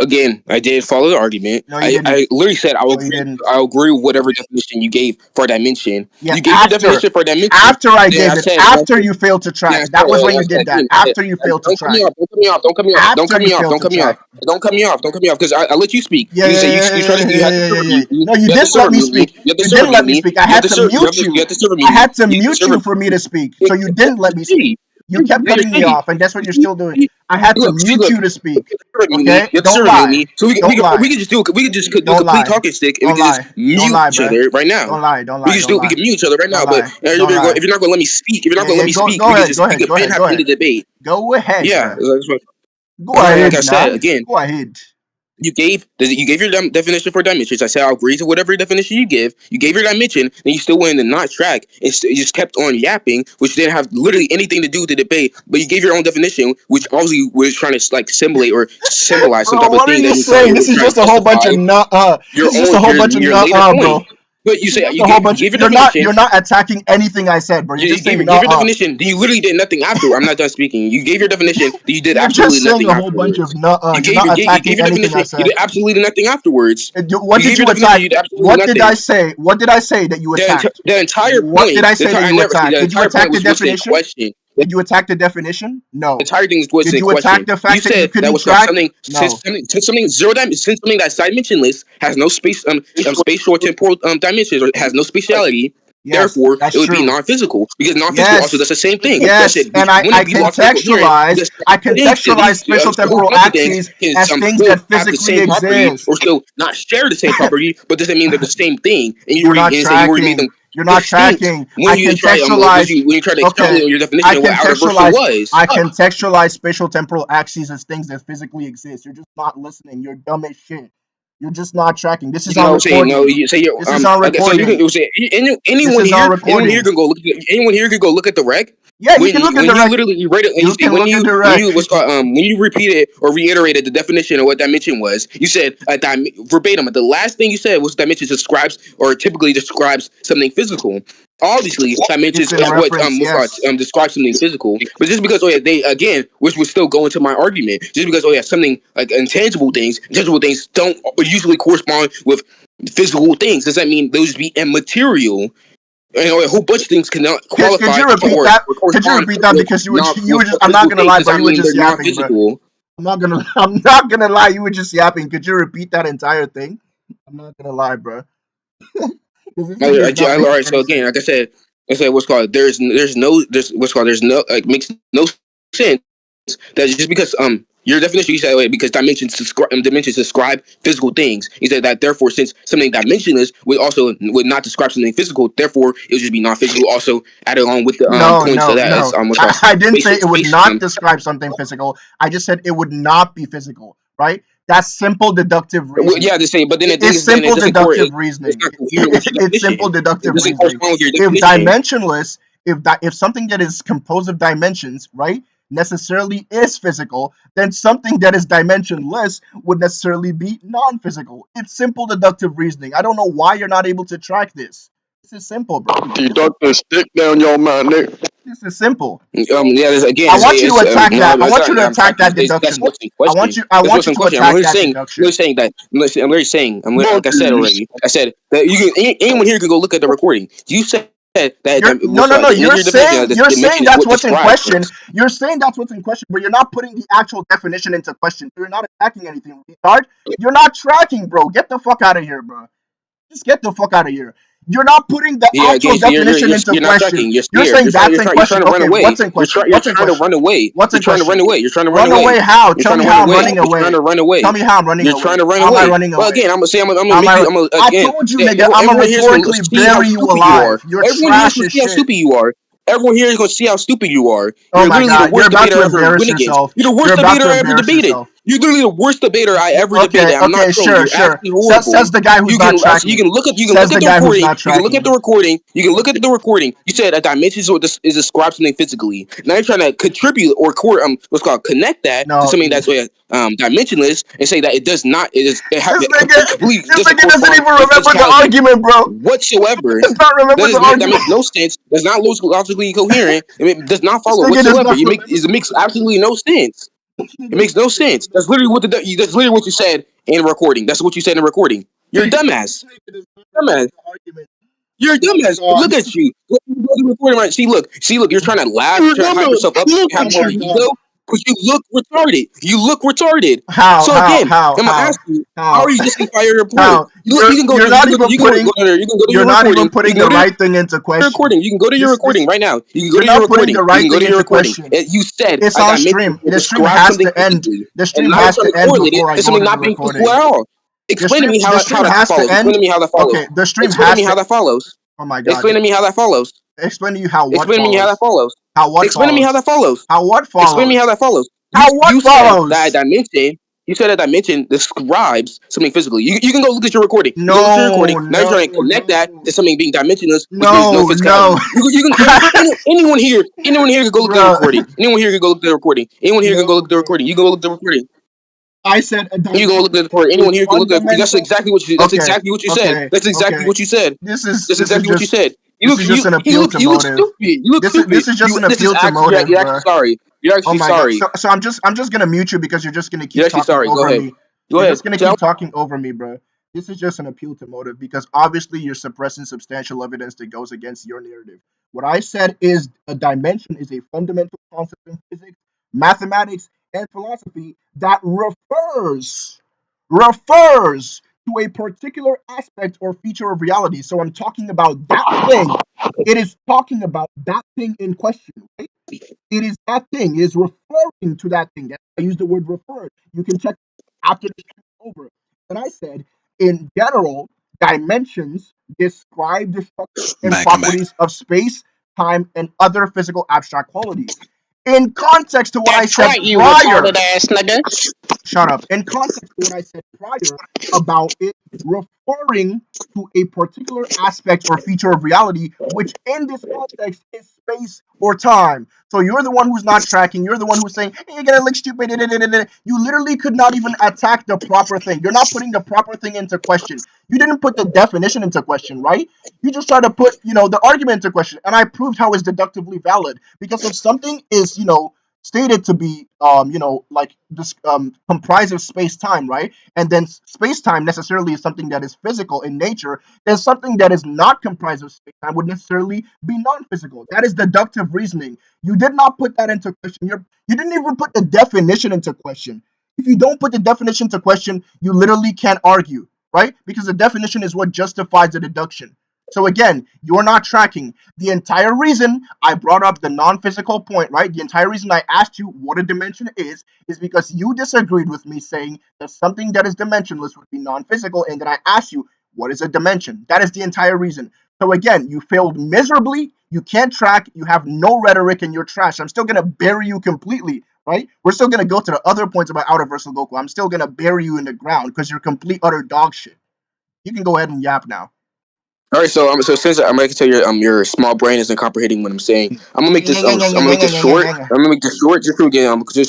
Again, I did follow the argument. No, I literally said I agree with whatever definition you gave for dimension. Yeah, you gave your definition for dimension. After I gave it, after you failed to track. That was when you did that. After you failed to track. Don't cut me off. Don't cut me off. Don't cut me off. Don't cut me off. Don't cut me off. Don't cut me off. Because I let you speak. Yeah. No, you didn't let me speak. You didn't let me speak. I had to mute you. I had to mute you for me to speak. So you didn't let me speak. You kept cutting me off, and that's what you're still doing. I had to mute you to speak. Okay, don't lie. So we can just do it. We can just do a complete talking stick, and we can just mute each other right now. Don't lie. We can mute each other right now. But if you're not going to let me speak, we can just have the debate. Go ahead. Yeah. Go ahead. Like I said again. Go ahead. You gave your definition for dimensions. I said I'll agree to whatever definition you give. You gave your dimension, and you still went to not track. You just kept on yapping, which didn't have literally anything to do with the debate. But you gave your own definition, which obviously was trying to simulate or symbolize some type of thing. What are you saying? This is just a whole bunch of bro. But you say you gave your definition. You're not attacking anything I said, bro. You gave your definition. Then you literally did nothing after. I'm not done speaking. You gave your definition. Then you did absolutely nothing afterwards. A whole bunch of you gave your definition. You did absolutely nothing afterwards. What did you attack? What did I say? What did I say that you attacked? The entire point. What did I say that you attacked? Did you attack the definition? Did you attack the definition? No. The entire thing was in question. Did you attack the fact that you couldn't track? Since something that's dimensionless has no spatial temporal dimensions or has no spatiality. Yes, therefore, it would be non-physical because non-physical also does the same thing. Yes, and I contextualize spatial temporal axes as things that physically exist, or still not share the same property, but doesn't mean they're the same thing. And you're not tracking. You're not tracking. I contextualize. When you try to explain your definition of what outerversal was, I contextualize spatial temporal axes as things that physically exist. You're just not listening. You're dumb as shit. You're just not tracking. This is on recording. This is on recording. Anyone here can go look. Anyone here can go look at the rec. Yeah, you can look at the rec. When you repeated or reiterated the definition of what dimension was, you said verbatim. The last thing you said was dimension describes or typically describes something physical. Obviously, dimensions is what describes something physical. But just because which would still go into my argument, just because something like intangible things don't usually correspond with physical things. Does that mean those be immaterial? A whole bunch of things cannot qualify. Could you repeat that? Could you repeat that? Because you were just. I'm not gonna lie, but you were just yapping, bro. I'm not gonna lie. You were just yapping. Could you repeat that entire thing? I'm not gonna lie, bro. All right. So again, like I said, what's called. There's no makes no sense that just because your definition you said because dimensions describe physical things. You said that therefore since something dimensionless would not describe something physical, therefore it would just be non-physical. Also added along with the points of that. I didn't say it would not describe something physical. I just said it would not be physical. Right? That's simple deductive reasoning. Yeah, the same. But then it's simple deductive reasoning. It's simple deductive reasoning. If dimensionless, if something that is composed of dimensions, right, necessarily is physical, then something that is dimensionless would necessarily be non-physical. It's simple deductive reasoning. I don't know why you're not able to track this. This is simple, bro. Deduct the stick down your mind, Nick. This is simple. Yeah, again, I want you to attack that. I want you to attack that deduction. That's what's in I question. want you to attack that deduction. I'm literally saying, like I said already. I said that anyone here can go look at the recording. You said that. No. You're saying that's what's in question. You're saying that's what's in question, but you're not putting the actual definition into question. You're not attacking anything, retard. You're not tracking, bro. Get the fuck out of here, bro. Just get the fuck out of here. You're not putting the actual definition into question. You're saying that's in question. Okay, what's in question? You're trying to run away. What's in question? You're trying to run away. How? Tell me how I'm running away. You're trying to run away. Tell me how I'm running away. You're trying to run away. How am I running away? Well, again, I'm gonna say I told you, nigga. I'm gonna rhetorically bury you alive. You're trash as shit. How stupid you are. Everyone here is going to see how stupid you are. Oh my God, you're about to embarrass yourself. You're the worst debater I ever debated. You're literally the worst debater I ever debated. I'm not sure. Says the guy who's not tracking. You can look at the recording. You can look at the recording. You said that dimensions is described something physically. Now you're trying to contribute or connect that to something that's dimensionless and say that it does not. This nigga doesn't even remember the argument, bro. Whatsoever. Does not remember the argument. That makes no sense. Does not logically coherent. It does not follow whatsoever. It makes absolutely no sense. It makes no sense. That's literally what you said in recording. That's what you said in recording. You're a dumbass. You're a dumbass. Look at you. See, look. You're trying to laugh. You're trying to hype yourself up. Have more ego. But you look retarded. How? So again, I'm gonna ask you, how are you justifying your report? You're not even putting the right thing into question. Recording. You can go to your recording right now. You can go to your recording. You can go to your recording. You said it's on stream. The stream has to end. The stream has to end before I go to the recording. Explain to me how that follows. Explain to me how that follows. Okay, the stream has to end. How that follows. Oh my God. Explain to me how that follows. Explain to you how what Explain to me how that follows. Explain to me how that follows. How what follows? Explain to me how that follows. You follows? Said that dimension. You said that dimension describes something physically. You can go look at your recording. No, go to your recording. Now you're trying to connect that to something being dimensionless. No. You can. Anyone here can go look at the recording. Anyone here can go look at the recording. Anyone here can go look at the recording. You go look at the recording. I said you go look at the recording. Anyone here can look at. That's exactly what you. That's exactly what you said. That's exactly what you said. This is exactly what you said. You look stupid. This is just an appeal to motive. You're actually sorry. You're actually sorry. So I'm just gonna mute you because you're just gonna keep talking over me. You're just gonna keep talking over me, bro. This is just an appeal to motive because obviously you're suppressing substantial evidence that goes against your narrative. What I said is a dimension is a fundamental concept in physics, mathematics, and philosophy that refers to a particular aspect or feature of reality. So I'm talking about that thing. It is talking about that thing in question, right? It is that thing. It is referring to that thing. I use the word refer. You can check after this is over. And I said, in general, dimensions describe the structure and properties of space, time, and other physical abstract qualities. In context to what I said prior, shut up. In context to what I said prior about it referring to a particular aspect or feature of reality, which in this context is space or time. So you're the one who's not tracking. You're the one who's saying, hey, you're gonna look stupid. You literally could not even attack the proper thing. You're not putting the proper thing into question. You didn't put the definition into question, right? You just try to put, the argument into question. And I proved how it's deductively valid. Because if something is, stated to be, comprised of space-time, right? And then space-time necessarily is something that is physical in nature. Then something that is not comprised of space-time would necessarily be non-physical. That is deductive reasoning. You did not put that into question. You didn't even put the definition into question. If you don't put the definition into question, you literally can't argue, right? Because the definition is what justifies the deduction. So again, you're not tracking. The entire reason I brought up the non-physical point, right? The entire reason I asked you what a dimension is because you disagreed with me saying that something that is dimensionless would be non-physical, and then I asked you, what is a dimension? That is the entire reason. So again, you failed miserably, you can't track, you have no rhetoric, and you're trash. I'm still going to bury you completely, right? We're still going to go to the other points about outerversal Goku. I'm still going to bury you in the ground because you're complete utter dog shit. You can go ahead and yap now. All right, so since I'm gonna tell your small brain isn't comprehending what I'm saying, I'm gonna make this short. I'm gonna make this short just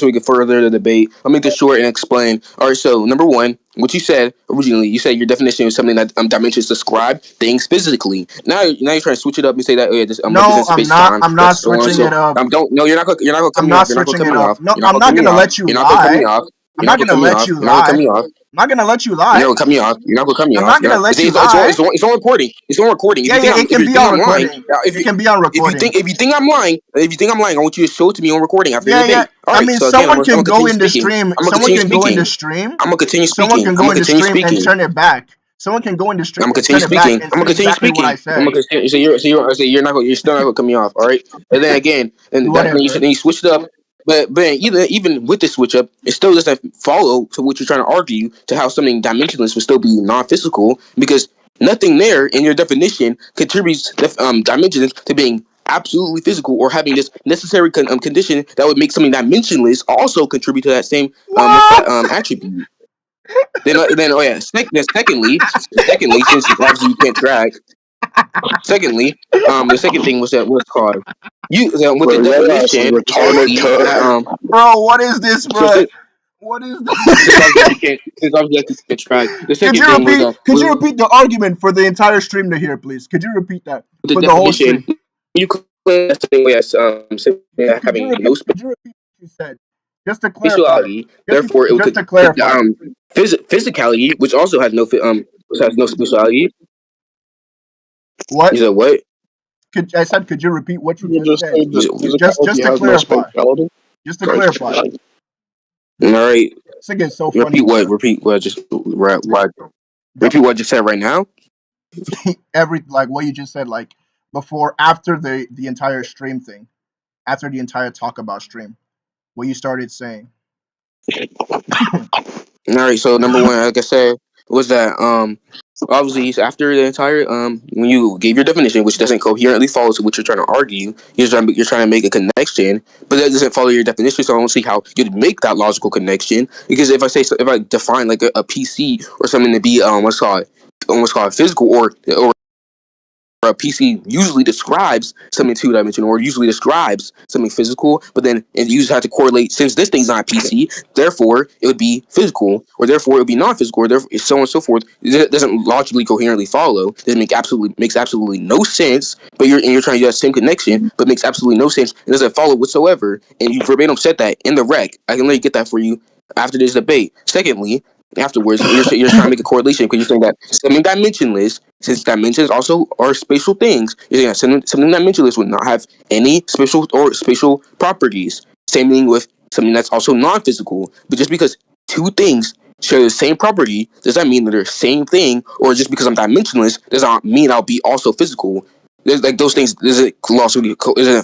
so we can further the debate. I'll make this short and explain. All right, so number one, what you said originally, you said your definition was something that dimensions describe things physically. Now you're trying to switch it up and say that this no, I'm not. I'm not switching it up. You're not gonna cut me off. You're not gonna cut me off. No, I'm not gonna let you lie. I'm not gonna let you lie. I'm not gonna let you lie. You're not gonna cut me off. You're not gonna cut me off. I'm not gonna let you lie. It's on recording. It's on recording. Yeah, it can be on recording. It can be on recording. If you think I'm lying, I want you to show it to me on recording after the debate. Yeah. I mean, someone can go in the stream. Someone can go in the stream. I'm gonna continue speaking. Someone can go in the stream and turn it back. Someone can go in the stream. I'm gonna continue speaking. I'm gonna continue speaking. You're still not gonna cut me off. All right. And then again, then you switched it up. But even with this switch up, it still doesn't follow to what you're trying to argue to how something dimensionless would still be non-physical, because nothing there in your definition contributes dimensions to being absolutely physical or having this necessary condition that would make something dimensionless also contribute to that same attribute. Secondly, since obviously you can't track. Secondly, the second thing was that what's called with the definition. Bro, what is this, bro? What is this? Since obviously you can't track. The second thing was that. Could you repeat the argument for the entire stream to hear, please? Could you repeat that for the whole stream? You could having no Could you repeat what you said? Just to clarify. Therefore, it would clarify. Physicality, which also has no spatiality. What? You said what? Could you repeat what you just said? Just to clarify. Just to clarify. All right. This thing is so funny. Repeat what I just repeat what I just said right now. What you just said, like before, after the entire stream thing, after the entire talk about stream, what you started saying. All right. So number one, like I said, was that obviously after the entire when you gave your definition, which doesn't coherently follow to what you're trying to argue, you're trying to make a connection, but that doesn't follow your definition. So I don't see how you'd make that logical connection, because if I define like a PC or something to be what's called physical, or a PC usually describes something two-dimensional or usually describes something physical, but then you just have to correlate, since this thing's not a PC, therefore it would be physical, or therefore it would be non-physical, or therefore so on and so forth. It doesn't logically coherently follow. It makes absolutely no sense, but you're trying to do that same connection, but makes absolutely no sense. It doesn't follow whatsoever, and you verbatim said that in the rec. I can let you get that for you after this debate. Secondly, afterwards, you're trying to make a correlation because you're saying that something dimensionless, since dimensions also are spatial things, you're saying that something dimensionless would not have any spatial properties. Same thing with something that's also non-physical. But just because two things share the same property, does that mean that they're the same thing? Or just because I'm dimensionless does not mean I'll be also physical? There's like those things doesn't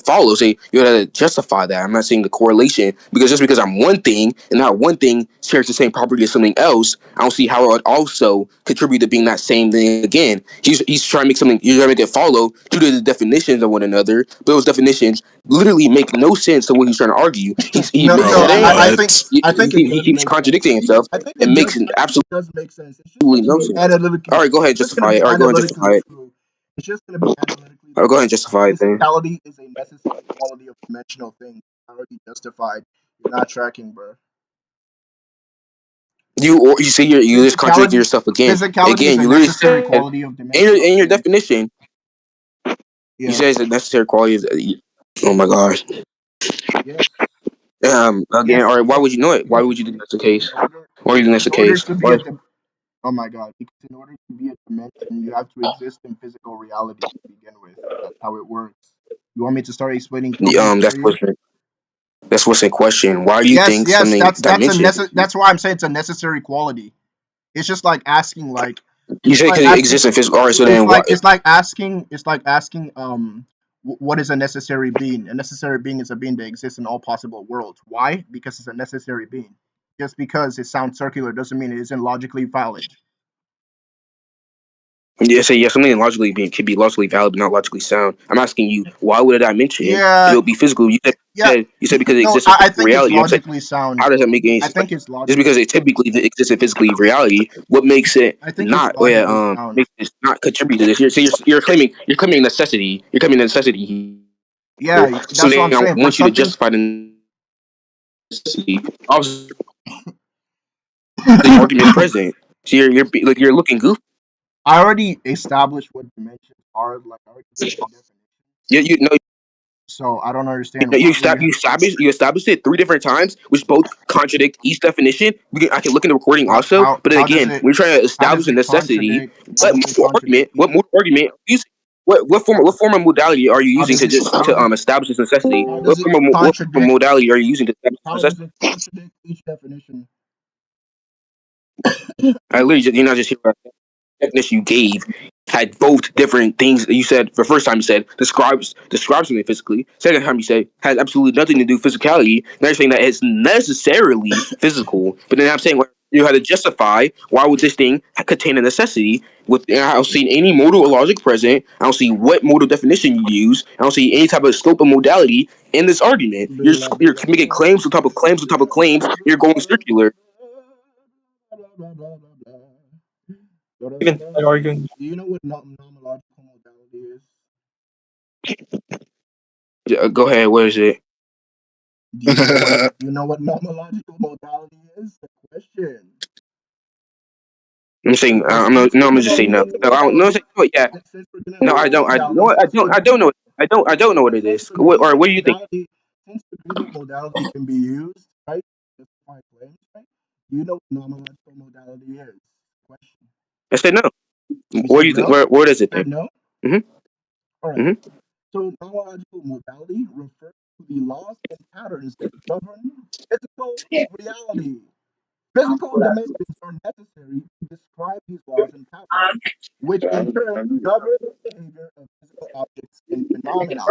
follow. So you gotta justify that. I'm not saying the correlation, because just because I'm one thing and that one thing shares the same property as something else, I don't see how it would also contribute to being that same thing again. He's trying to make something. You're trying to make it follow due to the definitions of one another. But those definitions literally make no sense to what he's trying to argue. I think he keeps contradicting himself. It makes absolutely no sense. All right, go ahead, justify it. It's just going to be analytically. Go ahead and justify it then. Physicality is a necessary quality of dimensional things. Already justified. You're not tracking, bro. You see, you just contradict yourself again. Again, you literally said quality of dimensional in your definition. Yeah. You say it's a necessary quality of. Oh my gosh. Yes. Again, all right. Why would you know it? Why would you think that's the case? Why would you think that's the case? Oh my god, because in order to be a dimension, you have to exist in physical reality to begin with. That's how it works. You want me to start explaining? That's what's in question. Why do you think something that's why I'm saying it's a necessary quality. It's just like asking, like you say because it exists in physical. All right, so then it's like asking what is a necessary being? A necessary being is a being that exists in all possible worlds. Why? Because it's a necessary being. Just because it sounds circular doesn't mean it isn't logically valid. Yeah, something logically can be logically valid, but not logically sound. I'm asking you, why would a dimension if it would be physical? You said You said because it exists in I think reality. it's logically sound. How does that make any sense? I think it's logically. Just because it typically exists in physically reality, what makes it not? Makes it not contribute to this? You're claiming necessity. You're claiming necessity. Yeah, that's what I'm saying. I want you to justify the necessity. Obviously, the argument present. So you're looking goofy. I already established what dimensions are. Like I already definition. Yeah, you know. So I don't understand. You established it 3 different times, which both contradict each definition. I can look in the recording also, but then again, we're trying to establish a necessity. What more argument? What form of modality are you using to establish this necessity? What form of modality are you using to establish this necessity? How does it contradict each definition? I literally, you're not just hearing the definition you gave had both different things. You said the first time you said describes something physically. Second time you said has absolutely nothing to do with physicality. Now you're saying that it's necessarily physical. But then I'm saying you had to justify why would this thing contain a necessity. I don't see any modal or logic present. I don't see what modal definition you use. I don't see any type of scope of modality in this argument. You're making claims on top of claims on top of claims. You're going circular. Even arguing. Do you know what nomological modality is? Yeah, go ahead. What is it? Do you know what nomological modality is? The question. I'm saying I'm gonna just say no. No, I don't know. Yeah. No, I don't. I don't know. I don't know what it is. What do you think? Since the modality can be used, right? Justify claims, right? Do you know what nomological modality is? Question. I said no. What do you think? Where does it? No. All right. So nomological modality refers to the laws and patterns that govern physical reality. Physical dimensions are necessary to describe these laws and patterns, which in turn govern the behavior of physical objects and phenomena.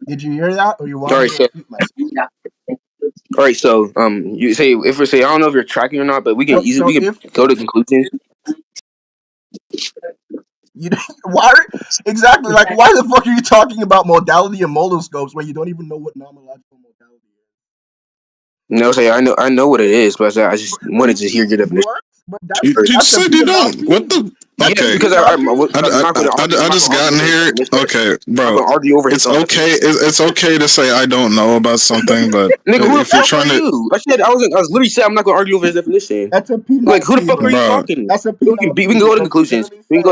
Did you hear that, or you want me to repeat myself? All right, so you say I don't know if you're tracking or not, but we can go to conclusions. Why exactly? Like, why the fuck are you talking about modality and modal scopes when you don't even know what nomological modality is? No, I know what it is, but I just wanted to hear your definition. You said you don't. What the? Okay. Because I just got in here. Okay, bro. It's okay. It's okay to say I don't know about something, but nigga, if you're trying to, I was literally saying I'm not gonna argue over his definition. That's a P. Like, who the fuck are you talking? That's a P. We can go to conclusions. I know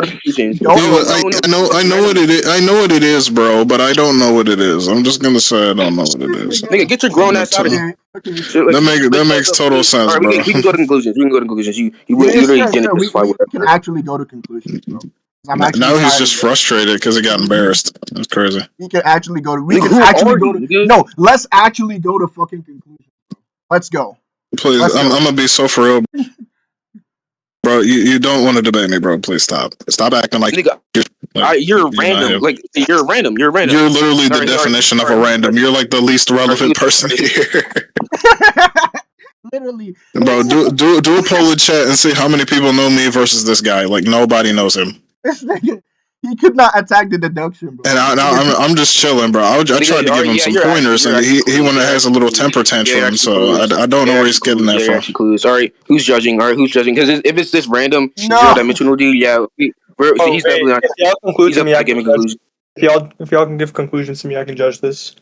what it is. I know what it is, bro. But I don't know what it is. I'm just gonna say I don't know what it is. Nigga, get your grown ass out of here. That makes total sense, right, bro. We can go to conclusions. You literally didn't justify we can actually go to conclusions, bro. Now he's just frustrated because he got embarrassed. That's crazy. We can actually go to. No, let's actually go to fucking conclusions, bro. Let's go. Please, I'm gonna be so for real, bro. You don't want to debate me, bro. Please stop acting like nigga. You're random. You're random. You're literally the definition of a random. You're like the least relevant person here. Literally, bro. Do a poll in chat and see how many people know me versus this guy. Like nobody knows him. This nigga, he could not attack the deduction, bro. And I'm just chilling, bro. I tried to give him some pointers, and he has a little temper tantrum. So I don't know where he's getting that from. All right, who's judging? Because if it's this random zero-dimensional dude, he's definitely not. If y'all conclude to me, I can judge. If y'all can give conclusions to me, I can judge this.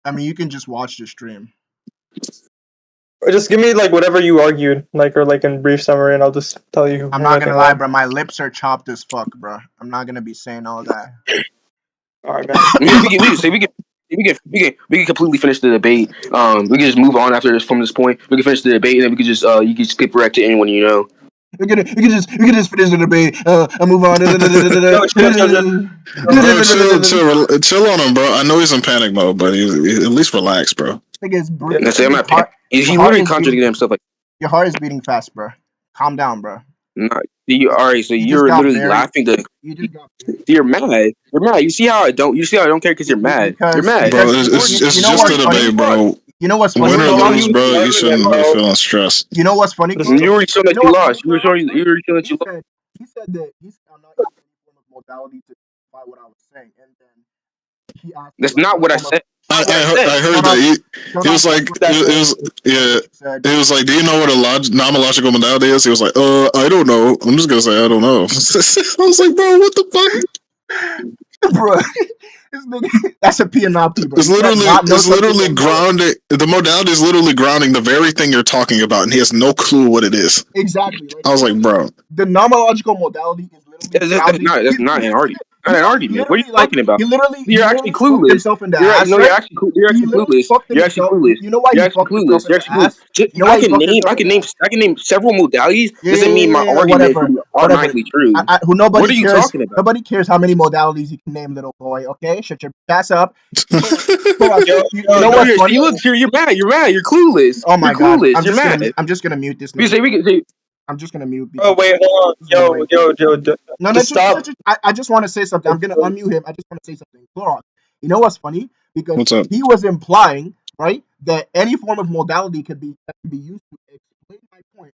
I mean, you can just watch the stream. Or just give me like whatever you argued, or in brief summary, and I'll just tell you. I'm not gonna lie, bro. My lips are chopped as fuck, bro. I'm not gonna be saying all that. All right, man. we can completely finish the debate. We can just move on after this from this point. We can finish the debate, and then we can just you can skip right to anyone you know. We can just finish the debate. And move on. Chill on him, bro. I know he's in panic mode, but he's at least relax, bro. I'm not panic. He literally contradicted himself. Your heart is beating fast, bro. Calm down, bro. All right, so you're literally laughing. You're mad. You're mad. You see how I don't care because you're mad. You're mad, bro. It's just a debate, bro. You know what's funny? Win or lose, bro, you shouldn't be feeling stressed. You know what's funny? You already showed that you lost. You already showed that you lost. He said that I'm not using any form of modality to justify what I was saying, and then he asked. That's not what I said. I heard that he was like, he was like, do you know what a nomological modality is? He was like, I don't know. I'm just gonna say I don't know. I was like, bro, what the fuck, bro? That's a P and not P, bro. It's literally grounding. The modality is literally grounding the very thing you're talking about, and he has no clue what it is. Exactly. I was like, bro, the nomological modality is literally that's not an argument. Not an argument. What are you talking about? You're actually clueless. You're actually clueless. You're actually clueless. You know why you're actually clueless. You're actually clueless. I can name several modalities. Doesn't mean my argument is automatically true. What are you talking about? Nobody cares how many modalities you can name, little boy. Okay, shut your ass up. You know what's funny? You're mad. You're clueless. Oh my god, you're mad. I'm just gonna mute this. I'm just gonna mute. Oh wait, hold on, yo. No, stop. I just want to say something. I'm gonna unmute him. I just want to say something. Clorox. You know what's funny? Because he was implying, right, that any form of modality could be used to explain my point,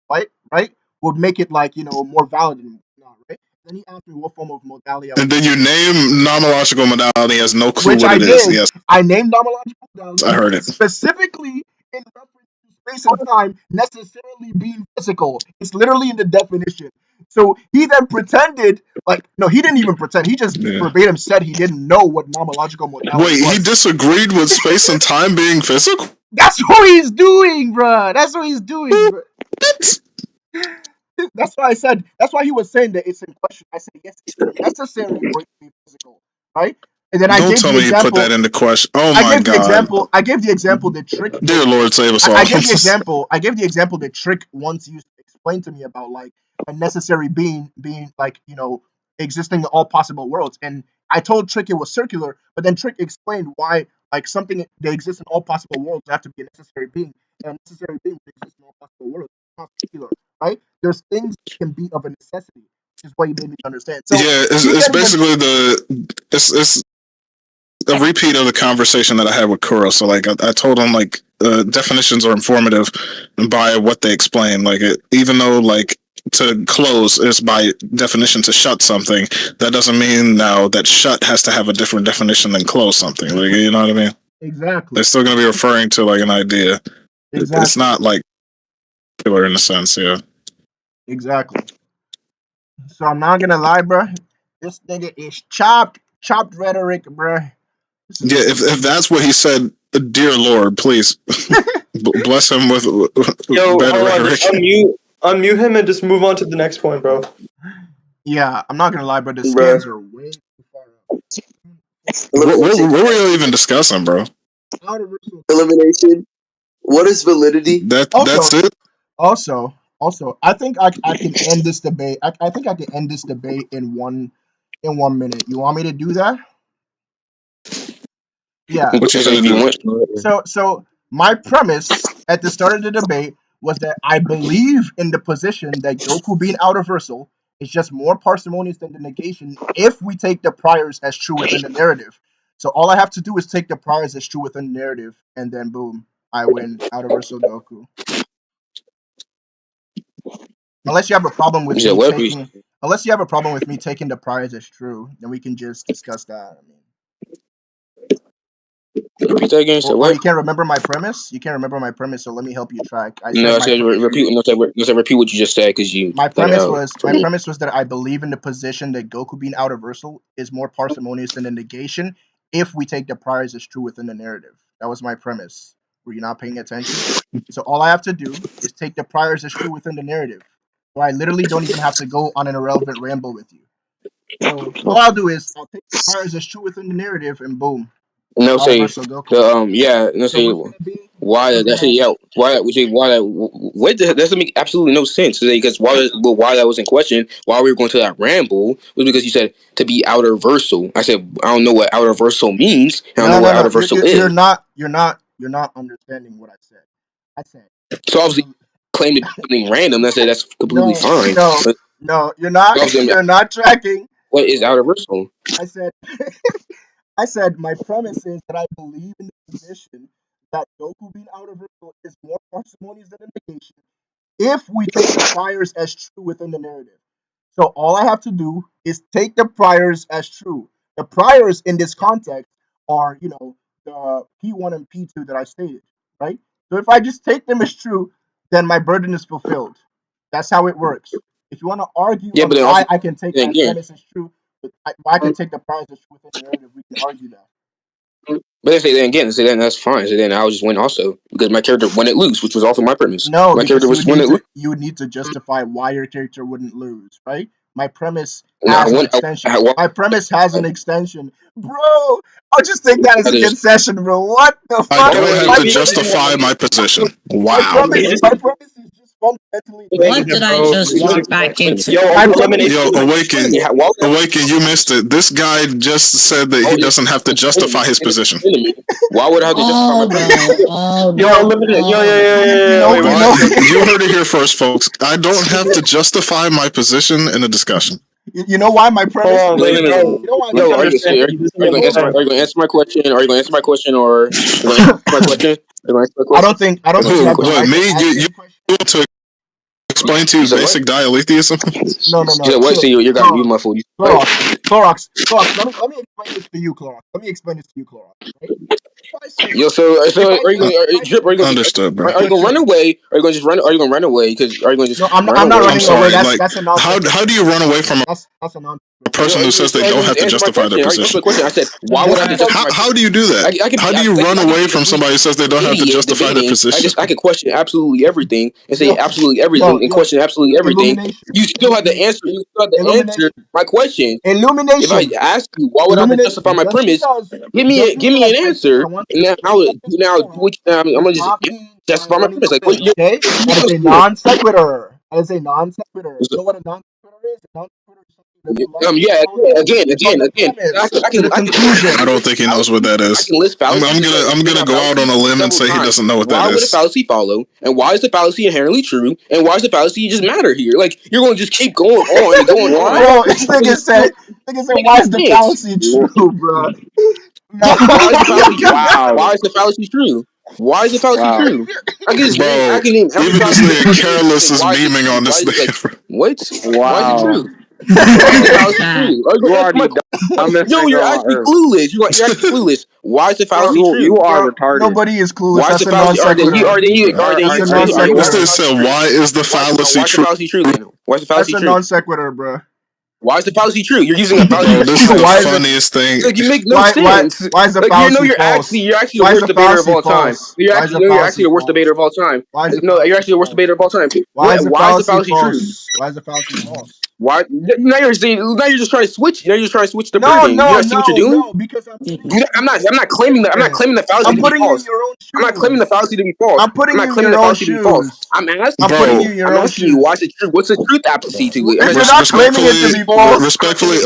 right? Would make it like more valid and not, right? Then he asked me what form of modality. And then you name nomological modality has no clue what it is. Yes, I named nomological modality. I heard it specifically in reference to space and time necessarily being physical. It's literally in the definition. So he then pretended, he didn't even pretend. He just verbatim said he didn't know what nomological modality was. He disagreed with space and time being physical? That's what he's doing, bro. That's what he's doing, bro. That's why he was saying that it's in question. I said, yes, it's necessary for it to be physical, right? And then Don't tell me you put that into question. Oh my god! I gave the example that Trick. Dear Lord, save us all. I gave the example that Trick once used to explain to me about a necessary being existing in all possible worlds, and I told Trick it was circular, but then Trick explained why something that exists in all possible worlds have to be a necessary being, and a necessary being that exists in all possible worlds is not circular, right? There's things that can be of a necessity, which is what you made me understand. So it's basically it's a repeat of the conversation that I had with Kuro. So I told him definitions are informative by what they explain. Even though to close is by definition to shut something, that doesn't mean now that shut has to have a different definition than close something. You know what I mean? Exactly. They're still going to be referring to an idea. Exactly. It's not killer in a sense, yeah. Exactly. So I'm not gonna lie, bro. This nigga is chopped rhetoric, bro. Yeah, if that's what he said, dear Lord, please bless him with better rhetoric. Unmute him and just move on to the next point, bro. Yeah, I'm not gonna lie, bro. The scans are way too far out. What were you even discussing, bro? Elimination. What is validity? That's it. Also, I think I can end this debate. I think I can end this debate in 1 minute. You want me to do that? Yeah. So my premise at the start of the debate was that I believe in the position that Goku being outerversal is just more parsimonious than the negation if we take the priors as true within the narrative. So all I have to do is take the priors as true within the narrative, and then boom, I win outerversal Goku. Unless you have a problem with me taking the priors as true, then we can just discuss that. Repeat that again. So what? You can't remember my premise? You can't remember my premise, so let me help you track. Repeat what you just said, because you. My premise was that I believe in the position that Goku being outerversal is more parsimonious than the negation if we take the priors as true within the narrative. That was my premise. Were you not paying attention? So all I have to do is take the priors as true within the narrative. So I literally don't even have to go on an irrelevant ramble with you. So all I'll do is I'll take the priors as true within the narrative, and boom. No, say no, say why that doesn't make absolutely no sense, because why that was in question, why we were going to that ramble was because you said to be outerversal. I said I don't know what outerversal means. I don't know what outerversal is. You're not understanding what I said. I said so obviously claiming something random. I said that's completely fine. No, you're not. You're not tracking. What is outerversal? I said my premise is that I believe in the position that Goku being outerversal is more parsimonious than a negation if we take the priors as true within the narrative. So all I have to do is take the priors as true. The priors in this context are, the P1 and P2 that I stated, right? So if I just take them as true, then my burden is fulfilled. That's how it works. If you want to argue on why I can take that premise as true, why I can take the premise as true within the narrative, we can argue that. But if they then that's fine. So then I'll just win also because my character wouldn't lose, which was also my premise. No, my character was you would need to justify why your character wouldn't lose, right? My premise has an extension. My premise has an extension, bro. I'll just take that as a concession, bro. What the fuck? I don't have to justify my position. Wow. My premise is just fundamentally. What did I just walk back into? Yo, Awaken, you missed it. This guy just said that he doesn't have to justify his position. Why would I have to justify my position? You heard it here first, folks. I don't have to justify my position in a discussion. You know why my premise? Are you going to answer my question? Are you going to answer my question, or my question? I don't think. Me? You to explain to you basic dialetheism? No. What? So you got to be muffled. Clorox. Let me explain this to you, Clorox. Right? Yo, so are you going to understood, bro? Are you going to run away? Are you going to just run? Are you going to run away? Because are you going to just? No, I'm not running away. That's a how do you run away from a person who says they don't have to justify their position? I said, why would I have to justify? How do you do that? How do you run away from somebody who says they don't have to justify their position? I can question absolutely everything and say absolutely everything and question absolutely everything. You still have to answer. You still have to answer my question. Illumination. If I ask you why would I have to justify my premise, give me an answer. And now I'm gonna just justify my premise. Like, okay, that is a non sequitur. You know what a non sequitur is? A non sequitur is something again. I don't think he knows what that is. I'm gonna go out on a limb and say he doesn't know what that is. Why would a fallacy follow? And why is the fallacy inherently true? And why does the fallacy just matter here? Like, you're going to just keep going on and going on. Bro, this nigga said, why is the fallacy true, bro? Why is the fallacy true? Why is the fallacy true? I can name even this nigga Careless is beaming on this thing. What? Wow. Why is it true? You're actually clueless. You're actually clueless. Why is the fallacy true? You are retarded. Nobody is clueless. Why is the fallacy? Why is the fallacy true? Why is the fallacy true? That's a non sequitur, bro. Why is the fallacy true? You're using a fallacy. Bro, this is the funniest thing. Like, you make no sense. Why is the fallacy you're actually the worst debater of all time. You're actually the worst debater of all time. You're actually the worst debater of all time. Why is the fallacy true? Why is the fallacy false? Why? Now you're just trying to switch. Now you're just trying to switch the burden. No, see what you're doing? No, because I'm not claiming that. I'm not claiming the fallacy to be false. I'm not claiming the fallacy to be false. I'm putting you in your own shoes. I'm asking you why is it true? What's the truth apathy to it? If you're not claiming it to be false, respectfully,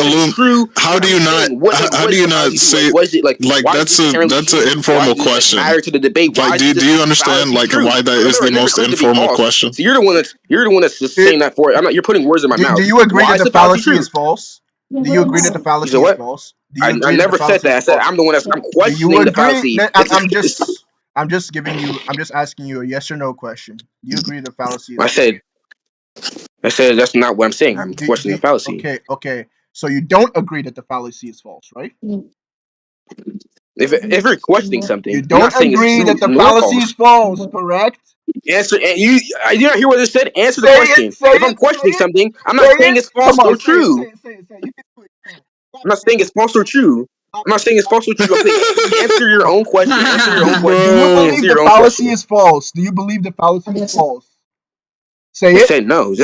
how do you not say like that's an informal question? To the debate. Like, do you understand like why that is the most informal question? So you're the one that's just saying that for it. You're putting words in my mouth. Do you agree that the fallacy is false? Do you agree that the fallacy is false? I never said that. I said I'm the one I'm questioning the fallacy. I'm just asking you a yes or no question. Do you agree the fallacy is false? I said that's not what I'm saying. I'm questioning the fallacy. Okay. So you don't agree that the fallacy is false, right? If you're questioning something, you don't agree that the fallacy is false, correct? Answer, and you not hear what I said? Answer the question. If I'm questioning something, I'm not saying it's false or true. I'm not saying it's false or true. I'm not saying it's false or true. I'm saying answer your own question. Answer your own question. Do you believe the fallacy is false? Do you believe the fallacy is false? Say it. Say no.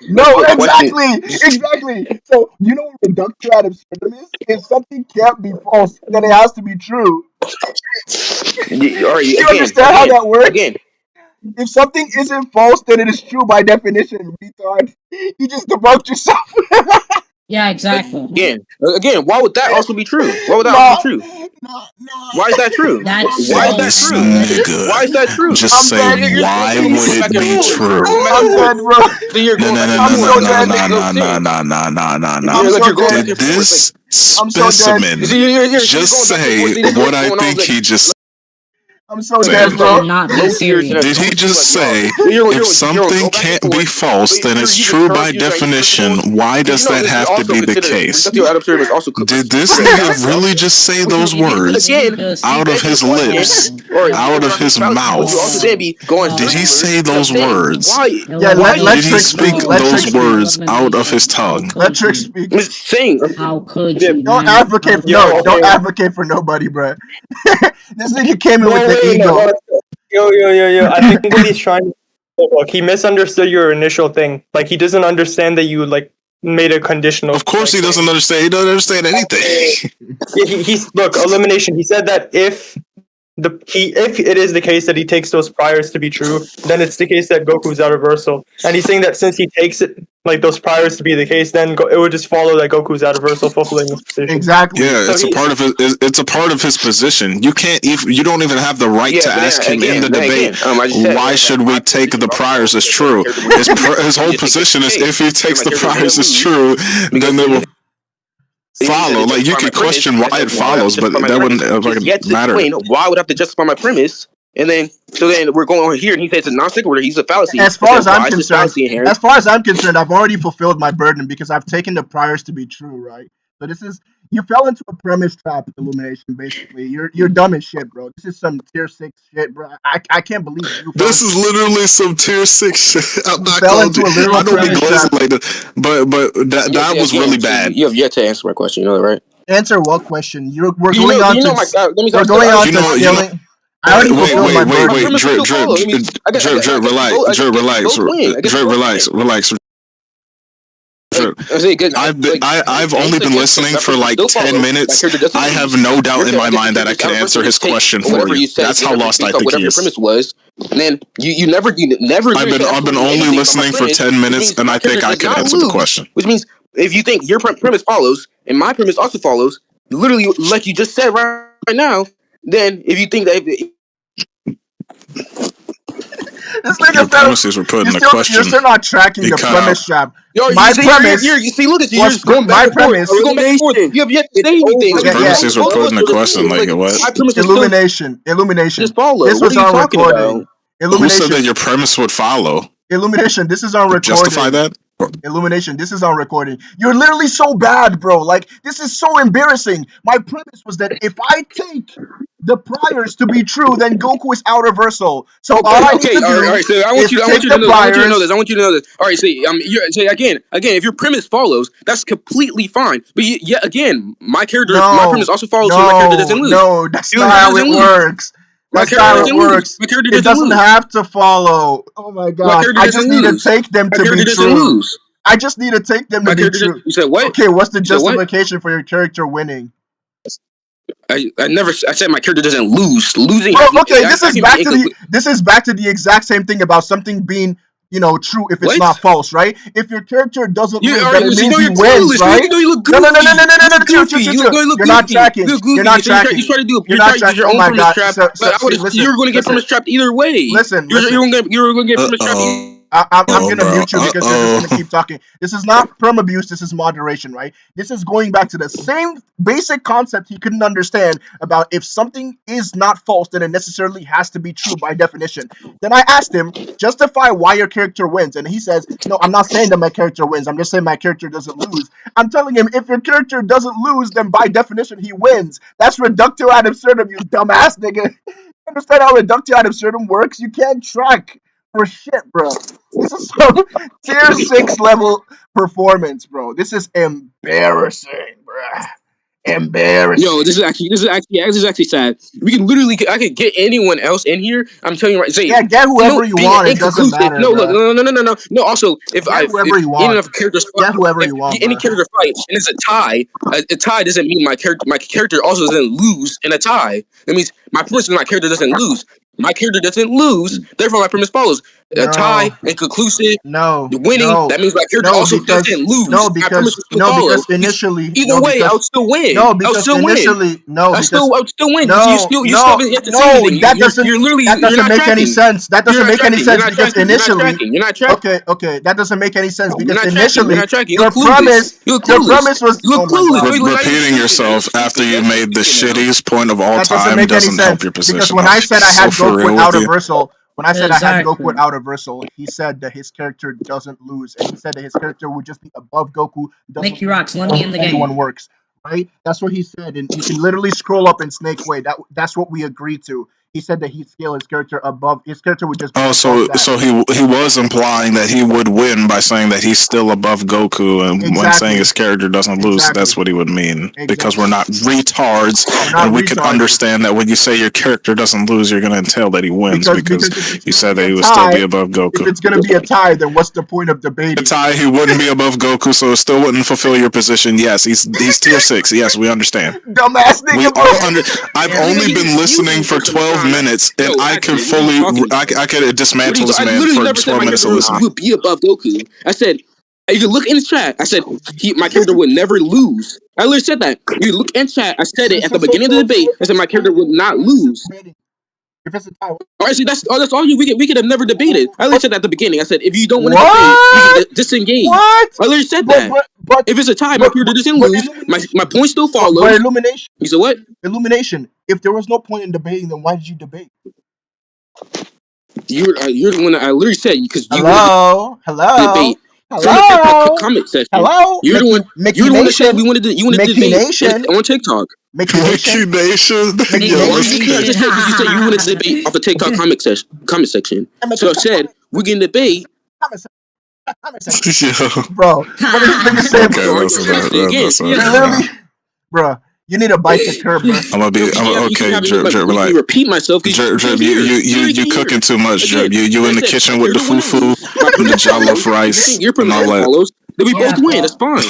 No, exactly. So, you know what reduction ad absurdum is? If something can't be false, then it has to be true. You understand how that works? Again. If something isn't false, then it is true by definition, retard. You just debunked yourself. Yeah, exactly. Again, why would that also be true? Why would that also be true? Why is that true? Why is that true? Just say, why would it be true? I'm dead, bro. Did this specimen just say what I think he just I'm so dead, bro. Did he just say if something can't be false, then it's true by definition? Why does that have to be the case? Did this nigga really just say those words out of his lips, out of his mouth? Did he say those words? Did he speak those words out of his tongue? Let Trick speak. How could you? Don't advocate. Don't advocate for nobody, bro. This nigga came in with the ego. Yo. I think what he's trying to look, he misunderstood your initial thing. Like, he doesn't understand that you, like, made a conditional. Of course he doesn't understand. He doesn't understand anything. He's look, elimination. He said that if it is the case that he takes those priors to be true, then it's the case that Goku's outerversal. And he's saying that since he takes it, like, those priors to be the case, then it would just follow that Goku's outerversal, fulfilling his position. Exactly. Yeah, so it's a part of his position. You don't even have the right to ask him in the debate. Why should we take the priors as true? His whole position is if he takes the priors as true, then it will follow. Like, you can question why it follows, but that wouldn't matter. Why would I have to justify my premise? And then we're going on here, and he says it's a non-sequitur. He's a fallacy. As far as I'm concerned, I've already fulfilled my burden because I've taken the priors to be true, right? So you fell into a premise trap, illumination. Basically, you're dumb as shit, bro. This is some tier 6 shit, bro. I can't believe you. This is literally some tier 6 shit. I'm not going to. I don't be glazing like that, but that was really bad. You have yet to answer my question. You know that, right? Answer what question? We're going on to stealing. I already fulfilled my burden. Drip, relax. I've only been listening for like 10 minutes. I have no doubt in my mind that I can answer his question for you. That's how lost I think he is. Premise was, and then you never. I've been only listening for 10 minutes, and I think I can answer the question. Which means if you think your premise follows and my premise also follows, literally like you just said right now, then if you think that Your premises were put in the question. You're still not tracking the premise trap. My premise. You're going back and forth. You have yet to say anything. The premises were put in the question. Like what? Illumination. Just follow. This was on recording. Who said that your premise would follow? Illumination. This is on recording. Justify that. Illumination, this is on recording. You're literally so bad, bro. Like, this is so embarrassing. My premise was that if I take the priors to be true, then Goku is outerversal. So all I need to do all right. So I want you to know this. All right. So again, if your premise follows, that's completely fine. But yet again, my premise also follows. So my character doesn't lose. No, that's not how it works. That's how it works. It doesn't have to follow. Oh my god! I just need to take them to be true. I just need to take them to be true. You said what? Okay, what's the justification for your character winning? I said my character doesn't lose. Losing. Okay, this is back to the exact same thing about something being, true if it's not false, right? If your character doesn't lose, then it means he wins, right? No. You're not tracking. You're not tracking. You try to do your own premise trap, but you're going to get premise trapped either way. Listen. You're going to get premise trapped. I'm going to mute you because you're just going to keep talking. This is not perma-abuse, this is moderation, right? This is going back to the same basic concept he couldn't understand about if something is not false, then it necessarily has to be true by definition. Then I asked him, justify why your character wins. And he says, no, I'm not saying that my character wins. I'm just saying my character doesn't lose. I'm telling him, if your character doesn't lose, then by definition he wins. That's reductio ad absurdum, you dumbass nigga. Understand how reductio ad absurdum works? You can't track for shit, bro. This is some tier 6 level performance, bro. This is embarrassing, bro. Embarrassing. Yo, this is actually sad. I could get anyone else in here. I'm telling you right. Get whoever you want. It doesn't matter. No, look, no. Also, if you want, any character fight, and it's a tie. A tie doesn't mean my character also doesn't lose in a tie. That means my character doesn't lose. My character doesn't lose, therefore my premise follows. a tie and conclusive. No, winning. That means my character also doesn't lose. Because initially, either way, I would still win. No, because initially, I would still win. No, you still have to say anything. That doesn't make any sense. That doesn't make any sense because initially, you're not tracking. Okay, that doesn't make any sense because initially, your promise was repeating yourself after you made the shittiest point of all time doesn't help your position. Because when I said I had Goku with outerversal. When I said I had Goku with outerversal, he said that his character doesn't lose, and he said that his character would just be above Goku. Mickey Rocks, let me in the game. Anyone works, right? That's what he said, and you can literally scroll up in Snake Way. That's what we agreed to. He said that he'd scale his character above. His character would just. Be so he was implying that he would win by saying that he's still above Goku, and when saying his character doesn't lose, that's what he would mean. Because we're not retards, and we can understand that when you say your character doesn't lose, you're going to entail that he wins because you said that he would still be above Goku. If it's going to be a tie, then what's the point of debating? A tie, he wouldn't be above Goku, so it still wouldn't fulfill your position. Yes, he's tier 6. Yes, we understand. Dumbass nigga. I've only been listening for 12 minutes, and I could dismantle this man for 12 minutes of listening. He would be above Goku. I said, you can look in the chat. I said, my character would never lose. I literally said that. You look in chat. I said it at the beginning of the debate. I said my character would not lose. If it's a tie, see, that's all you. We could have never debated. I literally said that at the beginning. I said, if you don't win a debate, you can disengage. What? I literally said that. But if it's a tie, my character doesn't lose. My point still follows. But illumination. You said what? Illumination. If there was no point in debating, then why did you debate? You're the one that I literally said because you hello. Debate. Hello. Comment section. Hello. You're the one that said you wanted to debate on TikTok. Mickey Nation. You said you wanted to debate off the TikTok comment section. So I said we can debate. Bro, what did this nigga say? Bro, you need to bite the curb, bro. Drip, like, repeat myself. Drip, you cooking too much, Drip. You in the kitchen with the fufu, with the jollof rice, and all that. We both win. That's fine.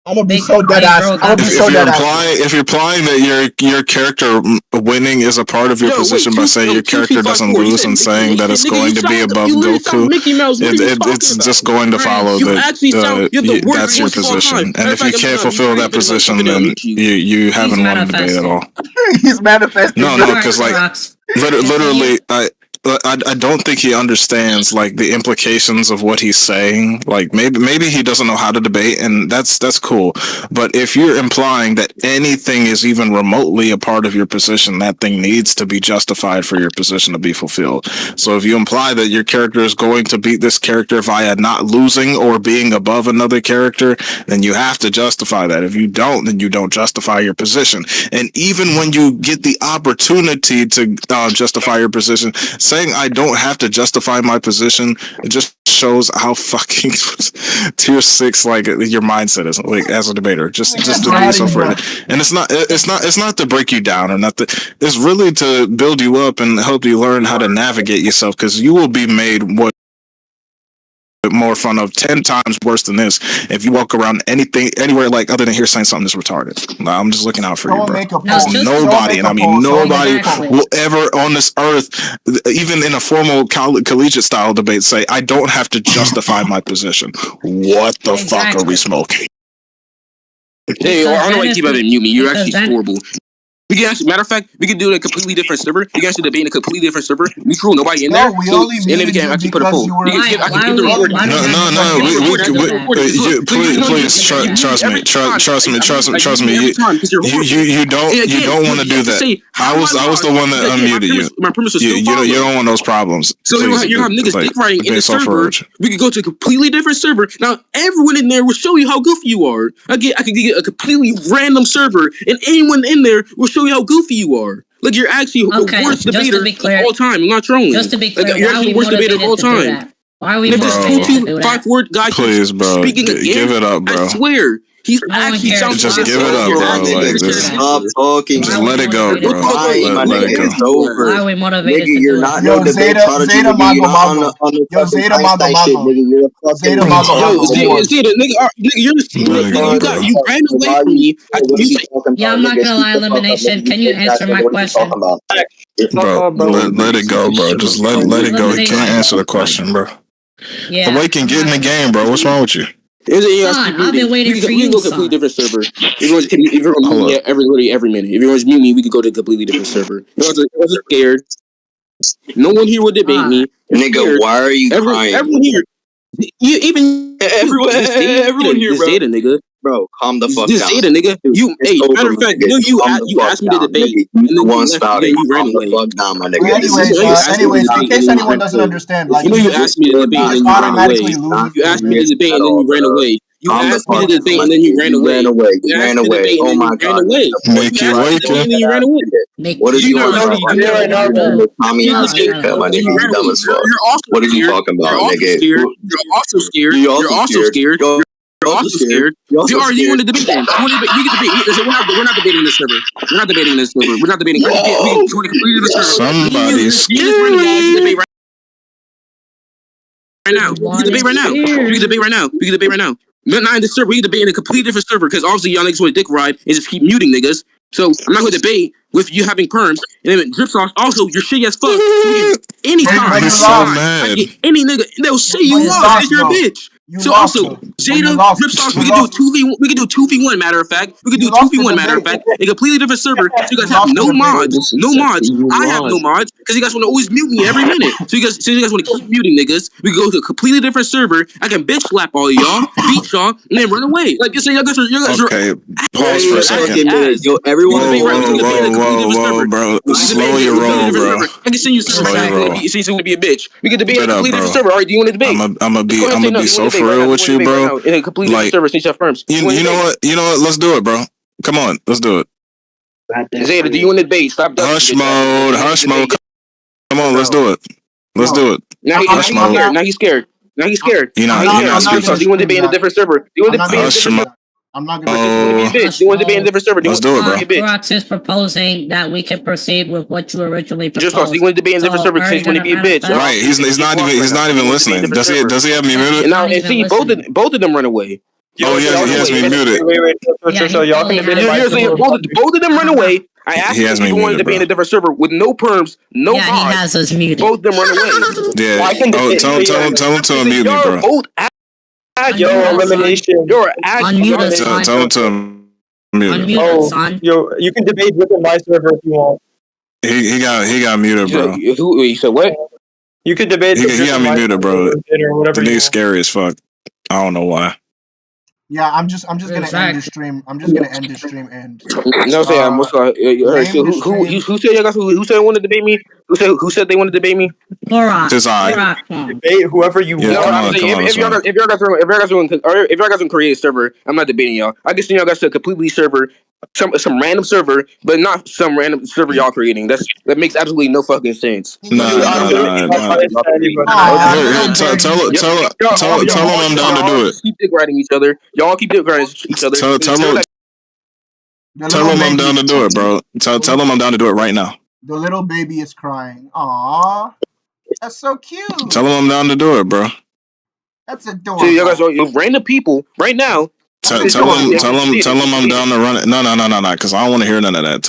I'm gonna be so dead ass. If you're implying that your character winning is a part of your position by saying your character doesn't lose and saying that it's going to be above Goku, it's just going to follow that that's your position. And if you can't fulfill that position, then you haven't won the debate at all. He's manifesting. No, because like literally, I don't think he understands like the implications of what he's saying. Like maybe he doesn't know how to debate, and that's cool. But if you're implying that anything is even remotely a part of your position, that thing needs to be justified for your position to be fulfilled. So if you imply that your character is going to beat this character via not losing or being above another character, then you have to justify that. If you don't, then you don't justify your position. And even when you get the opportunity to justify your position, saying I don't have to justify my position, it just shows how fucking tier 6 like your mindset is like as a debater. Just to be so for it. And it's not to break you down or not. It's really to build you up and help you learn how to navigate yourself, because you will be made more fun of 10 times worse than this if you walk around anywhere like other than here saying something that's retarded. Nah, I'm just looking out for you, bro. Nobody, and I mean nobody will ever on this earth, even in a formal collegiate style debate, say I don't have to justify my position. What the fuck are we smoking? Hey, I don't know why you keep having mute me. You're actually horrible. We can actually, matter of fact, we can do it in a completely different server. You can actually debate in a completely different server. Neutral, nobody in there. We only and then we can actually put a poll. I can give the reward. Please trust me. You don't want to do that. I was the one that unmuted you. My premise is still you don't want those problems. So you have niggas dick riding in the server. We could go to a completely different server. Now everyone in there will show you how goofy you are. I could get a completely random server, and anyone in there will show you how goofy you are. Like you're actually the worst debater of all time. I'm not trolling. Just to be clear, you're actually the worst debater of all time. Why are we this 2-5 word guy please, bro, speaking again? Give it up, bro. I swear. He's actually just give it up, bro. Like this. Stop talking. Just let it go, bro. Let it go. It's over. Why are we motivated? Nigga, you're not no debate prodigy. Zeta You're not on the Yo, fucking Zeta Einstein shit, nigga. You're a fucking Zeta, nigga, you ran away from me. Yeah, I'm not gonna lie, elimination. Can you answer my question? Bro, let it go, bro. Just let it go. He can't answer the question, bro. Yeah. The way can get in the game, bro. What's wrong with you? I've been waiting for you. We can go to a completely different server. If everyone every minute. If everyone's mute me, we can go to a completely different server. Everyone's scared. No one here will debate me. Nigga, why are you crying? Everyone here. Everyone here, bro. Zeta, nigga. Bro, calm the fuck down. Zeta, nigga. Matter of fact, you asked me to debate. You ran away. Fuck down, my nigga. Anyways, in case anyone doesn't understand, like you asked me to debate and then you ran away. You asked me to debate and then you ran away. You asked me to debate and then you ran away. You ran away. Oh my god. Make you wake and then you ran away. What is going on? Tommy, my nigga, you dumb as fuck. What are you talking about, nigga? You're also scared. You're also scared. You're also scared. You want to debate? We can debate. We're not debating this server. We're not debating this server. We're not debating. We can complete the server. Somebody's scared. Right now. We can debate right now. We can debate right now. We can debate right now. Not in this server. We can debate in a completely different server because obviously y'all niggas want to dick ride and just keep muting niggas. So I'm not going to debate with you having perms and then drip sauce. Also, you're shitty as fuck. Anytime, any nigga, they'll say you lost because you're a bitch. So also, Jada, drip sauce, we can do 2v1. We can do 2v1. Matter of fact, we can do 2v1. Matter of fact, a completely different server. So you guys have no mods. No mods. I have no mods because you guys want to always mute me every minute. So you guys want to keep muting niggas. We can go to a completely different server. I can bitch slap all of y'all, beat y'all, and then run away. Like you say, y'all guys are. Okay, pause for a second. Yo, everyone, whoa, bro. Slow your roll, bro. I can send you server. You see, someone to be a bitch. We can debate in a completely different server. All right, do you want to debate? I'm gonna be so for real with you, bro. In a completely different server, since you have firms. You know what? Let's do it, bro. Come on, let's do it. Zeta, do you want to debate? Stop. Hush mode. Come on, let's do it. Let's do it. Now he's scared. Now he's scared. You know, do you want to debate in a different server? Do you want to debate in a different server? I'm not gonna be a bitch. You want to be in a different server? Let's do it, bro. Rox is proposing that we can proceed with what you originally proposed. Just you want to be in a different server because you want to be a bitch. Right? He's not even listening. Does he have me muted? Now and see both of them run away. Oh yeah, he has me muted. Wait. So y'all can debate. Both of them run away. I asked him if he wanted to be in a different server with no perms, no mods. Yeah, he has us muted. Both of them run away. Yeah. Tell him to unmute me, bro. Both yo, elimination. You're unmute us, son. Tell him to unmute. Unmute us, son. Yo, you can debate within my server if you want. He got muted, bro. Who? You said what? You could debate. He got me muted, bro. The nigga's scary as fuck. I don't know why. Yeah, I'm just gonna end the stream. I'm just gonna end the stream and. No, who said who said wanted to debate me? Who said they wanted to debate me? Just I. Debate whoever you want. If y'all guys can create a server, I'm not debating y'all. I just think y'all guys to a completely server, some random server, but not some random server y'all creating. That makes absolutely no fucking sense. Tell him I'm down to do it. Keep dick riding each other. Y'all keep dick riding each other. Tell him I'm down to do it, bro. Tell him I'm down to do it right now. The little baby is crying. Aww. That's so cute. Tell him I'm down to do it, bro. That's adorable. So y'all guys are random people right now. Tell him I'm down to run it. No, because I don't want to hear none of that.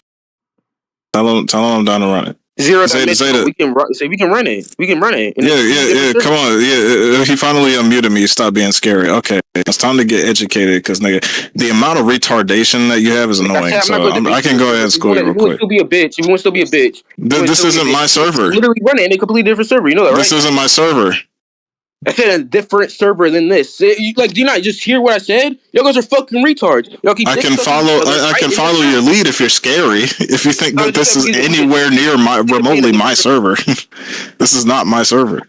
Tell him I'm down to run it. Zero. We can run it. We can run it. Yeah. Come on. Yeah. He finally unmuted me. Stop being scary. Okay. It's time to get educated because nigga, the amount of retardation that you have is annoying. So I can go ahead and school you real quick. You want to still be a bitch. This isn't my server. Literally run it in a completely different server. You know that, right? This isn't my server. I said a different server than this. Do you not just hear what I said? Y'all guys are fucking retards. Y'all keep. I can follow your lead if you're scary. If you think that this is anywhere near remotely my server, this is not my server.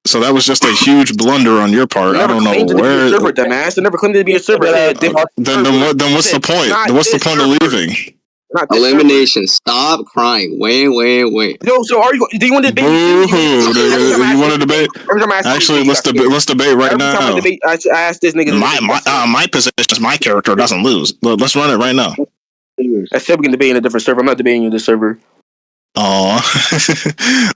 So that was just a huge blunder on your part. I don't know where. Server, dumbass. I never claimed to be a server. Then what's the point? What's the point of leaving? Elimination. Stop crying. Wait. No, so do you want to debate? You want to debate? Actually, let's debate right now. Every time I debate, I ask this nigga. My position is my character doesn't lose. Let's run it right now. I said we can debate in a different server. I'm not debating you this server. Oh,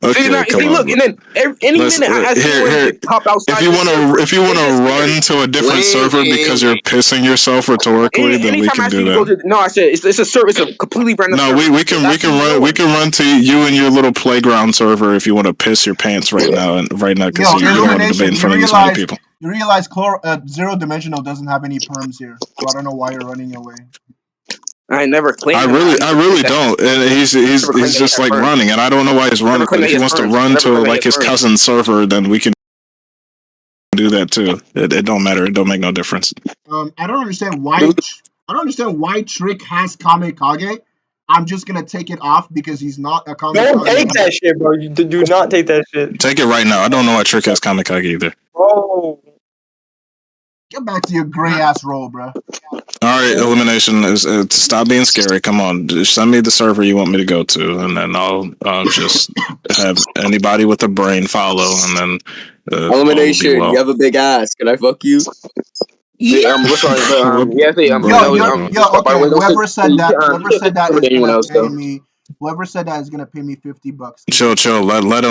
okay. Look, and then any minute I ask you to pop outside. If you wanna run to a different server because you're pissing yourself rhetorically, then we can do that. No, I said it's a server. It's a completely random. No, we can run to you and your little playground server if you want to piss your pants right now because you don't want to debate in front of these many people. You realize Zero Dimensional doesn't have any perms here, so I don't know why you're running away. I never claimed. I really don't. And he's just like running, and I don't know why he's running. But if he wants to run to like his cousin's server, then we can do that too. It don't matter. It don't make no difference. I don't understand why. I don't understand why Trick has Kame Kage. I'm just gonna take it off because he's not a Kame Kage. Don't take that shit, bro. You do not take that shit. Take it right now. I don't know why Trick has Kame Kage either. Oh. Get back to your gray ass role, bro. All right, elimination is to stop being scary. Come on, just send me the server you want me to go to, and then I'll just have anybody with a brain follow, and then elimination. You have a big ass. Can I fuck you? Okay. Whoever said that is gonna pay me $50. Chill. Let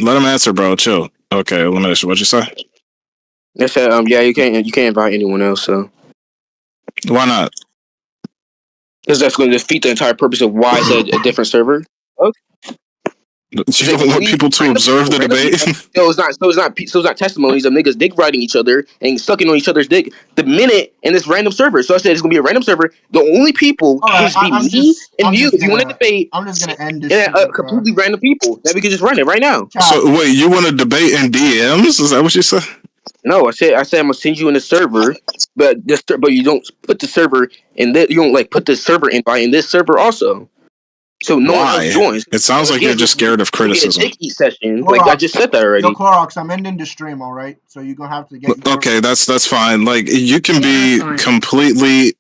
him answer, bro. Chill. Okay, elimination. What'd you say? I said, you can't invite anyone else. So why not? Because that's going to defeat the entire purpose of why it's a different server. Okay. You don't want people to observe the debate? It's not testimonies of niggas dick riding each other and sucking on each other's dick the minute in this random server. So I said it's gonna be a random server. The only people can be me and you. If you want to debate, I'm just gonna end this. Completely random people. Then we can just run it right now. So wait, you want to debate in DMs? Is that what you said? No, I said I'm gonna send you in the server, but you don't put the server in that. You don't like put the server invite in this server also. So no one else joins. It sounds like you're just scared of criticism. Session. Like I just said that already. Yo, Clorox, I'm ending the stream, all right? So you're gonna have to get. Okay, that's fine. Like you can be completely